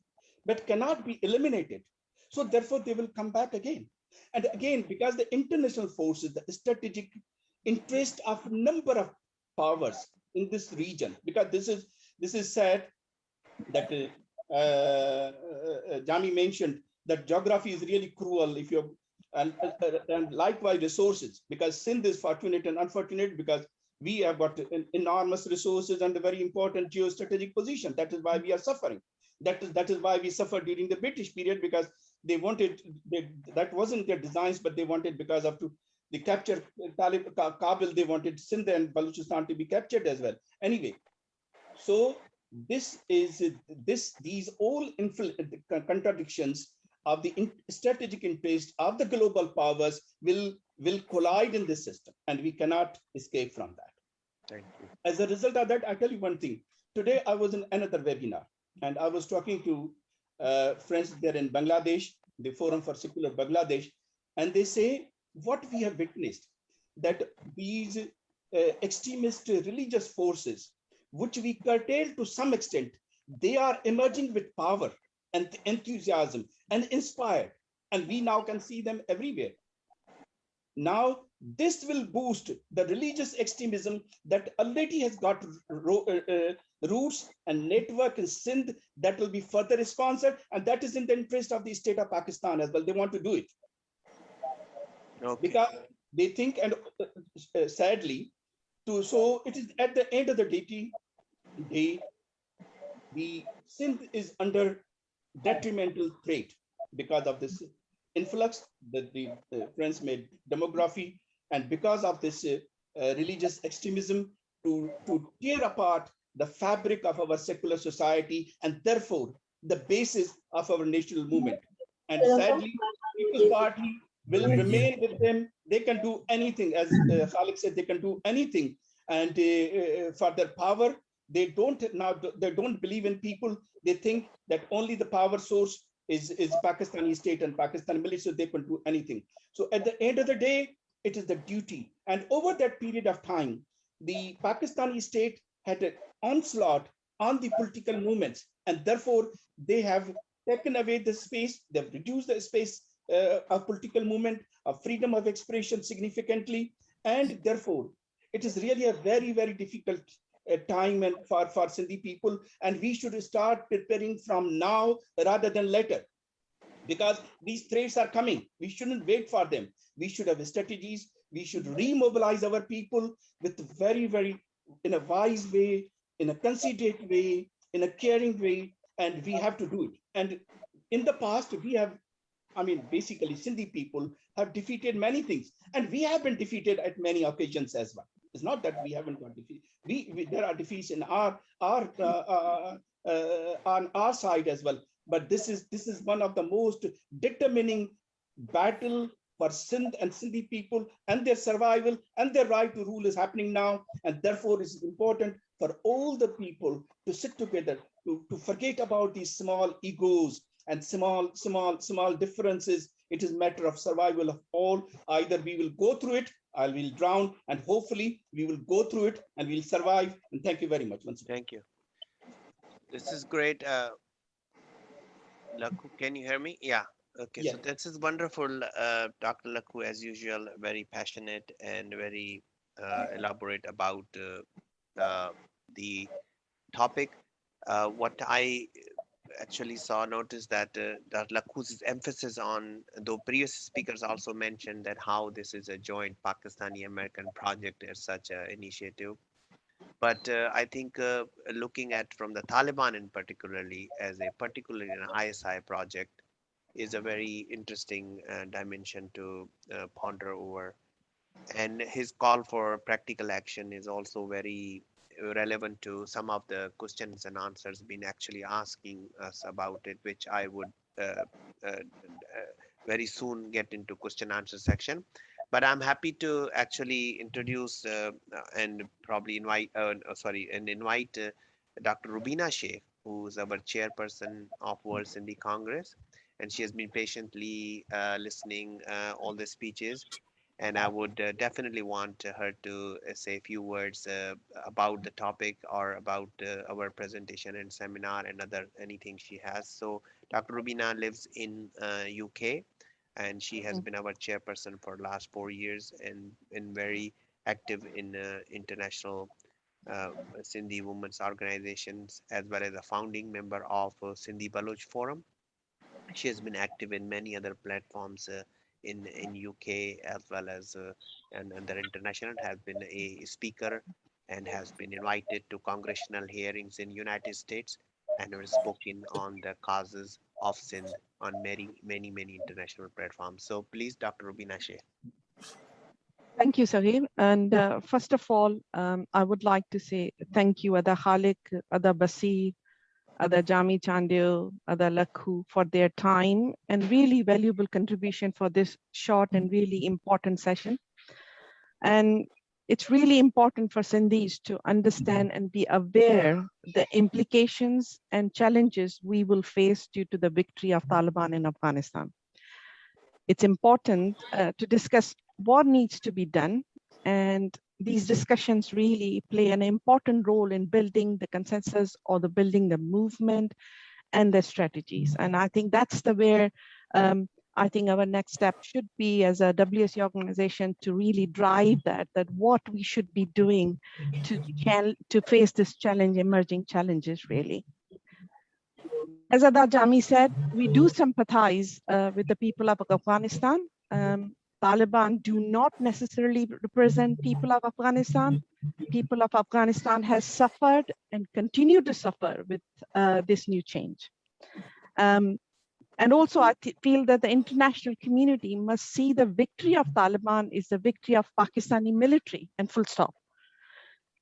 but cannot be eliminated. So therefore, they will come back again. And again, because the international forces, the strategic interest of a number of powers in this region, because this is said that Jami mentioned that geography is really cruel if you're and likewise resources, because Sindh is fortunate and unfortunate because we have got enormous resources and a very important geostrategic position. That is why we are suffering. That is why we suffered during the British period, because they wanted, that wasn't their designs, but they wanted, because of the capture Kabul, they wanted Sindh and Balochistan to be captured as well. Anyway, so these all contradictions of the strategic interest of the global powers will collide in this system, and we cannot escape from that. Thank you. As a result of that, I tell you one thing. Today, I was in another webinar, and I was talking to friends there in Bangladesh, the Forum for Secular Bangladesh, and they say what we have witnessed, that these extremist religious forces, which we curtail to some extent, they are emerging with power and enthusiasm and inspired, and we now can see them everywhere. Now, this will boost the religious extremism that already has got roots and network in Sindh that will be further sponsored, and that is in the interest of the state of Pakistan as well. They want to do it. Okay. Because they think, and sadly, so it is at the end of the day, the Sindh is under detrimental threat because of this influx that the friends made demography, and because of this religious extremism to tear apart the fabric of our secular society, and therefore the basis of our national movement. And sadly, People's Party will remain with them. They can do anything, as Khalique said, they can do anything, and for their power, they don't believe in people. They think that only the power source is Pakistani state and Pakistan military, so they can do anything. So at the end of the day, it is the duty. And over that period of time, the Pakistani state had an onslaught on the political movements, and therefore they have taken away the space, they've reduced the space of political movement, of freedom of expression significantly, and therefore it is really a very, very difficult time and for Sindhi people, and we should start preparing from now rather than later, because these threats are coming. We shouldn't wait for them. We should have strategies. We should remobilize our people with very, very, in a wise way, in a considerate way, in a caring way, and we have to do it. And in the past, we have, basically Sindhi people have defeated many things, and we have been defeated at many occasions as well. It's not that we haven't got defeat. There are defeats in on our side as well. But this is one of the most determining battle for Sindh and Sindhi people and their survival and their right to rule is happening now. And therefore, it's important for all the people to sit together, to forget about these small egos and small differences. It is a matter of survival of all. Either we will go through it, I will drown, and hopefully we will go through it and we'll survive. And thank you very much once again. Thank you. This is great. Lakhu, can you hear me? Yeah. Okay. Yeah. So this is wonderful, Dr. Lakhu, as usual, very passionate and very elaborate about the topic. What I actually noticed that Dr. Lakhu's emphasis on, though previous speakers also mentioned that how this is a joint Pakistani-American project as such an initiative. But I think looking at from the Taliban in particularly as a particularly an ISI project is a very interesting dimension to ponder over. And his call for practical action is also very relevant to some of the questions and answers been actually asking us about it, which I would very soon get into question answer section. But I'm happy to actually introduce and probably invite Dr. Rubina Shaikh, who is our chairperson of World Sindhi Congress, and she has been patiently listening all the speeches. And I would definitely want her to say a few words about the topic or about our presentation and seminar and anything she has. So Dr. Rubina lives in UK, and she has been our chairperson for the last 4 years and been very active in international Sindhi women's organizations, as well as a founding member of Sindhi Baloch Forum. She has been active in many other platforms in UK as well as and other international, has been a speaker and has been invited to congressional hearings in United States and has spoken on the causes of Sindh on many international platforms. So please, Dr. Rubina Shaikh. Thank you, Saghir. And first of all, I would like to say thank you, Ada Khalique, Ada Basir, Ada Jami, Chandio, Ada Lakhu for their time and really valuable contribution for this short and really important session. And it's really important for Sindhis to understand and be aware the implications and challenges we will face due to the victory of Taliban in Afghanistan. It's important to discuss what needs to be done, and these discussions really play an important role in building the consensus or the building the movement and the strategies. And I think that's the where I think our next step should be as a WSC organization to really drive that what we should be doing to face this challenge, emerging challenges really. As Ada Jami said, we do sympathize with the people of Afghanistan. Taliban do not necessarily represent people of Afghanistan. People of Afghanistan has suffered and continue to suffer with this new change. And also I feel that the international community must see the victory of Taliban is the victory of Pakistani military and full stop.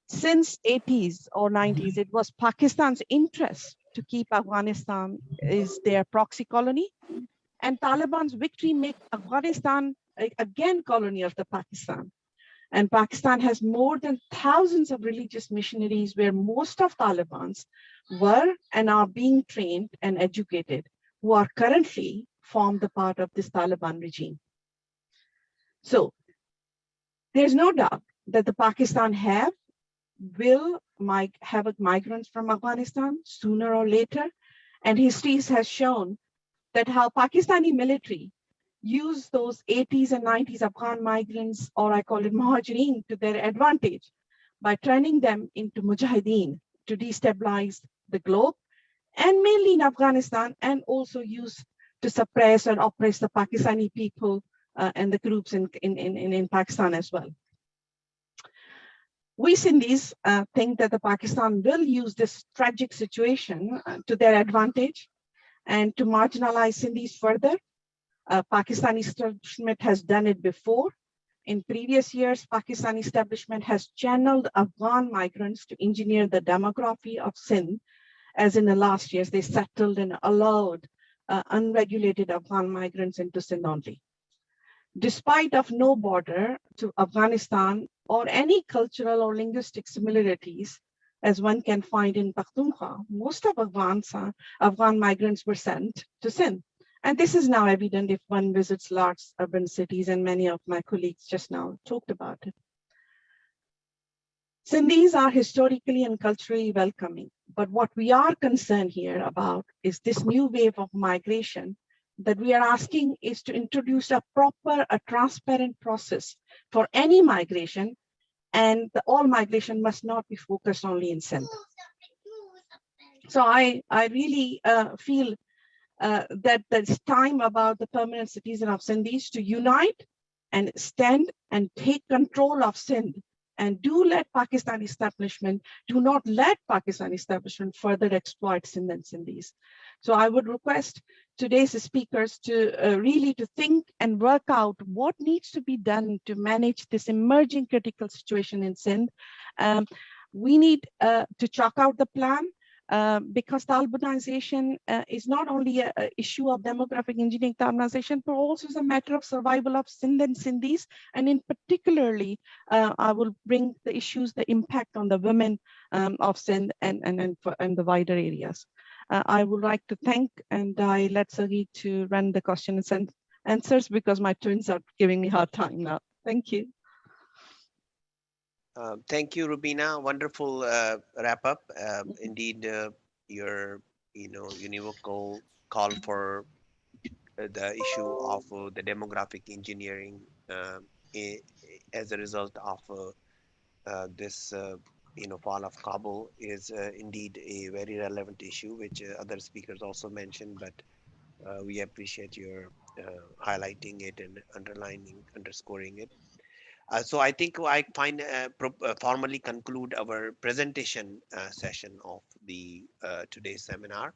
Since 80s or 90s, it was Pakistan's interest to keep Afghanistan is their proxy colony, and Taliban's victory make Afghanistan again colony of the Pakistan. And Pakistan has more than thousands of religious missionaries where most of Talibans were and are being trained and educated, who are currently form the part of this Taliban regime. So there's no doubt that the Pakistan will have migrants from Afghanistan sooner or later. And history has shown that how Pakistani military use those 80s and 90s Afghan migrants, or I call it Muhajirin, to their advantage by turning them into Mujahideen to destabilize the globe, and mainly in Afghanistan, and also use to suppress and oppress the Pakistani people and the groups in Pakistan as well. We Sindhis think that the Pakistan will use this tragic situation to their advantage and to marginalize Sindhis further. Pakistani establishment has done it before. In previous years, Pakistani establishment has channeled Afghan migrants to engineer the demography of Sindh, as in the last years, they settled and allowed unregulated Afghan migrants into Sindh only. Despite of no border to Afghanistan or any cultural or linguistic similarities, as one can find in Pakhtunkhwa, most of Afghan migrants were sent to Sindh. And this is now evident if one visits large urban cities, and many of my colleagues just now talked about it. Sindhis are historically and culturally welcoming, but what we are concerned here about is this new wave of migration that we are asking is to introduce a proper, a transparent process for any migration, and all migration must not be focused only in Sindh. So I really feel that it's time about the permanent citizen of Sindhis to unite and stand and take control of Sindh, and do not let Pakistan establishment further exploit Sindh and Sindhis. So I would request today's speakers to really to think and work out what needs to be done to manage this emerging critical situation in Sindh. We need to chalk out the plan, because Talibanization is not only an issue of demographic engineering Talibanization, but also is a matter of survival of Sindh and Sindhis. And in particularly, I will bring the issues, the impact on the women of Sindh and the wider areas. I would like to thank, and I let Saghir to run the questions and answers, because my twins are giving me a hard time now. Thank you. Thank you, Rubina. Wonderful wrap up. Indeed, your univocal call for the issue of the demographic engineering as a result of this fall of Kabul is indeed a very relevant issue, which other speakers also mentioned. But we appreciate your highlighting it and underscoring it. So I think I formally conclude our presentation session of the today's seminar.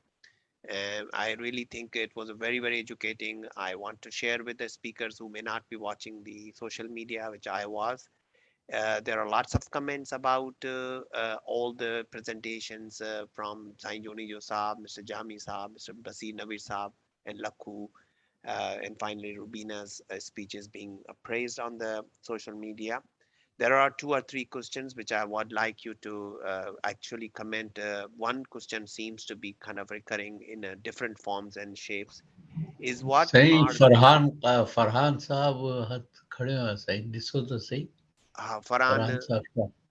I really think it was a very, very educating. I want to share with the speakers who may not be watching the social media, which I was. There are lots of comments about all the presentations from Sain Junejo Saab, Mr. Jami Saab, Mr. Basir Naweed Saab, and Lakhu, and finally Rubina's speeches being praised on the social media. There are 2 or 3 questions which I would like you to actually comment. One question seems to be kind of recurring in different forms and shapes. Is what सही are Farhan साहब हथ खड़े हो सही ॾिसो त सही Farhan? Farhan साहब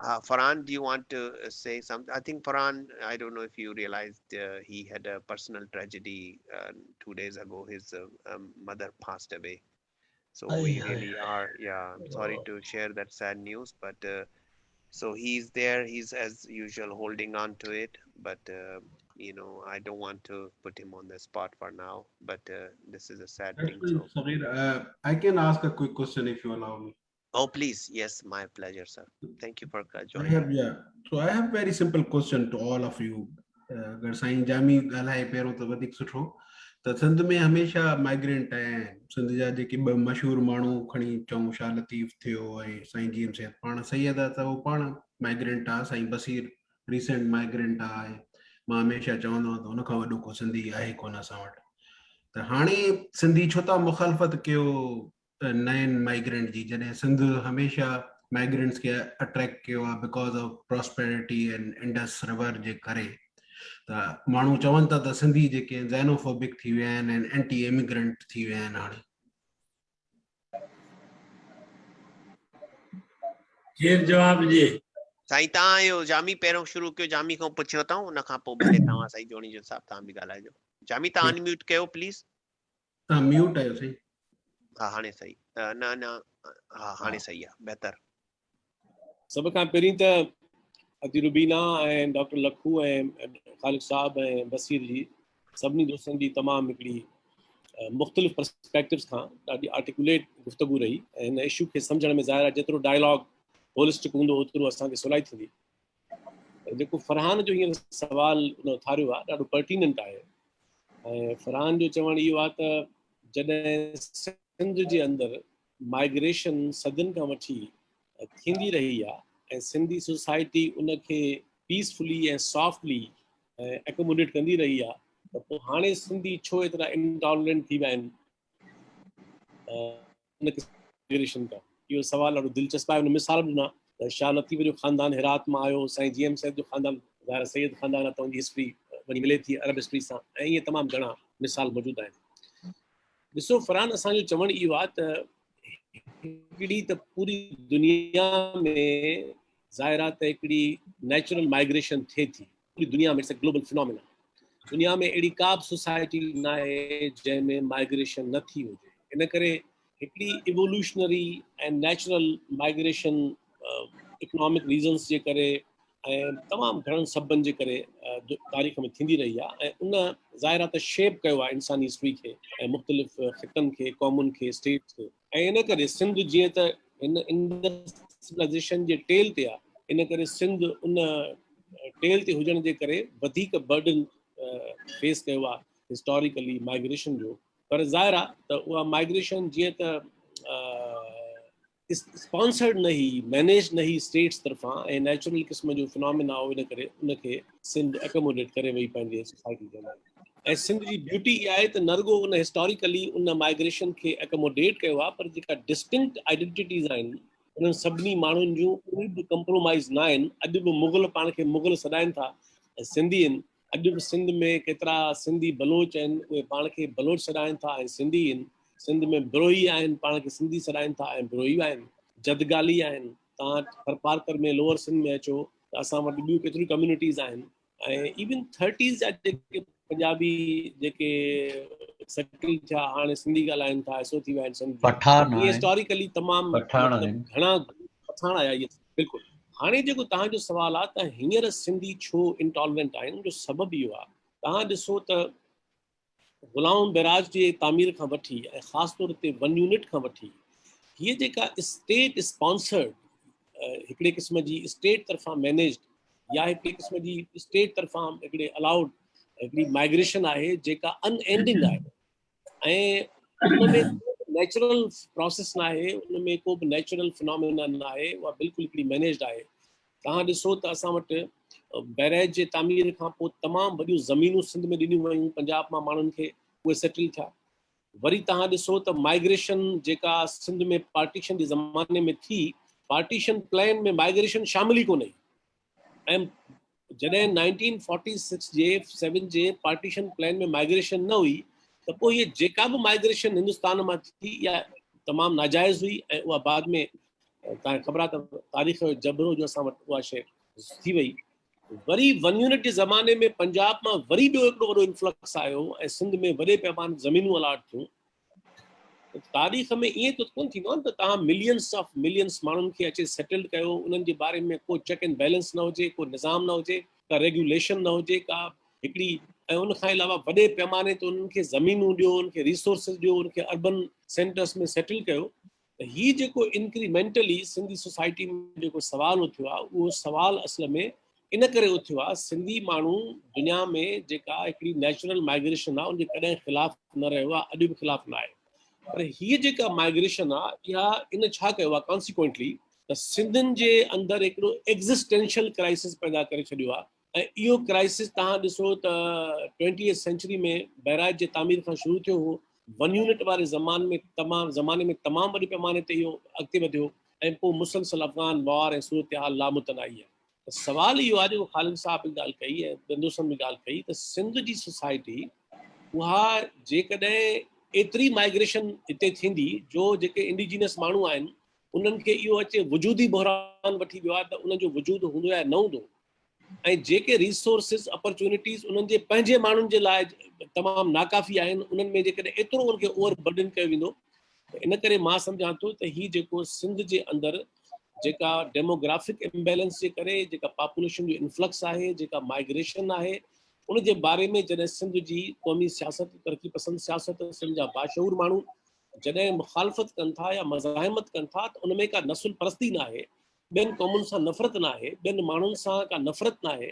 का Farhan, do you want to say something? I think Farhan, I don't know if you realized he had a personal tragedy 2 days ago. His mother passed away. So hi we hi really are, yeah, I'm sorry to share that sad news, but so he's there, he's as usual holding on to it, but you know, I don't want to put him on the spot for now, but this is a sad thing. Actually, So, Saghir, I can ask a quick question if you allow me. oh, please, yes, my pleasure, sir. Thank you for I joining. have, yeah. So I have very simple question to all of you. अगर साईं जामी ॻाल्हाए पहिरियों त वधीक सुठो त सिंध में हमेशह माइग्रेंट आहिनि सिंध जा जेके ॿ मशहूरु माण्हू खणी चऊं शाह लतीफ़ थियो ऐं साईं जीअम सेठ पाण सैयद आहे त उहो पाण माइग्रेंट आहे साईं बसीर रीसेंट माइग्रेंट आहे मां हमेशह चवंदो आहियां त हुनखां वॾो को सिंधी आहे कोन असां वटि त हाणे सिंधी छो था मुखालफ़त कयो नयनि माइग्रेंट जी जॾहिं सिंध हमेशह migrants के attract कियो आहे because of prosperity and Indus River जे करे त माण्हू चवनि था त सिंधी जेके xenophobic थी विया आहिनि ऐं एंटी इमिग्रेंट थी विया आहिनि हाणे केर जवाब ॾिए साईं तव्हां आहियो जामी पहिरियों शुरू कयो जामी खां पुछियो अथऊं उन खां पोइ भले तव्हां साईं जोणीजो साहब तव्हां बि ॻाल्हाइजो जामी तव्हां अनम्यूट कयो प्लीज़ तव्हां म्यूट आहियो साईं हा हाणे सही न न हा हाणे सही आहे बहितर सभ खां पहिरीं त अदी रुबीना ऐं डॉक्टर लखू ऐं ख़ालिक साहब ऐं बसीर जी सभिनी दोस्तनि जी तमामु हिकिड़ी मुख़्तलिफ़ पर्सपेक्टिव्स खां ॾाढी आर्टिकुलेट गुफ़्तगू रही ऐं हिन इशू खे सम्झण में ज़ाहिर आहे जेतिरो डायलॉग होलिस्टिक हूंदो ओतिरो असांखे सवलाई थींदी जेको फरहान जो हींअर सुवालु उन उथारियो आहे ॾाढो पर्टिनेंट आहे ऐं फरहान जो चवणु इहो आहे त जॾहिं सिंध जे अंदरि माइग्रेशन सदियुनि खां वठी थींदी रही आहे ऐं सिंधी सोसाइटी उनखे पीसफुली ऐं सॉफ्टली एकोमोडेट कंदी रही आहे त पोइ हाणे सिंधी छो एतिरा इंटॉलरेंट थी विया आहिनि माइग्रेशन खां इहो सवालु ॾाढो दिलचस्प आहे हुन मिसाल ॾिना त शाह लतीफ़ जो ख़ानदान हेरात मां आयो साईं जीएम सैद जो ख़ानदान ज़ाहिर सैयद ख़ानदान आहे त उनजी हिस्ट्री वञी मिले थी अरब हिस्ट्री सां ऐं ईअं तमामु घणा मिसाल मौजूदु आहिनि ॾिसो फरहान असांजो चवणु इहो आहे त हिकिड़ी त पूरी दुनिया में ज़ाहिर आहे त हिकिड़ी नेचुरल माइग्रेशन थिए थी पूरी दुनिया में इट्स अ ग्लोबल फिनोमिना दुनिया में अहिड़ी का बि सोसाइटी न आहे जंहिंमें माइग्रेशन न थी हुजे इन करे हिकिड़ी इवोल्यूशनरी ऐं नेचुरल माइग्रेशन इकोनॉमिक रीज़न्स जे करे ऐं तमामु घणनि सबबनि जे करे तारीख़ में थींदी रही आहे ऐं उन ज़ाहिर आहे त शेप कयो आहे इंसानी हिस्ट्री खे ऐं मुख़्तलिफ़ ख़ितनि खे क़ौमुनि खे स्टेट्स खे ऐं इन करे सिंध जीअं त हिन इंडस्ट्रियलाइज़ेशन जे टेल ते आहे इन करे सिंध उन टेल ते हुजण जे करे वधीक बर्डन फेस कयो आहे हिस्टोरिकली माइग्रेशन जो पर ज़ाहिर आहे त उहा माइग्रेशन जीअं त स्पॉन्सर्ड न ही मैनेज न ही स्टेट्स तरफ़ां ऐं नेचुरल क़िस्म जो फिनोमिना हो इन करे उनखे सिंध एकोमोडेट करे वई पंहिंजे सोसाइटी जे अंदरि ऐं सिंध जी ब्यूटी इहा आहे त न रुॻो उन हिस्टोरिकली उन माइग्रेशन खे एकोमोडेट कयो आहे पर जेका डिस्टिंक्ट आइडेंटिटीज़ आहिनि उन्हनि सभिनी माण्हुनि जूं उहे बि कंप्रोमाइज़ न आहिनि अॼु बि मुग़ल पाण खे मुग़ल सॾाइनि था ऐं सिंधी आहिनि अॼु बि सिंध में केतिरा सिंधी बलोच आहिनि उहे पाण खे बलोच सॾाइनि था ऐं सिंधी आहिनि सिंध में ब्रोही आहिनि पाण खे सिंधी सॾाइनि था ऐं ब्रोही आहिनि जदगाली आहिनि तव्हां थरपारकर में लोअर सिंध में अचो त असां वटि ॿियूं केतिरियूं कम्यूनिटीज़ आहिनि ऐं इवन 30s जा जेके पंजाबी जेके सेटल थिया हाणे सिंधी ॻाल्हाइनि था ऐसो थी विया आहिनि सिंध पठान ईअं हिस्टोरिकली तमामु पठान मतिलबु घणा पठान आया इहे बिल्कुलु हाणे जेको तव्हांजो सुवालु आहे त हींअर सिंधी छो इंटॉलरेंट आहिनि जो सबबु इहो आहे तव्हां ॾिसो त गुलाम बैराज जे तामीर खां वठी ऐं ख़ासि तौर ते 1 यूनिट खां वठी हीअ जेका स्टेट स्पॉन्सर्ड हिकिड़े क़िस्म जी स्टेट तरफ़ां मैनेज्ड या हिकिड़े क़िस्म जी स्टेट तरफ़ां हिकिड़े अलाउड हिकिड़ी माइग्रेशन आहे जेका अनएंडिंग आहे ऐं उनमें नेचुरल प्रोसेस न आहे, उनमें को बि नेचुरल फिनोमिना न आहे, उहा बिल्कुलु हिकिड़ी मैनेज्ड आहे। तव्हां ॾिसो त असां वटि बैरेज जे तामीर खां पोइ तमामु वॾियूं ज़मीनूं सिंध में ॾिनियूं वयूं पंजाब मां माण्हुनि खे, उहे सेटल थिया। वरी तव्हां ॾिसो त माइग्रेशन जेका सिंध में पार्टीशन जे ज़माने में थी, पार्टीशन प्लान में माइग्रेशन शामिल ई कोन्हे। ऐं जॾहिं 1946 जे 7 जे पार्टीशन प्लान में माइग्रेशन न हुई त पोइ इहे जेका बि माइग्रेशन हिंदुस्तान मां थी इहा तमामु नाजाइज़ हुई ऐं उहा बाद में तव्हांखे ख़बर आहे त तारीख़ जो जबरो जो असां वटि उहा शइ थी वई। वरी 1 यूनिट जे ज़माने में पंजाब मां वरी ॿियो हिकिड़ो वॾो इन्फ्लक्स आयो ऐं सिंध में वॾे पैमाने ज़मीनूं अलाट थियूं। तारीख़ में ईअं त कोन थींदो आहे न त तव्हां मिलियंस माण्हुनि खे अचे सेटल्ड कयो, उन्हनि जे बारे में को चेक एंड बैलेंस न हुजे, को निज़ाम न हुजे, का रेगुलेशन न हुजे, का हिकिड़ी, ऐं उन खां अलावा वॾे पैमाने ते उन्हनि खे ज़मीनूं ॾियो, उनखे रिसोर्सिस ॾियो, उनखे अर्बन सेंटर्स में सेटल कयो। त हीअ जेको इंक्रीमेंटली सिंधी सोसाइटी में जेको सुवाल उथियो आहे, उहो सुवाल असल में इन करे उथियो आहे, सिंधी माण्हू दुनिया में जेका हिकिड़ी नेचुरल माइग्रेशन आहे उनजे कॾहिं ख़िलाफ़ु न रहियो आहे, अॼु बि ख़िलाफ़ु न आहे। पर हीअ जेका माइग्रेशन आहे इहा इन छा कयो आहे कॉन्सिक्वेंटली त सिंधियुनि जे अंदरि हिकिड़ो एग्ज़िस्टेंशियल क्राइसिस पैदा करे छॾियो आहे। ऐं इहो क्राइसिस तव्हां ॾिसो त 20th सेंचुरी में बैराज जे तामीर खां शुरू थियो हो, 1 यूनिट वारे ज़माने में तमामु वॾे पैमाने ते इहो अॻिते वधियो ऐं पोइ मुसलसल अफ़गान वार ऐं सूरत हाल लामुतनाई आहे। त सवाल इहो आहे जेको ख़ालिद साहब बि ॻाल्हि कई ऐं बंदोसन बि ॻाल्हि कई त सिंध जी सोसाइटी उहा जेकॾहिं एतिरी माइग्रेशन हिते थींदी जो जेके इंडिजीनियस माण्हू आहिनि उन्हनि खे इहो अचे वजूदी बहरान वठी वियो आहे त उनजो वजूद हूंदो या न हूंदो, ऐं जेके रिसोर्सिस अपॉर्चुनिटीज़ उन्हनि जे पंहिंजे माण्हुनि जे लाइ तमामु नाकाफ़ी आहिनि, उन्हनि में जेकॾहिं एतिरो उनखे ओवर बर्डन कयो वेंदो त इन करे मां सम्झां थो त हीउ जेको सिंध जे अंदरि जेका डेमोग्राफिक इम्बेलेंस जे करे जेका पॉपुलेशन जो इन्फ्लक्स आहे, जेका माइग्रेशन आहे, उन जे बारे में जॾहिं सिंध जी क़ौमी सियासत, तरक़ी पसंद सियासत, सिंध जा बाशऊर माण्हू जॾहिं मुखालफ़त कनि था या मज़ाहिमत कनि था त उनमें का नसुल परस्ती न आहे, ॿियनि क़ौमुनि सां नफ़रत न आहे, ॿियनि माण्हुनि सां का नफ़रत न आहे,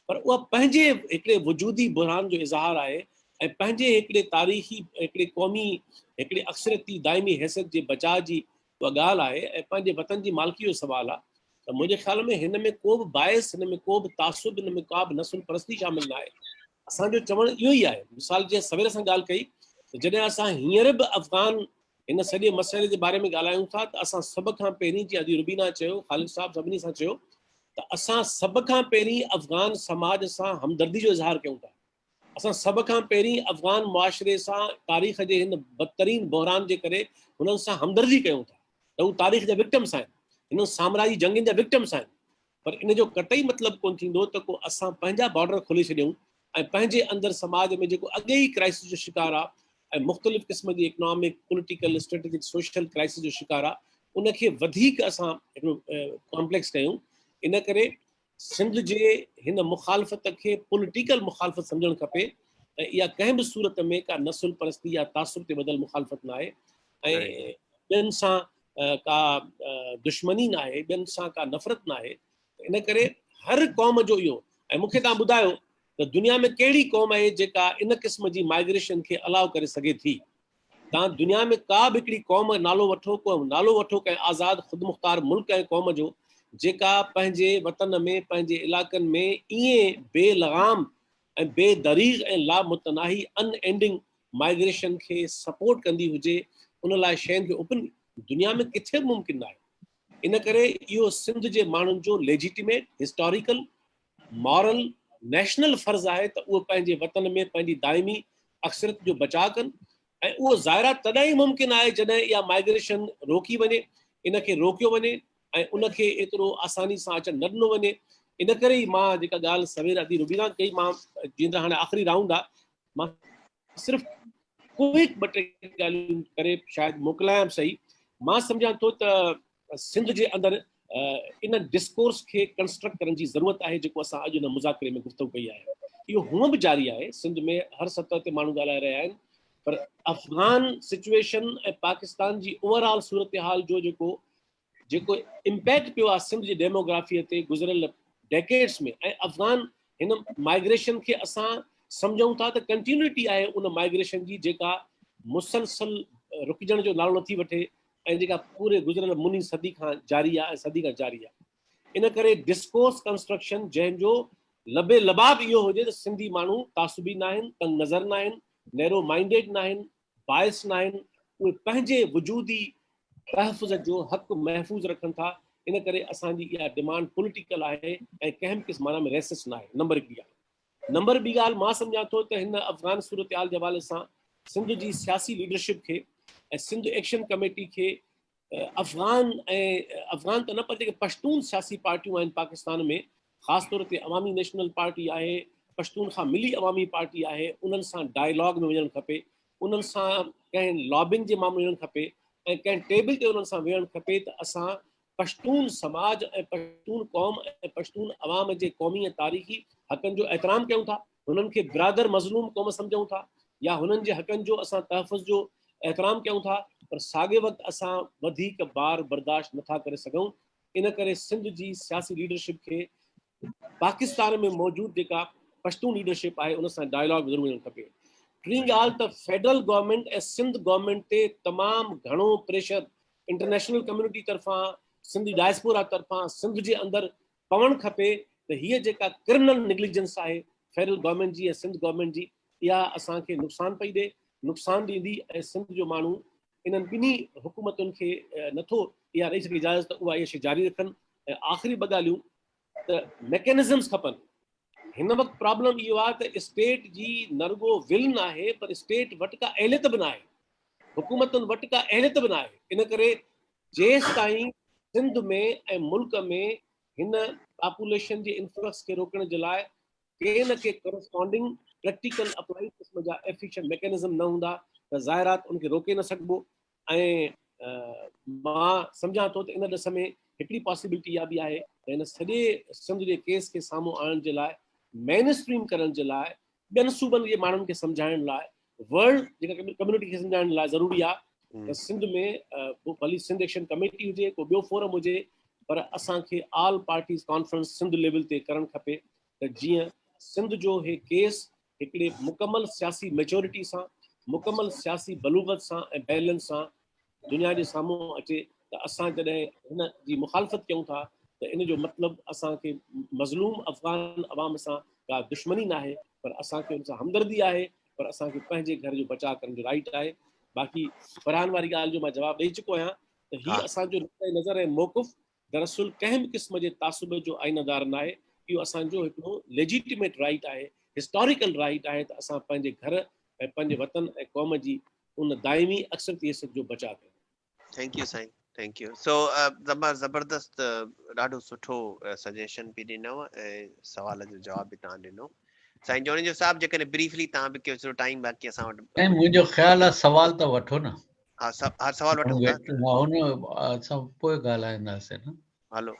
पर उहा पंहिंजे हिकिड़े वजूदी बुरहान जो इज़हार आहे ऐं पंहिंजे हिकिड़े तारीख़ी, हिकिड़े क़ौमी, हिकिड़े अक्सरती दाइमी हैसियत जे बचाव जी उहा ॻाल्हि आहे ऐं पंहिंजे वतन जी मालिकी जो सुवाल आहे। त मुंहिंजे ख़्याल में हिन में को बि बाइस, हिन में को बि तासुब, हिन में का बि नसुल परस्ती शामिल न आहे। असांजो चवणु इहो ई आहे। मिसाल जीअं सवेर सां ॻाल्हि कई त जॾहिं असां हींअर बि अफ़गान हिन सॼे मसइले जे बारे में ॻाल्हायूं था त असां सभ खां पहिरीं, जीअं अॼु रुबीना चयो, ख़ालिद साहब सभिनी सां चयो, त असां सभ खां पहिरीं अफ़गान समाज सां हमदर्दी जो इज़हार कयूं था। असां सभ खां पहिरीं अफ़गान मुआशिरे सां तारीख़ जे हिन बदतरीन बहरान जे करे हुननि सां हमदर्दी कयूं था त हू तारीख़ जा विक्टिम्स आहिनि, हिन साम्राजी जंगनि जा विक्टिम्स आहिनि। पर इन जो कतई मतिलबु कोन थींदो त को असां पंहिंजा बॉर्डर खोले छॾियूं ऐं पंहिंजे अंदरि समाज में जेको अॻे ई क्राइसिस जो शिकार आहे ऐं मुख़्तलिफ़ क़िस्म जी economic, political, strategic, social crisis जो शिकार आहे, उनखे वधीक असां हिकिड़ो कॉम्प्लेक्स कयूं। इन करे सिंध जे हिन मुखालफ़त खे पॉलिटिकल मुखालफ़त सम्झणु खपे ऐं इहा कंहिं बि सूरत में का नसुल परस्ती या तासुब ते ॿधल मुखालफ़त न आहे ऐं ॿियनि सां का दुश्मनी न आहे, ॿियनि सां का नफ़रत न आहे। इन करे हर क़ौम जो इहो, ऐं मूंखे तव्हां ॿुधायो त दुनिया में कहिड़ी क़ौम आहे जेका इन क़िस्म जी माइग्रेशन खे अलाउ करे सघे थी। तव्हां दुनिया में का बि हिकिड़ी क़ौम नालो वठो, को नालो वठो कंहिं आज़ादु ख़ुदमुख़्तार मुल्क ऐं क़ौम जो जेका पंहिंजे वतन में, पंहिंजे इलाइक़नि में ईअं बेलगाम ऐं बेदरीग़ ऐं लामुतनाही अनएंडिंग माइग्रेशन खे सपोर्ट कंदी हुजे, उन लाइ शयुनि खे ओपन दुनिया में किथे बि मुमकिन न आहे। इन करे इहो सिंध जे माण्हुनि जो लेजिटिमेट, हिस्टोरिकल, मॉरल, नेशनल फ़र्ज़ु आहे त उहो पंहिंजे वतन में पंहिंजी दाइमी अक्सरियत जो बचाव कनि ऐं उहो ज़ाहिरा तॾहिं ई मुमकिन आहे जॾहिं इहा माइग्रेशन रोकी वञे, इनखे रोकियो वञे ऐं उनखे एतिरो आसानी सां अचणु न ॾिनो वञे। इन करे ई मां जेका ॻाल्हि सवेर अदी रुबीना कई, मां जीअं त हाणे आख़िरी राउंड आहे, मां सिर्फ़ु क्विक ॿ टे ॻाल्हियूं करे शायदि मोकिलायां सही। मां सम्झां थो त सिंध जे अंदरि इन डिस्कोर्स खे कंस्ट्रक्ट करण जी ज़रूरत आहे जेको असां अॼु हिन मुज़ाकरे में गुफ़्तगू कई आहे। इहो हूअं बि जारी आहे, सिंध में हर सतह ते माण्हू ॻाल्हाए रहिया आहिनि, पर अफ़गान सिचुएशन ऐं पाकिस्तान जी ओवरऑल सूरत हाल जो जेको इम्पैक्ट पियो आहे सिंध जी डेमोग्राफीअ ते गुज़िरियल डेकेड्स में, ऐं अफ़गान हिन माइग्रेशन खे असां सम्झूं था त कंटिन्यूटी आहे उन माइग्रेशन जी जेका मुसलसल रुकजण जो नालो नथी वठे ऐं जेका पूरे गुज़िरियल मुनी सदी खां जारी आहे ऐं सदी खां जारी आहे। इन करे डिस्कोर्स कंस्ट्रक्शन जंहिंजो लबे लबाब इहो हुजे त सिंधी माण्हू तासुबी न आहिनि, तंग नज़र न आहिनि, नैरो माइंडेड न आहिनि, बाइस न आहिनि, उहे पंहिंजे वजूदी तहफ़ुज़ जो हक़ महफ़ूज़ रखनि था। इन करे असांजी इहा डिमांड पॉलिटिकल आहे ऐं कंहिं बि क़िस्म माना में रेसिस्ट न आहे। नंबर ॿी ॻाल्हि मां सम्झां थो त हिन अफ़गान सूरत-हाल जे हवाले सां सिंध जी सियासी लीडरशिप खे ऐं सिंध एक्शन कमेटी खे अफ़गान त न पर जेके पश्तून सियासी पार्टियूं आहिनि पाकिस्तान में, ख़ासि तौर ते अवामी नेशनल पार्टी आहे, पश्तून खां मिली अवामी पार्टी आहे, उन्हनि सां डायलॉग में वञणु खपे, उन्हनि सां कंहिं लॉबिंग जे मामले में वञणु खपे ऐं कंहिं टेबल ते उन्हनि सां वेहणु खपे त असां पश्तून समाज ऐं पश्तून क़ौम ऐं पश्तून अवाम जे क़ौमी ऐं तारीख़ी हक़नि जो एतिराम कयूं था, हुननि खे बिरादर मज़लूम क़ौम सम्झूं था या हुननि जे हक़नि जो असां तहफ़ुज़ जो एतिराम कयूं था, पर साॻे वक़्तु असां वधीक बार बर्दाश्त नथा करे सघूं। इन करे सिंध जी सियासी लीडरशिप खे पाकिस्तान में मौजूदु जेका पश्तून लीडरशिप आहे उन सां डायलॉग ज़रूरु वञणु खपे। टी ॻाल्हि त फेडरल गवर्नमेंट ऐं सिंध गवर्नमेंट ते तमामु घणो प्रेशर इंटरनेशनल कम्युनिटी तरफ़ां, सिंधी डायस्पोरा तरफ़ां सिंध जे अंदरि पवणु खपे त हीअ जेका क्रिमिनल नेग्लिजेंस आहे फेडरल गवर्नमेंट जी ऐं सिंध गवर्नमेंट जी, इहा असांखे नुक़सान पई ॾे, नुक़सान ॾींदी ऐं सिंध जो माण्हू इन्हनि ॿिन्ही हुकूमतुनि खे नथो इहा ॾेई सघे इजाज़त त उहा इहा शइ जारी रखनि। ऐं आख़िरी ॿ ॻाल्हियूं त मैकेनिज़म्स खपनि। हिन वक़्तु प्रॉब्लम इहो आहे त स्टेट जी न रुगो विल न आहे पर स्टेट वटि का अहलियत बि न आहे, हुकूमतुनि वटि का अहलियत बि न आहे। इन करे जेसि ताईं सिंध में ऐं मुल्क में हिन पॉपुलेशन जे इन्फ्लक्स खे रोकण जे लाइ के न के करस्पॉन्डिंग प्रैक्टिकल अप्लाई क़िस्म जा एफिशिएंट मैकेनिज़म न हूंदा त ज़ाहिरात उनखे रोके न सघिबो। ऐं मां सम्झां थो त इन ॾिस में हिकिड़ी पॉसिबिलिटी इहा बि आहे त हिन सॼे सिंध जे केस खे साम्हूं आणण जे लाइ, मेन स्ट्रीम करण जे लाइ, ॿियनि सूबनि जे माण्हुनि खे सम्झाइण लाइ, वर्ल्ड जेका कम्युनिटी खे सम्झाइण लाइ ज़रूरी आहे त सिंध में भली सिंध एक्शन कमेटी हुजे, को ॿियो फोरम हुजे, पर असांखे all parties conference Sindh level ते करणु खपे त जीअं सिंध जो हे केस हिकिड़े मुकमल सियासी मेचोरिटी सां, मुकमल सियासी बलूगत सां ऐं बैलेंस सां दुनिया जे साम्हूं अचे त असां जॾहिं हिन जी मुखालफ़त कयूं था त इन जो मतिलबु असांखे मज़लूम अफ़गान अवाम सां का दुश्मनी न आहे, पर असांखे हुन सां हमदर्दी आहे, पर असांखे पंहिंजे घर जो बचाव करण जो राइट आहे। बाक़ी फरहान वारी ॻाल्हि जो मां जवाबु ॾेई चुको आहियां त हीअ असांजो नुक़्ते नज़र ऐं मौक़ुफ़ दरअसल कंहिं बि क़िस्म जे तासुब जो आइनदार न आहे। इहो असांजो हिकिड़ो लेजिटिमेट राइट आहे, हिस्टोरिकल राइट आहे त असां पंहिंजे घर ऐं पंहिंजे वतन ऐं क़ौम जी उन दाइमी अक्सरती हैसियत जो बचाव कयूं। थैंक यू साईं, थैंक यू। सो ज़बरदस्त ॾाढो सुठो सजेशन बि ॾिनो ऐं सवाल जो जवाब बि तव्हां ॾिनो। साईं जोनीजो साहब जेकॾहिं ब्रीफली तव्हां बि कयो टाइम बाक़ी असां वटि। ऐं मुंहिंजो ख़्यालु आहे सवाल त वठो न। हा हर सवाल वठूं था। हुन असां पोइ ॻाल्हाईंदासीं न। हलो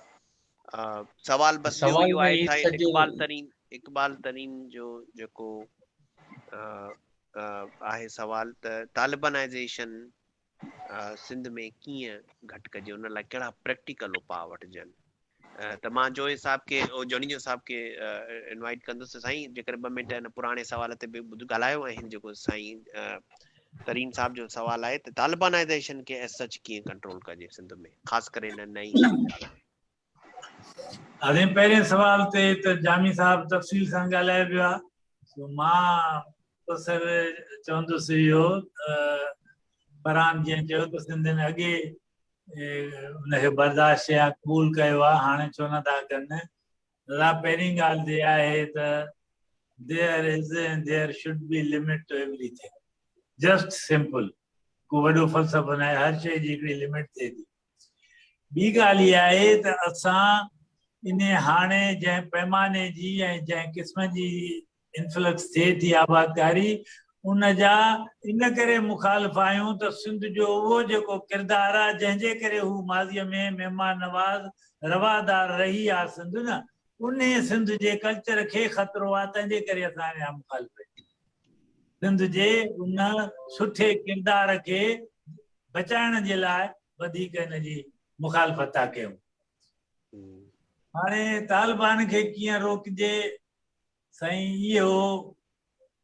सवाल बस सवाल इहो में आहे ई त इक़बाल तरीन जो जेको आहे सवाल त तालिबानाइज़ेशन सिंध में कीअं घटि कजे, उन लाइ कहिड़ा प्रैक्टिकल उपाउ वठिजनि। त मां जोए साहब खे जोनीजो साहब खे इनवाइट कंदुसि। साईं जेकर 2 मिंट हिन पुराणे सवाल ते बि ॻाल्हायो ऐं हिन जेको साईं तरीन साहब जो सवाल आहे त तालिबानाइज़ेशन खे एज सच कीअं कंट्रोल कजे सिंध में, ख़ासि करे हिन नई सूरत में। हाणे पहिरें सवाल ते त जामी साहब तफ़सील सां ॻाल्हाए वियो आहे। मां प्रोफेसर चवंदुसि इहो फरहान जीअं चयो त सिंधियुनि अॻे उनखे बर्दाश्त या क़बूल कयो आहे, हाणे छो नथा कनि। दादा पहिरीं ॻाल्हि ते आहे त there is end there should be limit to everything, just simple. को वॾो फ़लसफ़ो न आहे, हर शइ जी हिकिड़ी लिमिट थिए थी। ॿी ॻाल्हि इहा आहे त असां इन हाणे जंहिं पैमाने जी ऐं जंहिं क़िस्म जी इन्फ्लक्स थिए थी आबादकारी, उन जा इन करे मुखालिफ़ आहियूं त सिंध जो उहो जेको किरदारु आहे जंहिंजे करे हू माज़ीअ में महिमान नवाज़ रवादार रही आहे सिंध न, उन सिंध जे कल्चर खे ख़तरो आहे। तंहिंजे करे असां हिन जा मुखालिफ़ आहियूं। सिंध जे उन सुठे किरदार खे बचाइण जे लाइ वधीक हिन जी मुखालिफ़त था कयूं। हाणे तालिबान खे कीअं रोकजे, साईं इहो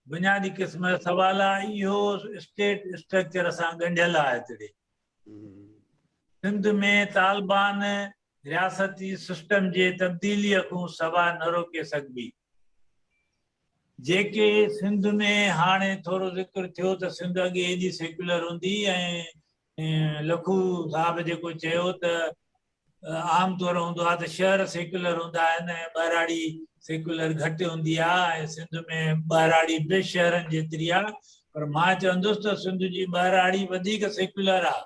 बुनियादी क़िस्म जा सवाल आहे। इहो स्टेट स्ट्रक्चर सां ॻंढियल आहे हिते। सिंध में तालिबान रियासती सिस्टम जे तब्दीलीअ खां सवा न रोके सघिबी। जेके सिंध में हाणे थोरो ज़िक्र थियो त सिंध अॻे एॾी सेक्युलर हूंदी ऐं लखू साहब जेको चयो त आम तौर हूंदो आहे त शहर सेक्युलर हूंदा आहिनि ऐं ॿाराड़ी सेक्युलर घटि हूंदी आहे ऐं सिंध में ॿाराड़ी बि शहरनि जेतिरी आहे। पर मां चवंदुसि त सिंध जी ॿाराड़ी वधीक सेक्युलर आहे।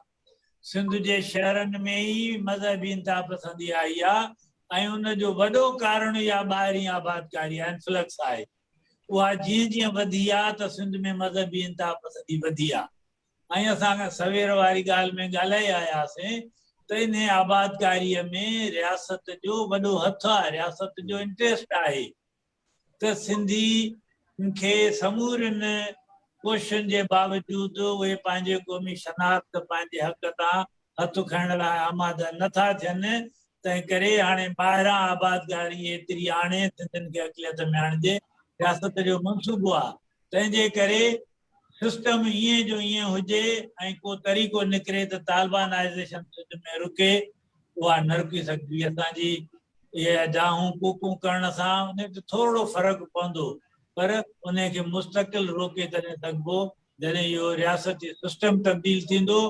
सिंध जे शहरनि में ई मज़हबी इंतिहा पसंदी आई आहे ऐं उनजो वॾो कारण इहा ॿाहिरीं आबादकारी आहे, इन्फ्लक्स आहे। उहा जीअं जीअं वधी आहे त सिंध में मज़हबी इंतिहा पसंदी वधी आहे। ऐं असां सवेर वारी ॻाल्हि में ॻाल्हाए आयासीं त इन आबादकारीअ में रियासत जो वॾो हथु आहे, रियासत जो इंट्रस्ट आहे त सिंधी खे समूरनि कोशिशुनि जे बावजूदि उहे पंहिंजे क़ौमी शनाख्त पंहिंजे हक़ तां हथु खणण लाइ आमादा नथा थियनि। तंहिं करे हाणे ॿाहिरां आबादकारी एतिरी आणे सिंधियुनि खे अक़लियत में आणिजे, रियासत जो मनसूबो आहे। तंहिंजे करे सिस्टम ईअं जो ईअं हुजे ऐं को तरीक़ो निकिरे त तालिबानाइज़ेशन सिंध में रुके, उहा न रुकी सघिबी। असांजी इहे जाहूं कूकूं करण सां उन ते थोरो फ़र्क़ु पवंदो, पर उन खे मुस्तक़िल रोके तॾहिं सघिबो जॾहिं इहो रियासती सिस्टम तब्दील थींदो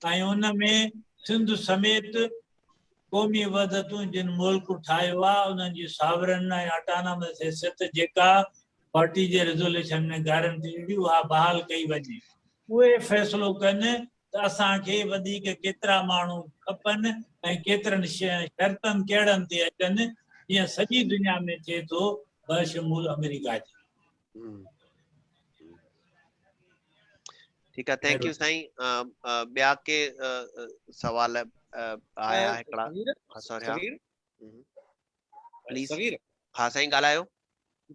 ऐं उन में सिंध समेत क़ौमी वहदतूं जिन मुल्क ठाहियो आहे उन्हनि जी सावरन ऐं ऑटोनॉमस हैसियत जेका 40 जे रेज़ोल्यूशन में गारंटी ॾिनी उहा बहाल कई वञे। उहे फ़ैसिलो कनि त असांखे वधीक केतिरा माण्हू खपनि ऐं केतिरनि शर्तनि कहिड़नि ते अचनि, जीअं सॼी दुनिया में थिए थो बशमूल अमेरिका जे। ठीक है, थैंक यू साईं। ॿिया के सवाल आया हिकिड़ा? सगीर प्लीज। सगीर हाँ साईं ॻाल्हायो।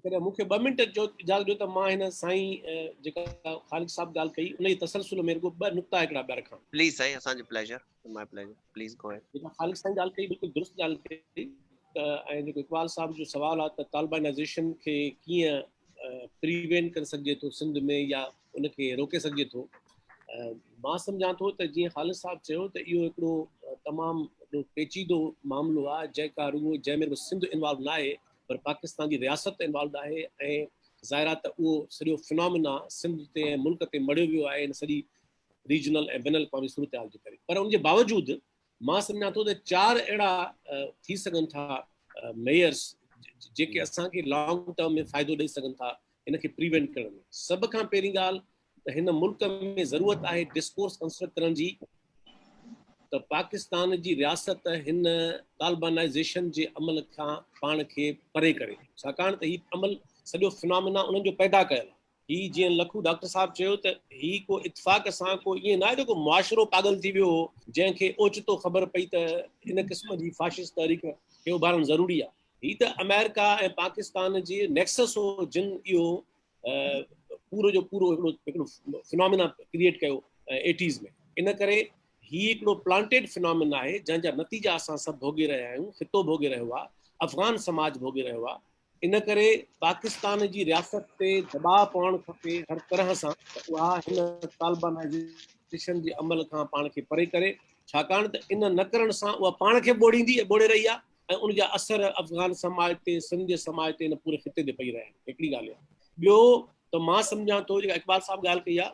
करे मूंखे 2 मिंट जो इजाज़त ॾियो त मां हिन साईं जेका ख़ालिक साहब ॻाल्हि कई उन जी तसलसल में रुॻो 2 नुक़्ता हिकिड़ा ॿिया रखां। प्लीज साईं, असांजो pleasure, my pleasure, please go ahead. जेका ख़ालिक साईं ॻाल्हि कई बिल्कुलु दुरुस्त ॻाल्हि कई त ऐं जेको इकबाल साहब जो सवाल आहे त तालिबानाइज़ेशन खे कीअं प्रिवेंट करे सघिजे थो सिंध में या उनखे रोके सघिजे थो। मां सम्झां थो त जीअं ख़ालिद साहब चयो त इहो हिकिड़ो तमामु वॾो पेचीदो मामिलो आहे जेका रुॻो जंहिंमें सिंध इन्वॉल्व न आहे पर पाकिस्तान जी रियासत इन्वॉल्व आहे ऐं ज़ाहिर आहे त उहो सॼो फिनोमिना सिंध ते ऐं मुल्क ते मढ़ियो वियो आहे इन सॼी रीजनल ऐं बिन अक़वामी सूरत हाल जे करे। पर उनजे बावजूदि मां सम्झां थो त 4 अहिड़ा थी सघनि था मेयर्स जेके असांखे लॉन्ग टर्म में फ़ाइदो ॾेई सघनि था इनखे प्रिवेंट करण में। सभ खां पहिरीं ॻाल्हि त हिन मुल्क में ज़रूरत आहे डिस्कोर्स कंस्ट्रक्ट करण जी त पाकिस्तान जी रियासत हिन तालिबानाइज़ेशन जे अमल खां पाण खे परे करे, छाकाणि त हीउ अमल सॼो फिनोमिना उन्हनि जो पैदा कयल आहे। हीउ जीअं लखू डॉक्टर साहब चयो त हीउ को इत्फ़ाक़ सां को ईअं न आहे जेको मुआशिरो पागल थी वियो जंहिंखे ओचितो ख़बर पई त इन क़िस्म जी फाशिस्ट तहरीक खे उभारणु ज़रूरी आहे। हीउ त अमेरिका ऐं पाकिस्तान जे नेक्सस हो जिन इहो पूरो जो पूरो हिकिड़ो फिनोमिना क्रिएट कयो 80s में। इन करे हीउ हिकिड़ो प्लांटेड फिनोमिना आहे जंहिंजा नतीजा असां सभु भोगे रहिया आहियूं, ख़ितो भोगे रहियो आहे, अफ़गान समाज भोगे रहियो आहे। इन करे पाकिस्तान जी रियासत ते दबाव पवणु खपे हर तरह सां त उहा हिन तालिबानाइज़ेशन जे अमल खां पाण खे परे करे, छाकाणि त इन न करण सां उहा पाण खे ॿोड़ींदी ॿोड़े रही आहे ऐं उनजा असर अफ़गान समाज ते सिंध जे समाज ते इन पूरे ख़िते ते पई रहिया आहिनि। हिकिड़ी ॻाल्हि आहे। ॿियो त मां सम्झां थो जेका इकबाल साहब ॻाल्हि कई आहे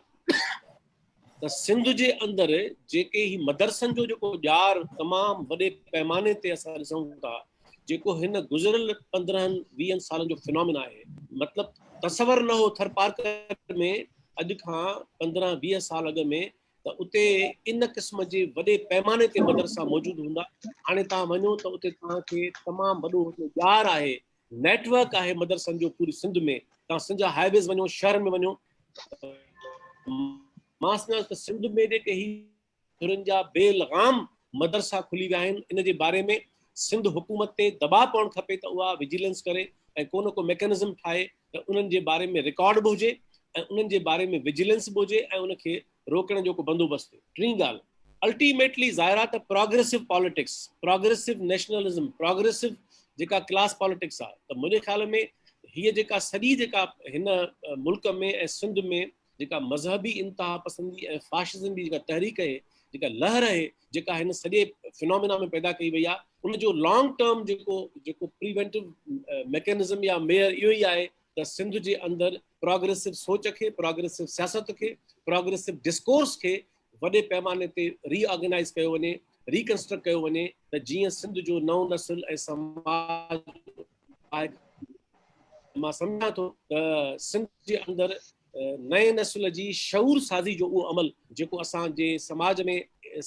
त सिंध जे अंदरि जेके ही मदरसनि जो जेको ॼार तमामु वॾे पैमाने ते असां ॾिसूं था, जेको हिन गुज़िरियल 15-20 सालनि जो फिनोमिना आहे, मतिलबु तसवर न हो थर पार्कर में अॼु खां 15-20 साल अॻु में त उते इन क़िस्म जे वॾे पैमाने ते मदरसा मौजूदु हूंदा। हाणे तव्हां वञो त उते तव्हांखे तमामु वॾो ॼार आहे, नेटवर्क आहे मदरसनि जो पूरी सिंध में। तव्हां सिंध जा हाईवेज़ वञो, शहर में वञो, मां सम्झां त सिंध में जेके ही जा बेलगाम मदरसा खुली विया आहिनि, इन जे बारे में सिंध हुकूमत ते दबाव पवणु खपे त उहा विजिलेंस करे ऐं को न को मैकेनिज़म ठाहे त उन्हनि जे बारे में रिकॉर्ड बि हुजे ऐं उन्हनि जे बारे में विजिलेंस बि हुजे ऐं उनखे रोकण जो को बंदोबस्तु। टीं ॻाल्हि, अल्टीमेटली ज़ाहिर आहे त progressive politics, progressive nationalism, progressive जेका क्लास पॉलिटिक्स आहे, त मुंहिंजे ख़्याल में हीअ जेका सॼी जेका हिन मुल्क में ऐं सिंध में जेका मज़हबी इंतहा पसंदी ऐं फाशिज़म जी जेका तहरीक आहे, जेका लहर आहे, जेका हिन सॼे फिनोमिना में पैदा कई वई आहे, उनजो लॉन्ग टर्म जेको प्रिवेंटिव मैकेनिज़म या मेयर इहो ई आहे त सिंध जे अंदरि प्रोग्रेसिव सोच खे, प्रोग्रेसिव सियासत खे, प्रोग्रेसिव डिस्कोर्स खे वॾे पैमाने ते रीऑर्गेनाइज़ कयो वञे, रिकंस्ट्रक्ट कयो वञे, त जीअं सिंध जो नओं नस्ल ऐं समाज आहे। मां सम्झां थो त सिंध जे अंदरि नए नस्ल जी शऊर साज़ी जो उहो अमल जेको असांजे समाज में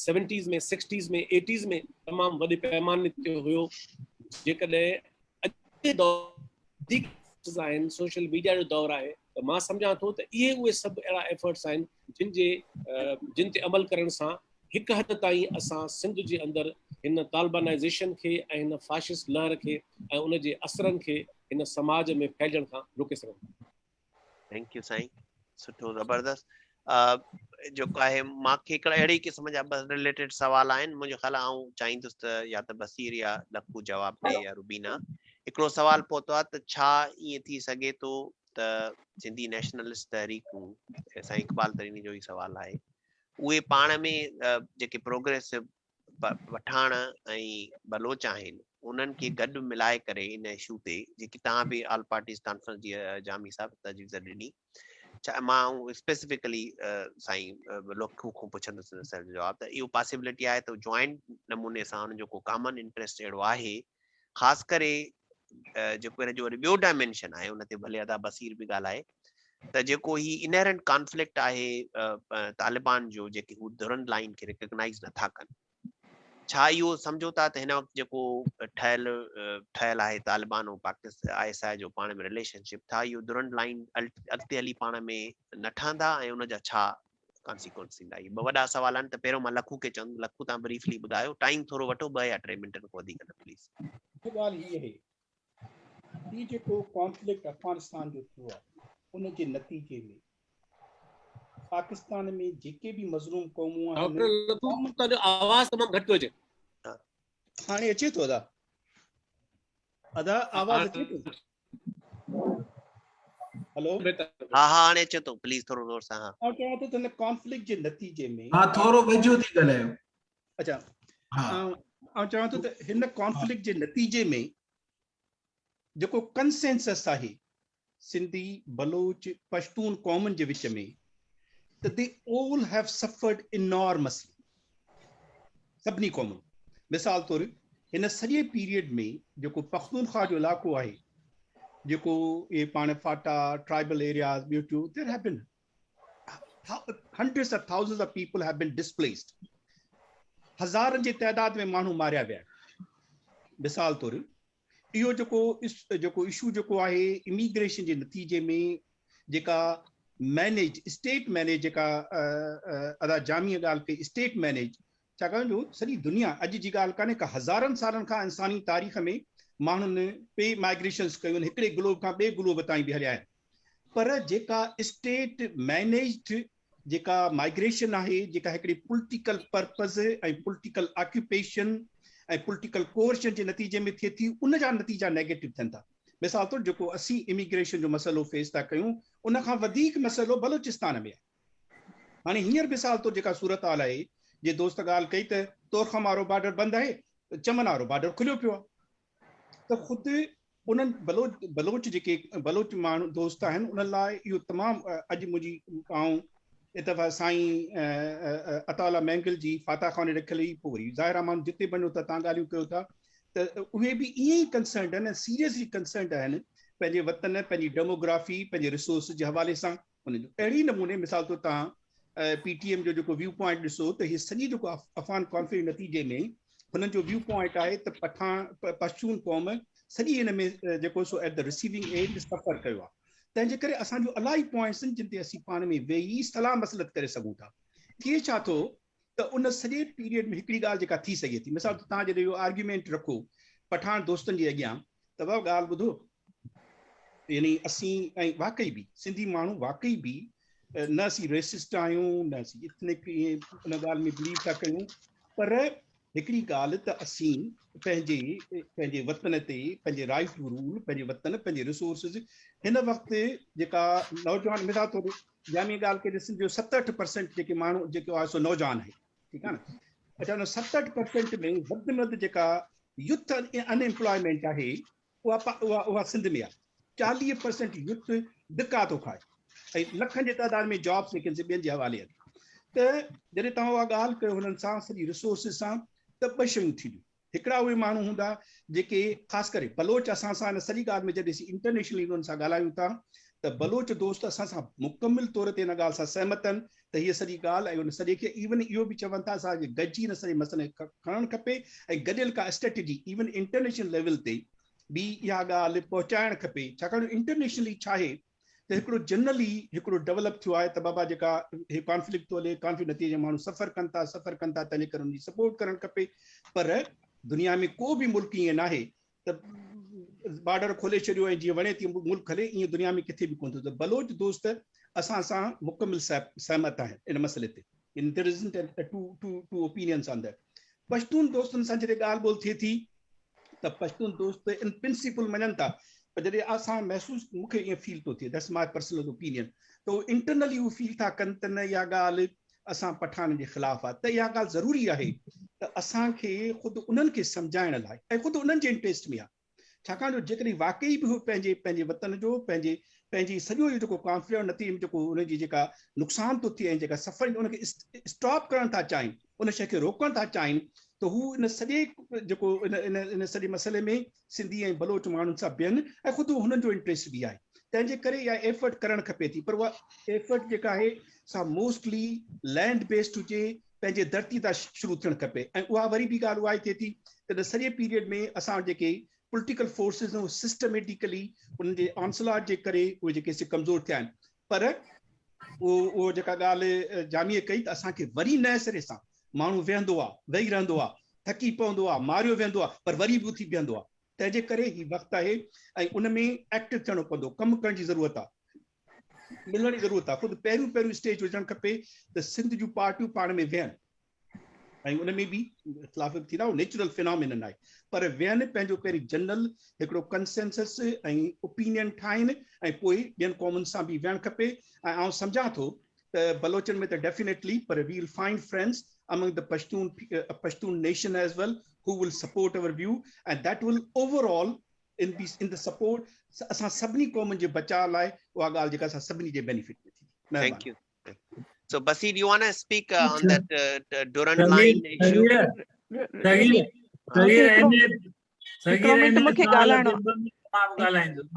70s में 60s में 80s में तमामु वॾे पैमाने ते हुयो, जेकॾहिं अॼु दौर आहिनि, सोशल मीडिया जो दौरु आहे, त मां सम्झां थो त इहे उहे सभु अहिड़ा एफर्ट्स आहिनि जिन ते अमल करण सां हिकु हद ताईं असां सिंध जे अंदरि हिन तालिबानाइज़ेशन खे ऐं हिन फाशिस्ट लहर खे ऐं उन जे असरनि खे हिन समाज में फैलण खां रोके सघूं। थैंक यू साईं, सुठो ज़बरदस्त। जेको आहे मूंखे हिकिड़ा अहिड़ी क़िस्म जा बस रिलेटेड सवाल आहिनि, मुंहिंजो ख़्याल आहे आउं चाहींदुसि त या त बसीर या लखू जवाब ॾे या रुबीना। हिकिड़ो सवाल पहुतो आहे त छा ईअं थी सघे थो त सिंधी नेशनलिस्ट तहरीकूं, साईं इकबाल तरीनी जो ई सवाल आहे, उहे पाण में जेके प्रोग्रेसिव पठान ऐं बलोच आहिनि उन्हनि खे गॾु मिलाए करे इन इशू ते, जेकी तव्हां बि ऑल पार्टीज़ कॉन्फ्रेंस जी जामी साहब तजवीज़ ॾिनी, मां स्पेसिफिकली साईं लखू खां पुछंदुसि जवाब त इहो पॉसिबिलिटी आहे त जॉइंट नमूने सां हुनजो को कॉमन इंट्रस्ट अहिड़ो आहे, ख़ासि करे जेको हिन जो वरी ॿियो डायमेंशन आहे, उन ते भले अदा बसीर बि ॻाल्हाए, त जेको ही इनहेरेंट कॉन्फ्लिक्ट आहे तालिबान जो, जेके हू धुरन लाइन खे रिकग्नाइज़ नथा कनि, छा इहो सम्झो था त हिन वक़्तु जेको ठहियल आहे तालिबान ऐं पाकिस्तान ISI जो पाण में रिलेशनशिप, था इहो धुरन लाइन अॻिते हली पाण में न ठहंदा ऐं उनजा छा कॉन्सिक्वेंस थींदा? इहे ॿ वॾा सवाल आहिनि। त पहिरियों मां लखू खे चवंदुमि, लखू तव्हां ब्रीफली ॿुधायो, टाइम थोरो वठो, 2 या 3 मिंट खां वधीक न प्लीज़। ॻाल्हि हीअ आहे, ही जेको कॉन्फ्लिक्ट अफगानिस्तान जो थियो आहे, उन जे नतीजे में पाकिस्तान में जेके भी मज़लूम क़ौमूं आहिनि, आवाज़ तमामु घटि थो अचे। हाणे अचे थो अदा आवाज़ अचे थो? हेलो, हा हाणे अचे थो, प्लीज थोरो ज़ोर सां। हा, चवां थो त हिन कॉन्फ्लिक्ट जे नतीजे में, हा थोरो वेझो थी ॻाल्हायो। अच्छा, हा, ऐं चवां थो त हिन कॉन्फ्लिक्ट जे नतीजे में जेको कंसेंसस आहे सिंधी, बलोच, पश्तून क़ौमुनि जे विच में, that they all have suffered enormously, सभिनी क़ौमुनि। मिसाल तौर हिन सॼे पीरियड में जेको पख्तूनख्वा जो इलाइक़ो आहे, जेको ये पाण FATA tribal areas, there have been hundreds of thousands of people have been displaced, हज़ारनि जी तइदाद में माण्हू मारिया विया। मिसाल तौर इहो जेको इशू जेको आहे इमिग्रेशन जे नतीजे में, जेका मैनेज स्टेट मैनेज, जेका अदा जामी ॻाल्हि कई स्टेट मैनेज, छाकाणि जो सॼी दुनिया अॼु जी ॻाल्हि कान्हे का, हज़ारनि सालनि खां इंसानी तारीख़ में माण्हुनि पे माइग्रेशन्स कयूं आहिनि, हिकिड़े ग्लोब खां ॿिए ग्लोब ताईं बि हलिया आहिनि, पर जेका स्टेट मैनेज्ड जेका माइग्रेशन आहे, जेका हिकिड़ी पॉलिटिकल पर्पस ऐं पॉलिटिकल ऑक्यूपेशन ऐं पॉलिटिकल कोर्शन जे नतीजे में थिए थी, उन जा नतीजा नेगेटिव थियनि था। मिसाल तौर जेको असीं इमिग्रेशन जो मसइलो फेस था कयूं, उन खां वधीक मसइलो बलोचिस्तान में आहे। हाणे हींअर मिसाल तौर जेका सूरत हाल आहे, जे दोस्त ॻाल्हि कई त तोरखम वारो बॉर्डर बंदि आहे, चमन वारो बॉर्डर खुलियो पियो आहे, त ख़ुदि उन्हनि बलोच जेके बलोच माण्हू दोस्त आहिनि, उन लाइ इहो तमामु अॼु मुंहिंजी आऊं इतफा साईं अताला मैंगल जी फाता खाने रखियल ई, पोइ वरी ज़ाहिर माण्हू जिते वञो त तव्हां ॻाल्हियूं कयो था, त उहे बि ईअं ई कंसर्न्ड आहिनि, सीरियसली कंसर्न्ड आहिनि पंहिंजे वतन, पंहिंजी डेमोग्राफी, पंहिंजे रिसोर्स जे हवाले सां। उनजो अहिड़ी नमूने मिसाल तौर तव्हां PTM जो जेको व्यू पॉइंट ॾिसो त हीअ सॼी जेको अफ़गान कॉन्फ्लिक्ट नतीजे में हुननि जो व्यू पॉइंट आहे त पश्तून क़ौम सॼी हिन में जेको सो एट द रिसीविंग एंड सफ़र कयो आहे। तंहिंजे करे असांजो इलाही पॉइंट्स आहिनि जिन ते असीं पाण में वेही सलाह मसलत करे सघूं था। थिए छा थो त उन सॼे पीरियड में हिकिड़ी ॻाल्हि जेका थी सघे थी, मिसाल तव्हां जॾहिं इहो आर्ग्यूमेंट रखो पठान दोस्तनि जे अॻियां, त भाउ ॻाल्हि ॿुधो, यानी असीं ऐं वाकई बि सिंधी माण्हू वाकई बि न असीं रेसिस्ट आहियूं, न असीं इथनिक उन ॻाल्हि में बिलीव था कयूं, पर हिकिड़ी ॻाल्हि त असीं पंहिंजे वतन ते पंहिंजे राइट टू रूल पंहिंजे वतन पंहिंजे रिसोर्सिस हिन वक़्तु जेका नौजवान मिसाल तौरु जामी ॻाल्हि खे ॾिसजो 67% जेके माण्हू जेको आहे सो नौजवान आहे ठीकु आहे न अच्छा उन 67% में वधि में वधि जेका यूथ अनएम्प्लॉयमेंट आहे उहा सिंध में आहे 40% यूथ धिका थो खाए ऐं लखनि जे तादाद में जॉब्स वेकेंसी ॿियनि जे हवाले आहिनि त जॾहिं तव्हां उहा ॻाल्हि कयो हुननि सां सॼी रिसोर्सिस सां त ॿ शयूं थींदियूं हिकिड़ा उहे माण्हू हूंदा जेके ख़ासि करे बलोच असां सां हिन सॼी ॻाल्हि में जॾहिं इंटरनेशनली उन्हनि सां ॻाल्हायूं था त बलोच दोस्त असां सां मुकमिल तौर ते हिन ॻाल्हि सां सहमत आहिनि त हीअ सॼी ॻाल्हि ऐं उन सॼे खे इवन इहो बि चवनि था असांखे गॾिजी हिन सॼे मसइले खणणु खपे ऐं गॾियल का स्ट्रेटेजी इवन इंटरनेशनल लेवल ते बि इहा ॻाल्हि पहुचाइणु खपे छाकाणि इंटरनेशनली छा आहे त हिकिड़ो जनरली हिकिड़ो डेवलप थियो आहे त बाबा जेका कॉन्फ्लिक्ट थो हले कॉन्फ्लिक्ट नतीजे माण्हू सफ़र कनि था तंहिंजे करे उनजी सपोर्ट करणु खपे पर दुनिया में को बि मुल्क ईअं न आहे त बॉर्डर खोले छॾियो ऐं जीअं वणे थी मुल्क हले ईअं दुनिया में किथे बि कोन थो त बलोच दोस्त असां सां मुकमिल सहमत आहिनि इन मसइले ते इन there isn't two opinions on that Pashtun दोस्तनि सां जॾहिं ॻाल्हि ॿोल थिए थी त पश्तून दोस्त इन प्रिंसिपल मञनि था पर जॾहिं असां महसूसु मूंखे ईअं फील थो थिए दैट्स माय पर्सनल ओपिनियन त उहे इंटरनली उहे फील था कनि त न इहा ॻाल्हि असां पठाननि जे ख़िलाफ़ु आहे त इहा ॻाल्हि ज़रूरी आहे त असांखे ख़ुदि उन्हनि खे सम्झाइण लाइ ऐं ख़ुदि उन्हनि जे इंट्रस्ट में आहे छाकाणि जो जेकॾहिं वाक़ई बि हू पंहिंजे वतन जो पंहिंजी सॼो इहो जेको कॉन्फ्लिक्ट नतीजे में जेको उनजी जेका नुक़सान थो थिए ऐं जेका सफ़र उनखे स्टॉप करणु था चाहिनि उन शइ खे रोकणु था चाहिनि त हू इन सॼे जेको इन सॼे मसइले में सिंधी ऐं बलोच माण्हुनि सां बीहनि ऐं ख़ुदि हुननि जो इंट्रस्ट बि आहे तंहिंजे करे इहा एफर्ट करणु खपे थी पर उहा एफर्ट जेका आहे सा मोस्टली लैंड बेस्ड हुजे पंहिंजे धरती तां शुरू थियणु खपे ऐं उहा वरी बि ॻाल्हि उहा ई थिए थी त सॼे पीरियड में असां जेके पॉलिटिकल फोर्सिस ऐं सिस्टमेटिकली उन्हनि जे ऑनसलाट जे करे उहे जेके कमज़ोर थिया आहिनि पर उहो जेका ॻाल्हि जामीअ कई त असांखे वरी नए सिरे सां माण्हू वेहंदो आहे वेही रहंदो आहे थकी पवंदो आहे मारियो वेंदो आहे पर वरी बि उथी बीहंदो आहे तंहिंजे करे ही वक़्तु आहे ऐं उन में एक्टिव थियणो पवंदो कमु करण जी ज़रूरत आहे मिलण जी ज़रूरत आहे ख़ुदि पहिरियों स्टेज हुजणु खपे त सिंध जूं पार्टियूं पाण में वेहनि ऐं उन में बि इख़्तिलाफ़ थींदा नेचुरल फिनोमिनन आहे पर वेहनि पंहिंजो पहिरीं जनरल हिकिड़ो कंसेंसस ऐं ओपिनियन ठाहिनि ऐं पोइ ॿियनि क़ौमुनि सां बि वेहणु खपे ऐं आउं सम्झां थो त बलोचनि में त डेफिनेटली पर we will find friends among the Pashtun nation as well who will support our view and that will overall in the support असां सभिनी क़ौमुनि जे बचाव लाइ उहा ॻाल्हि जेका असां सभिनी जे बेनिफिट में थी Thank you. So Basir, you want to speak on that Durand line issue?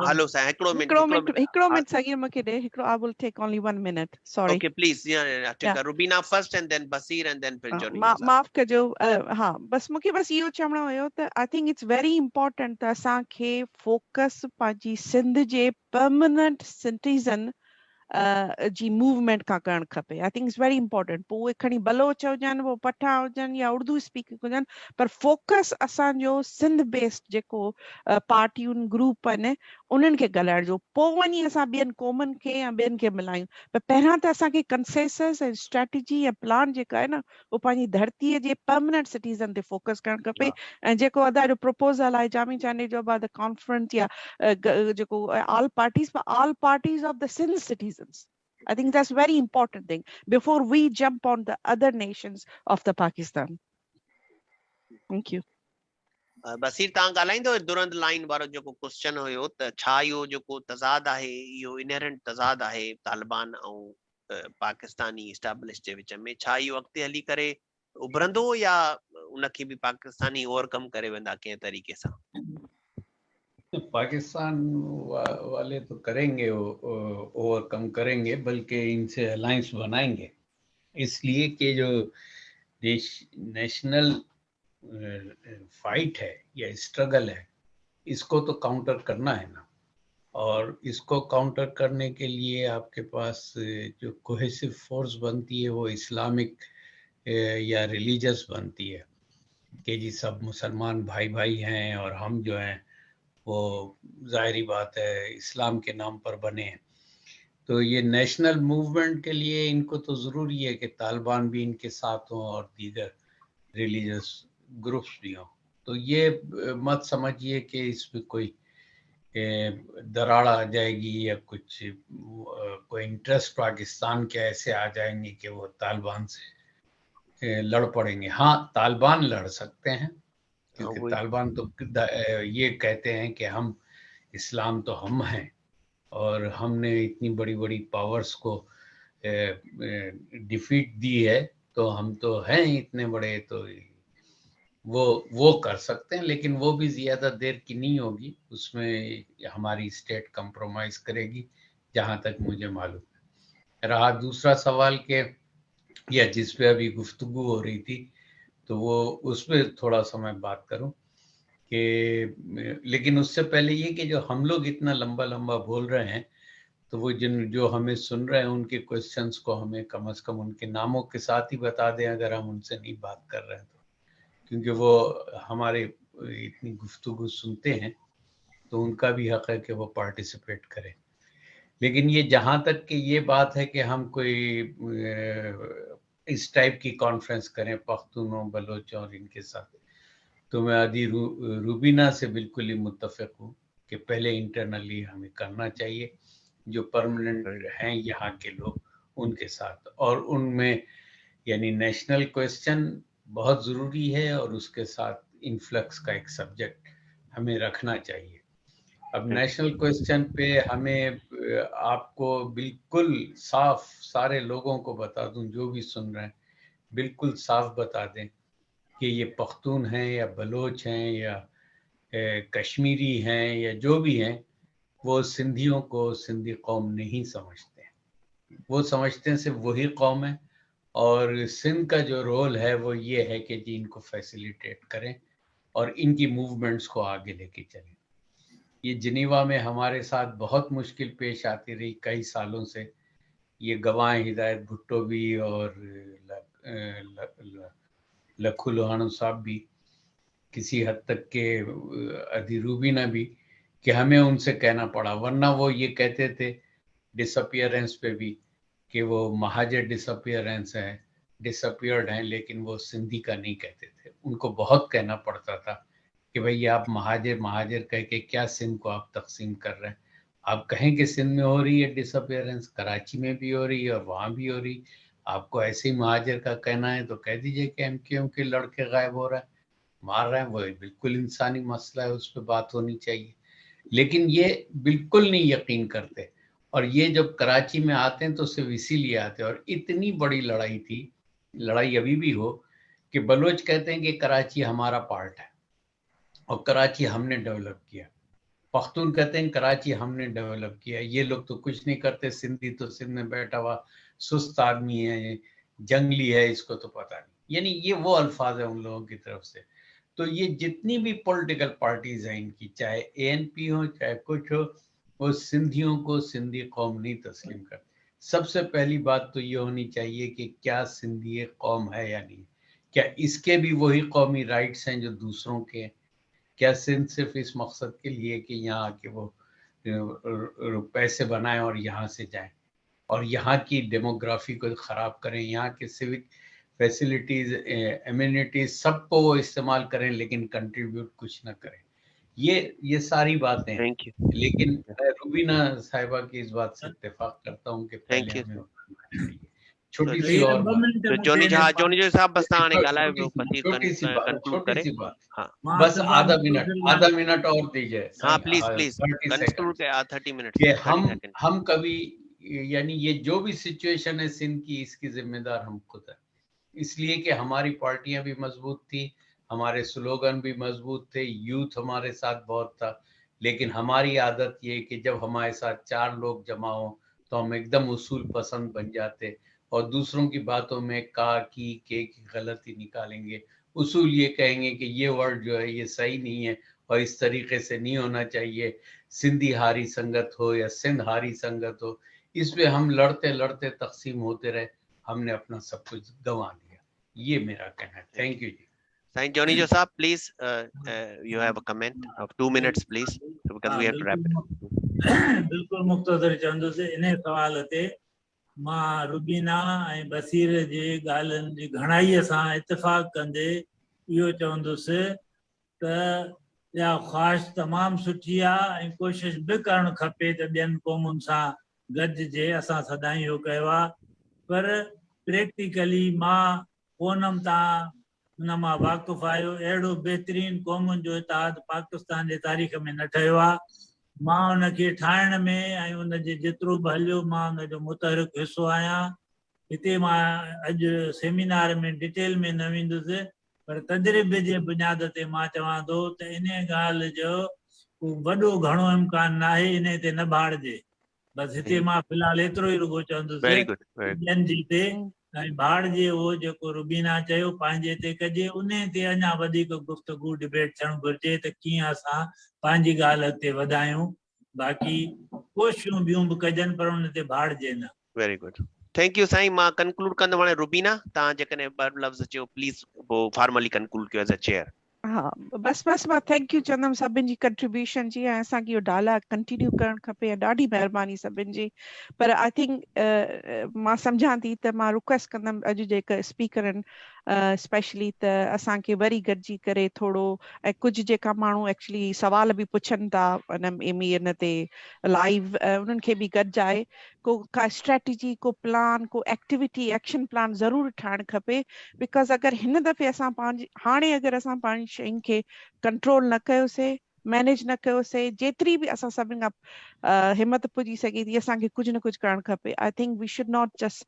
Hello sir, हिकिड़ो मिनट Saghir मूंखे ॾे हिकिड़ो I will take only 1 minute sorry okay please take Rubina first and then Basir and then Johnny माफ़ कजो हा बस मूंखे बस इहो चवणो हुयो त I think it's very important त असांखे फोकस पंहिंजी सिंध जे permanent citizen जी मूवमेंट खां करणु खपे I think it's very important पोइ उहे खणी बलोच हुजनि वो पठान हुजनि या उर्दू स्पीकिंग हुजनि पर फोकस असांजो सिंध बेस्ड जेको पार्टियुनि ग्रुप आहिनि उन्हनि खे ॻाल्हाइण जो पोइ वञी असां ॿियनि क़ौमुनि खे या ॿियनि खे मिलायूं पर पहिरियां त असांखे कंसेंसस ऐं स्ट्रेटजी ऐं प्लान जेका आहे न उहो पंहिंजी धरतीअ जे परमानेंट सिटीज़न ते फोकस करणु खपे ऐं जेको अदा जो प्रपोज़ल आहे जामी चांडे जो बाद कॉन्फ्रेंस या जेको all parties of the Sindh citizens I think that's very important thing before we jump on the other nations of the Pakistan thank you Basir तव्हां ॻाल्हाईंदो दुरंद लाइन वारो जेको क्वेश्चन हुयो त छा इहो जेको तज़ाद आहे इहो इनहेरेंट तज़ाद आहे तालिबान ऐं पाकिस्तानी एस्टेब्लिश जे विच में छा इहो अॻिते हली करे उभरंदो या उनखे बि पाकिस्तानी ओवरकम करे वेंदा कंहिं तरीक़े सां पाकिस्तान वाले तो करेंगे ओवरकम करेंगे बल्कि इनसे अलायंस बनाएंगे इसलिए कि जो नेशनल फाइट है या स्ट्रगल है इसको तो काउंटर करना है ना और इसको काउंटर करने के लिए आपके पास जो कोहेसिव फोर्स बनती है वो इस्लामिक या रिलीजियस बनती है कि जी सब मुसलमान भाई भाई हैं और हम जो हैं वो जाहिरी बात है इस्लाम के नाम पर बने हैं तो ये नेशनल मूवमेंट के लिए इनको तो ज़रूरी है कि तालिबान भी इनके साथ हों और दीगर रिलीजियस ग्रुप्स भी हों। तो ये मत समझिए कि इसमें कोई दरार आ जाएगी या कुछ कोई इंटरेस्ट पाकिस्तान के ऐसे आ जाएंगे कि वो तालिबान से लड़ पड़ेंगे। हाँ, तालिबान लड़ सकते हैं, क्योंकि तालिबान तो ये कहते हैं कि हम इस्लाम तो हम हैं और हमने इतनी बड़ी बड़ी पावर्स को डिफीट दी है, तो हम तो हैं इतने बड़े, तो वो कर सकते हैं, लेकिन वो भी ज्यादा देर की नहीं होगी, उसमें हमारी स्टेट कंप्रोमाइज करेगी जहां तक मुझे मालूम है। रहा दूसरा सवाल के या जिस पे अभी गुफ्तगू हो रही थी, तो वो उस पर थोड़ा सा मैं बात करूं कि, लेकिन उससे पहले ये कि जो हम लोग इतना लंबा लंबा बोल रहे हैं, तो वो जो हमें सुन रहे हैं उनके क्वेश्चंस को हमें कम से कम उनके नामों के साथ ही बता दें अगर हम उनसे नहीं बात कर रहे हैं तो, क्योंकि वो हमारे इतनी गुफ्तगू सुनते हैं तो उनका भी हक है कि वो पार्टिसिपेट करें। लेकिन ये जहाँ तक कि ये बात है कि हम कोई इस टाइप की कॉन्फ्रेंस करें पख्तूनों, बलोचों और इनके साथ, तो मैं आदि रूबीना से बिल्कुल ही मुत्तफिक हूँ कि पहले इंटरनली हमें करना चाहिए, जो परमानेंट हैं यहाँ के लोग उनके साथ, और उनमें यानी नेशनल क्वेश्चन बहुत ज़रूरी है और उसके साथ इन्फ्लक्स का एक सब्जेक्ट हमें रखना चाहिए। अब नेशनल क्वेश्चन पे हमें आपको बिल्कुल साफ सारे लोगों को बता दूं, जो भी सुन रहे हैं बिल्कुल साफ बता दें कि ये पख्तून हैं या बलोच हैं या कश्मीरी हैं या जो भी हैं, वो सिंधियों को सिंधी कौम नहीं समझते हैं। वो समझते हैं सिर्फ वही कौम है, और सिंध का जो रोल है वो ये है कि जी इनको फैसिलिटेट करें और इनकी मूवमेंट्स को आगे लेके चलें। ये जिनेवा में हमारे साथ बहुत मुश्किल पेश आती रही कई सालों से। ये गवाह हिदायत भुट्टो भी और लखू लुहाना साहब भी, किसी हद तक के अदी रूबीना भी, कि हमें उनसे कहना पड़ा, वरना वो ये कहते थे डिसअपियरेंस पे भी कि वो महाजर डिसअपियरेंस है, डिसअपियर्ड हैं, लेकिन वो सिंधी का नहीं कहते थे। उनको बहुत कहना पड़ता था कि भाई आप महाजर महाजर कह के क्या सिंध को आप तकसीम कर रहे हैं। आप कहें कि सिंध में हो रही है डिसअपियरेंस, कराची में भी हो रही है और वहाँ भी हो रही, आपको ऐसे ही महाजर का कहना है तो कह दीजिए कि एमक्यूएम के लड़के गायब हो रहा है, मार रहे हैं, वो बिल्कुल इंसानी मसला है, उस पर बात होनी चाहिए। लेकिन ये बिल्कुल नहीं यकीन करते, और ये जब कराची में आते हैं तो सिर्फ इसीलिए आते हैं। और इतनी बड़ी लड़ाई थी, लड़ाई अभी भी हो, कि बलोच कहते हैं कि कराची हमारा पार्ट है और कराची हमने डेवलप किया, पख्तून कहते हैं कराची हमने डेवलप किया, ये लोग तो कुछ नहीं करते, सिंधी तो सिंध में बैठा हुआ सुस्त आदमी है, जंगली है, इसको तो पता नहीं। यानी ये वो अल्फाज है उन लोगों की तरफ से। तो ये जितनी भी पॉलिटिकल पार्टीज हैं इनकी, चाहे एएनपी हो चाहे कुछ हो, वो सिंधियों को सिंधी कौम नहीं तस्लीम करते। सबसे पहली बात तो ये होनी चाहिए कि क्या सिंधी एक कौम है या नहीं, क्या इसके भी वही कौमी राइट्स हैं जो दूसरों के हैं, क्या सिंध सिर्फ इस मकसद के लिए कि यहाँ आके वो पैसे बनाएं और यहाँ से जाएं और यहाँ की डेमोग्राफी को ख़राब करें, यहाँ के सिविक फैसिलिटीज एम्यूनिटीज सबको वो इस्तेमाल करें लेकिन कंट्रीब्यूट कुछ ना करें। ये सारी बातें हैं। लेकिन मैं रूबीना साहिबा की इस बात से इत्तेफाक करता हूँ कि पहले हमें उठाना चाहिए। छोटी सी और बात, जोनी साहब बस छोटी सी बात, बस आधा मिनट और दीजिए। हाँ प्लीज 30 मिनट कि हम कभी, यानी ये जो भी सिचुएशन है सिंध की, इसकी जिम्मेदार हम खुद हैं, इसलिए कि हमारी पार्टियां भी मजबूत थी, हमारे स्लोगन भी मजबूत थे, यूथ हमारे साथ बहुत था, लेकिन हमारी आदत ये कि जब हमारे साथ 4 लोग जमा हो तो हम एकदम उसूल पसंद बन जाते और दूसरों की बातों में का की गलती निकालेंगे। उसूल ये कहेंगे कि ये वर्ड जो है ये सही नहीं है और इस तरीके से नहीं होना चाहिए, सिंधी हारी संगत हो या सिंध हारी संगत हो, इस पे हम लड़ते लड़ते तकसीम होते रहे, हमने अपना सब कुछ गंवा लिया। ये मेरा कहना है। Thank U ji. Saint Junejo sir, please, you have a comment of 2 minutes, please, because we have to wrap it up. बिल्कुल मुख्तसर चंदो से इन सवाल ते मां रुबीना ऐं बसीर जे ॻाल्हियुनि जी घणाईअ सां इत्तेफ़ाक़ कंदे इहो चवंदुसि त इहा ख़्वाहिश तमामु सुठी आहे ऐं कोशिशि बि करणु खपे त ॿियनि क़ौमुनि सां गॾिजे। असां सदाईं इहो कयो आहे, पर प्रैक्टिकली मां कोनम तां हुन मां वाक़ुफ़ु आहियो। अहिड़ो बहितरीनु क़ौमुनि जो इतिहाद पाकिस्तान जे तारीख़ में न ठहियो आहे। मां हुनखे ठाहिण में ऐं हुनजे जेतिरो बि हलियो मां हुनजो मुतहरिक हिसो आहियां। हिते मां अॼु सेमिनार में डिटेल में न वेंदुसि, पर तजुर्बे जे बुनियाद ते मां चवां थो त इन ॻाल्हि जो को वॾो घणो इम्कान न आहे, इन ते न भाड़िजे। बसि हिते मां फ़िलहाल एतिरो ई रुगो चवंदुसि Very good, very good. ॿियनि जी ते ऐं भाड़िजे उहो जेको रुबीना चयो पंहिंजे ते कजे, उन ते अञा वधीक गुफ़्तगू डिबेट थियणु घुरिजे त कीअं असां पंहिंजी ॻाल्हि अॻिते वधायूं। बाक़ी कोशिशूं ॿियूं बि कजनि पर उन ते भाड़िजे न। Very good. Thank you, Sai. मां conclude कंदो हाणे रुबीना, तव्हां जेकॾहिं ॿ लफ़्ज़ चयो प्लीज़ पोइ formally conclude कयो as a chair. हाँ, बस मां थैंक यू चंदम सभिनि जी कंट्रीब्यूशन जी, ऐं असांखे इहो डायलॉग कंटिन्यू करणु खपे ऐं ॾाढी महिरबानी सभिनि जी। पर आई थिंक मां सम्झां थी त मां रिक्वेस्ट कंदमि अॼु जेका स्पीकर आहिनि स्पेशली त असांखे वरी गॾिजी करे थोरो, ऐं कुझु जेका माण्हू एक्चुअली सवाल बि पुछनि था इन ते लाइव, उन्हनि खे बि गॾिजाए का स्ट्रेटजी, को प्लान, को एक्टिविटी, एक्शन प्लान ज़रूरु ठाहिणु खपे। बिकॉज़ अगरि हिन दफ़े असां पंहिंजी हाणे अगरि असां पंहिंजी शयुनि खे कंट्रोल न कयोसीं, मैनेज न कयोसीं, जेतिरी बि असां सभिनि खां हिमत पुॼी सघे थी, असांखे कुझु न कुझु करणु खपे। I think we should not just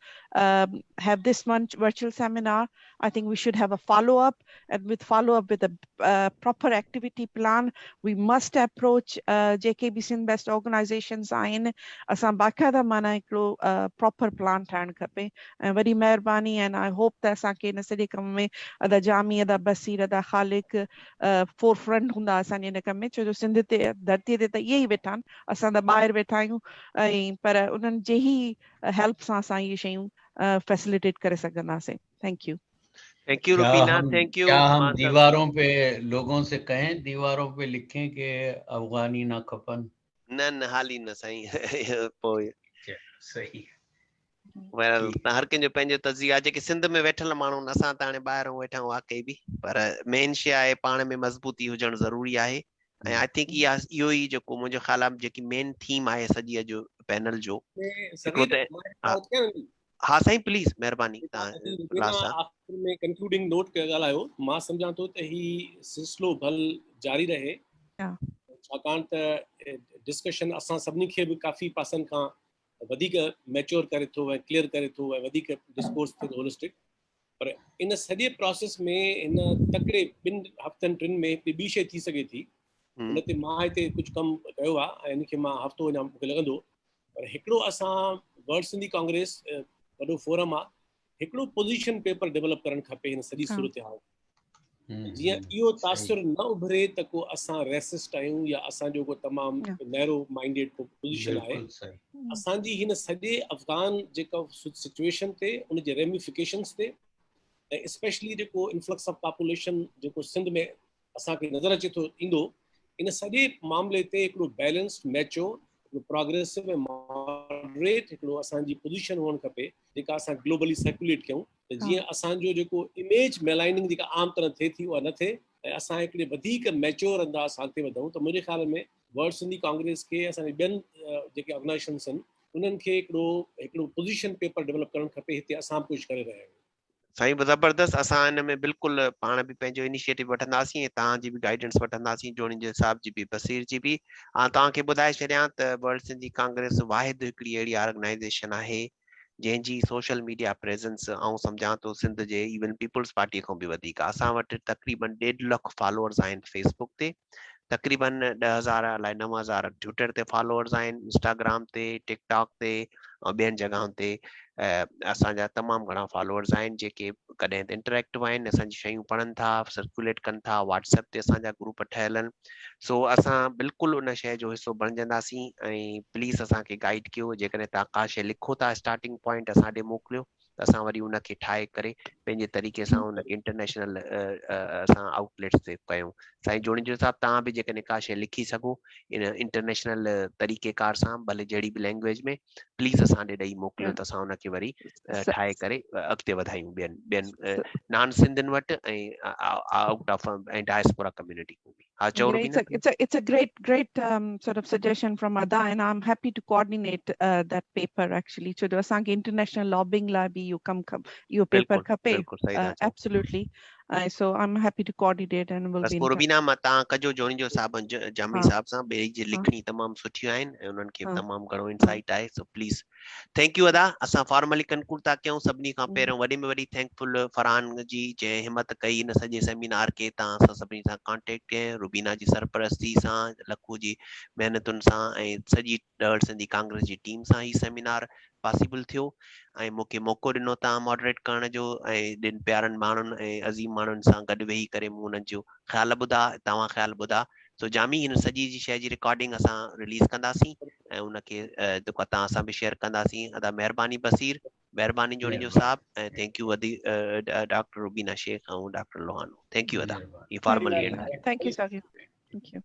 have this one virtual seminar. I think we should have a follow-up, and with follow-up with a proper activity plan. We must approach JKB Sindh best organizations आहिनि, असां बाक़ाइदा माना हिकिड़ो proper plan ठाहिणु खपे। ऐं वरी महिरबानी, and I hope त असांखे इन सॼे कम में अदा जामी, अदा बसीर, अदा ख़ालिक forefront हूंदा असांजे इन कम में, छो जो सिंध ते धरतीअ ते त इहे ई वेठा आहिनि, असां त ॿाहिरि वेठा आहियूं, ऐं पर उन्हनि जे ई हेल्प सां असां इहे शयूं फैसिलिटेट करे सघंदासीं। Thank U. Thank you, Rubina. Thank you. क्या हम दीवारों पे लोगों से कहें, दीवारों पे लिखें कि अफगानी ना खपन? न हाली न साईं। पोइ सही। well, हर कंहिंजो पंहिंजो तज़िया, जेके सिंध में वेठल माण्हू असां त हाणे ॿाहिरों वेठा आहियूं वाकई बि, पर मेन शइ आहे पाण में मज़बूती हुजणु ज़रूरी आहे। ऐं आई थिंक इहो ई जेको मुंहिंजो ख़्याल आहे जेकी मेन थीम आहे सॼी अॼु पैनल जो। हाँ साईं प्लीज महिरबानी। आख़िर में कंक्लूडिंग नोट के ॻाल्हायो, मां सम्झां थो त ही सिलसिलो भल जारी रहे, छाकाणि त डिस्कशन असां सभिनी खे बि काफ़ी पासनि खां वधीक मैच्योर करे थो ऐं क्लियर करे थो ऐं वधीक डिस्कोर्स थिए थो होलिस्टिक। पर इन सॼे प्रोसेस में हिन तकिड़े 2 हफ़्तनि 3 में हिकिड़ी ॿी शइ थी सघे थी, उन ते मां हिते कुझु कमु कयो आहे ऐं इनखे मां हफ़्तो अञा मूंखे लॻंदो। पर हिकिड़ो असां वर्ल्ड सिंधी कांग्रेस वॾो फोरम आहे, हिकिड़ो पोज़ीशन पेपर डेवलप करणु खपे हिन सॼी सूरत हाल। जीअं इहो तासुर न उभरे त को असां रेसिस्ट आहियूं या असांजो को तमामु नैरो माइंडेड को पोज़ीशन आहे। असांजी हिन सॼे अफ़गान जेका सिचुएशन ते, उनजे रेमिफिकेशन्स ते, ऐं स्पेशली जेको इन्फ्लक्स ऑफ पॉपुलेशन जेको सिंध में असांखे नज़र अचे थो ईंदो, इन सॼे मामले ते हिकिड़ो बैलेंस्ड, मैच्योर, प्रोग्रेसिव ऐं मॉडरेट हिकिड़ो असांजी पोज़ीशन हुअणु खपे, जेका असां ग्लोबली सर्कुलेट कयूं, त जीअं असांजो जेको इमेज मेलाइनिंग जेका आम तरह थिए थी उहा न थिए, ऐं असां हिकिड़े वधीक मैच्योर अंदाज़ सां अॻिते वधूं। त मुंहिंजे ख़्याल में वर्ल्ड सिंधी कांग्रेस खे असांजे ॿियनि जेके ऑर्गेनाइजेशन्स आहिनि उन्हनि खे हिकिड़ो पोज़ीशन पेपर डेवलप करणु खपे। हिते असां कुझु करे रहिया आहियूं। साईं ज़बरदस्त। असां हिन में बिल्कुलु पाण बि पंहिंजो इनिशिएटिव वठंदासीं, तव्हांजी बि गाइडेंस वठंदासीं, जोड़ींदे साहब जी बि, बसीर जी बि। तव्हांखे ॿुधाए छॾियां त वर्ल्ड सिंधी कांग्रेस वाहिद हिकिड़ी अहिड़ी ऑर्गेनाइजेशन आहे जंहिंजी सोशल मीडिया प्रेजेंस आउं सम्झां थो सिंध जे इवन पीपल्स पार्टी खां बि वधीक। असां वटि तक़रीबन 1.5 लाख फॉलोअर्स आहिनि फेसबुक ते, तक़रीबन 10,000 अलाए 9,000 ट्विटर ते फॉलोअर्स आहिनि, इंस्टाग्राम ते, टिकटॉक ते ऐं ॿियनि जॻहियुनि ते असांजा तमामु घणा फॉलोअर्स आहिनि जेके कॾहिं इंटरेक्टिव आहिनि, असांजी शयूं पढ़नि था, सर्कुलेट कनि था, व्हाट्सएप ते असांजा ग्रुप ठहियल आहिनि। सो असां बिल्कुलु उन शइ जो हिसो बणिजंदासीं ऐं प्लीज़ असांखे गाइड कयो। जेकॾहिं तव्हां का शइ लिखो था स्टार्टिंग पॉइंट असां ॾे मोकिलियो त असां वरी उन खे ठाहे करे पंहिंजे तरीक़े सां उन खे इंटरनेशनल असां आउटलेट्स ते कयूं। साईं जोनीजो साहब तव्हां बि जेकॾहिं का शइ लिखी सघो इन इंटरनेशनल तरीक़ेकार सां भले जहिड़ी बि लैंग्वेज में प्लीज़ असां ॾे ॾेई मोकिलियो त असां उन खे वरी ठाहे करे अॻिते वधायूं ॿियनि नॉन सिंधियुनि वटि ऐं आउट ऑफ ऐं डायस्पोरा कम्युनिटी में बि। हा चओ Great. Rubina. It's a great sort of suggestion from Ada, and I'm happy to coordinate that paper actually. So there was international lobbying lobby you come your paper बिल्कुलु kape. बिल्कुलु सही था चओ। Absolutely. So I'm happy to coordinate and will bus be पोइ in touch. Rubina मां तव्हां कजो जोनीजो साहब जामी हाँ, साहब सां ॿेड़ी जी लिखणी तमामु सुठियूं आहिनि ऐं उन्हनि खे हाँ, तमामु घणो इंसाइट आहे। सो प्लीज़ थैंक यू अदा। असां फॉर्मली कंक्लूड था कयूं। सभिनी खां पहिरियों वॾे में वॾी थैंकफुल फरहान जी जंहिं हिमत कई इन सॼे सेमिनार खे तव्हां सां सभिनी सां कॉन्टेक्ट कयईं, रुबीना जी सरपरस्ती सां, लखू जी महिनतुनि सां ऐं सॼी ॾह सिंधी कांग्रेस जी टीम सां ही सेमिनार पॉसिबल थियो ऐं मूंखे मौक़ो ॾिनो तव्हां मॉडरेट करण जो ऐं ॾिन प्यारनि माण्हुनि ऐं अज़ीम माण्हुनि सां गॾु वेही करे मूं उन्हनि जो ख़्याल ॿुधा, तव्हां ख़्याल ॿुधा। सो जामी हिन सॼी जी शइ जी रिकॉर्डिंग असां रिलीज़ कंदासीं ऐं उनखे जेको तव्हां सां बि शेयर कंदासीं। अदा महिरबानी बसीर, महिरबानी जोनीजो साहब ऐं थैंक यू वधी डॉक्टर रुबीना शेख ऐं डॉक्टर लोहानो। थैंक यू अदा। ही formally and. Thank you, Saghir. Thank you.